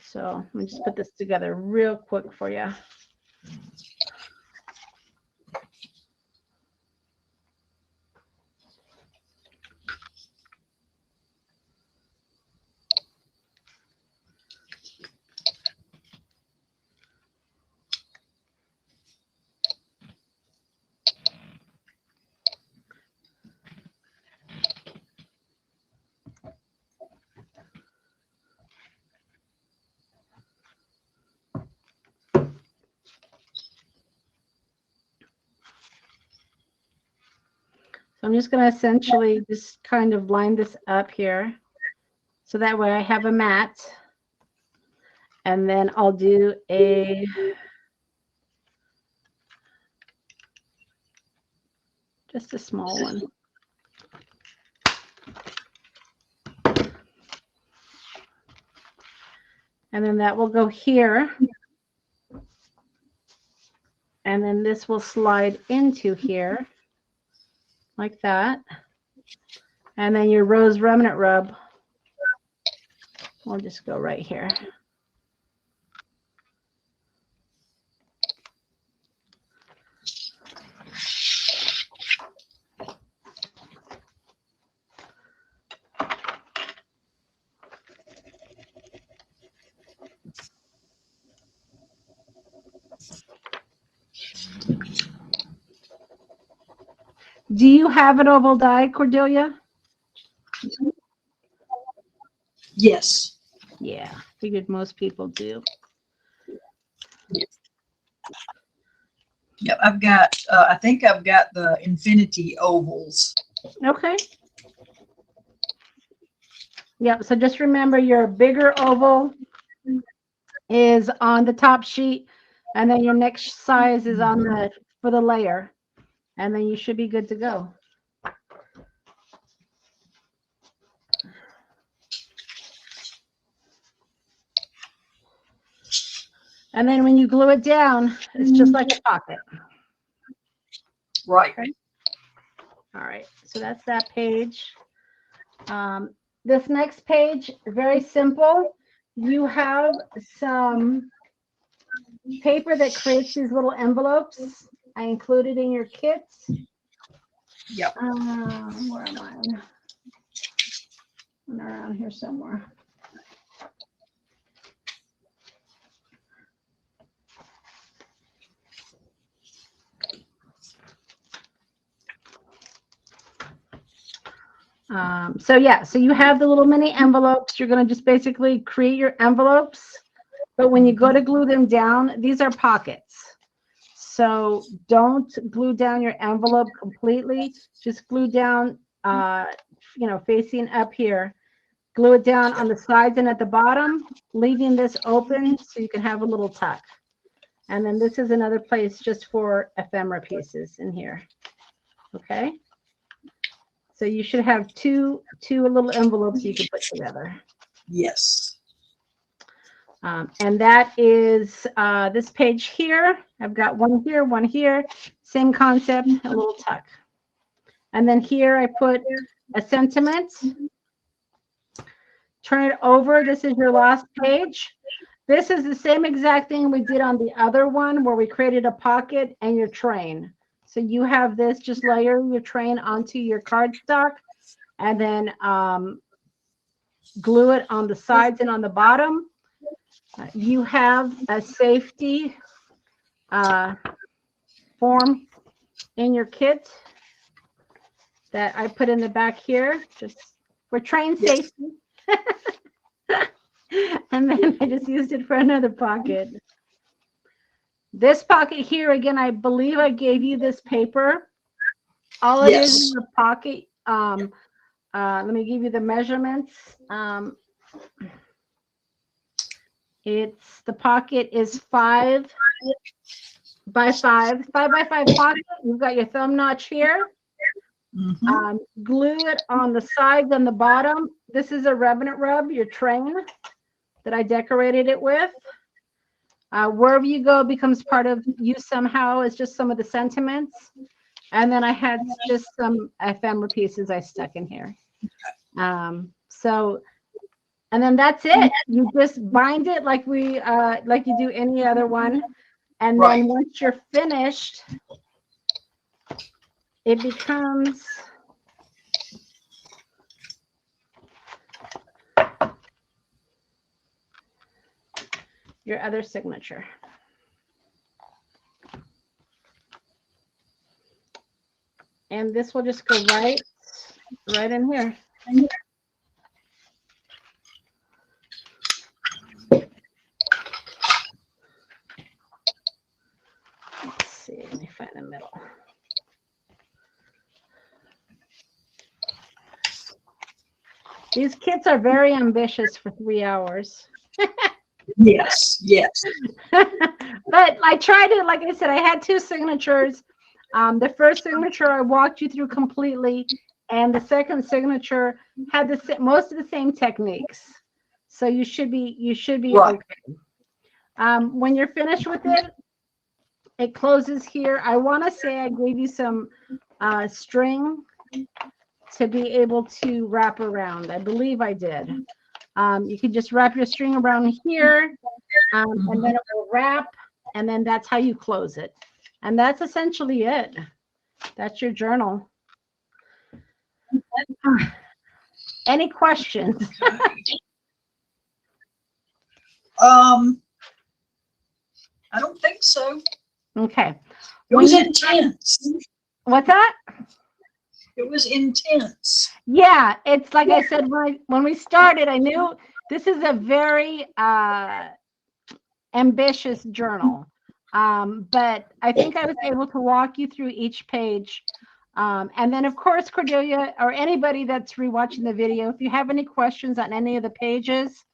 So let me just put this together real quick for you. So I'm just going to essentially just kind of line this up here. So that way I have a mat. And then I'll do just a small one. And then that will go here. And then this will slide into here like that. And then your rose remnant rub will just go right here. Do you have an oval die, Cordelia? Yes. Yeah, figured most people do. Yep, I've got, I think I've got the infinity ovals. Okay. Yep, so just remember your bigger oval is on the top sheet, and then your next size is on the for the layer, and then you should be good to go. And then when you glue it down, it's just like a pocket. Right. Okay. All right, so that's that page. This next page, very simple. You have some paper that creates these little envelopes. I included in your kit. Yep. Where am I? I'm around here somewhere. So yeah, so you have the little mini envelopes. You're going to just basically create your envelopes. But when you go to glue them down, these are pockets. So don't glue down your envelope completely. Just glue down, facing up here. Glue it down on the sides and at the bottom, leaving this open so you can have a little tuck. And then this is another place just for ephemera pieces in here. Okay. So you should have two little envelopes you can put together. Yes. And that is this page here. I've got one here, same concept, a little tuck. And then here I put a sentiment. Turn it over. This is your last page. This is the same exact thing we did on the other one where we created a pocket and your train. So you have this, just layer your train onto your cardstock and then glue it on the sides and on the bottom. You have a safety form in your kit that I put in the back here, just for train safety. And then I just used it for another pocket. This pocket here, again, I believe I gave you this paper. All it is a pocket. Let me give you the measurements. The pocket is 5 by 5 pocket. You've got your thumb notch here. Mm-hmm. Glue it on the sides and the bottom. This is a remnant rub, your train that I decorated it with. Wherever you go becomes part of you somehow. It's just some of the sentiments. And then I had just some ephemera pieces I stuck in here. And then that's it. You just bind it like like you do any other one. And then once you're finished, it becomes your other signature. And this will just go right in here. Let's see, let me find the middle. These kids are very ambitious for 3 hours. Yes, yes. But I tried it. Like I said, I had 2 signatures. The first signature I walked you through completely, and the second signature had most of the same techniques. So you should be Right. okay. When you're finished with it, it closes here. I want to say I gave you some string to be able to wrap around. I believe I did. You can just wrap your string around here, and then it will wrap, and then that's how you close it. And that's essentially it. That's your journal. Any questions? I don't think so. Okay. It was intense. What's that? It was intense. Yeah, it's like I said, when we started, I knew this is a very ambitious journal. But I think I was able to walk you through each page. And then, of course, Cordelia, or anybody that's rewatching the video, if you have any questions on any of the pages,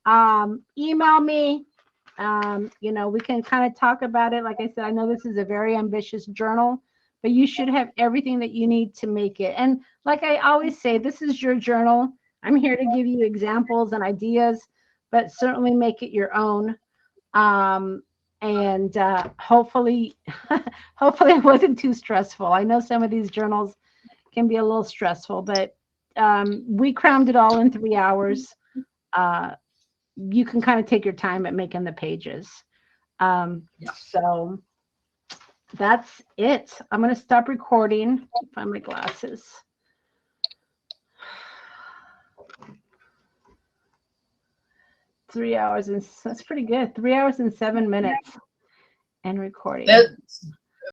email me. We can kind of talk about it. Like I said, I know this is a very ambitious journal, but you should have everything that you need to make it. And like I always say, this is your journal. I'm here to give you examples and ideas, but certainly make it your own. And hopefully it wasn't too stressful. I know some of these journals can be a little stressful, but we crammed it all in 3 hours. You can kind of take your time at making the pages. So that's it. I'm going to stop recording. Find my glasses. That's pretty good. 3 hours and 7 minutes and recording.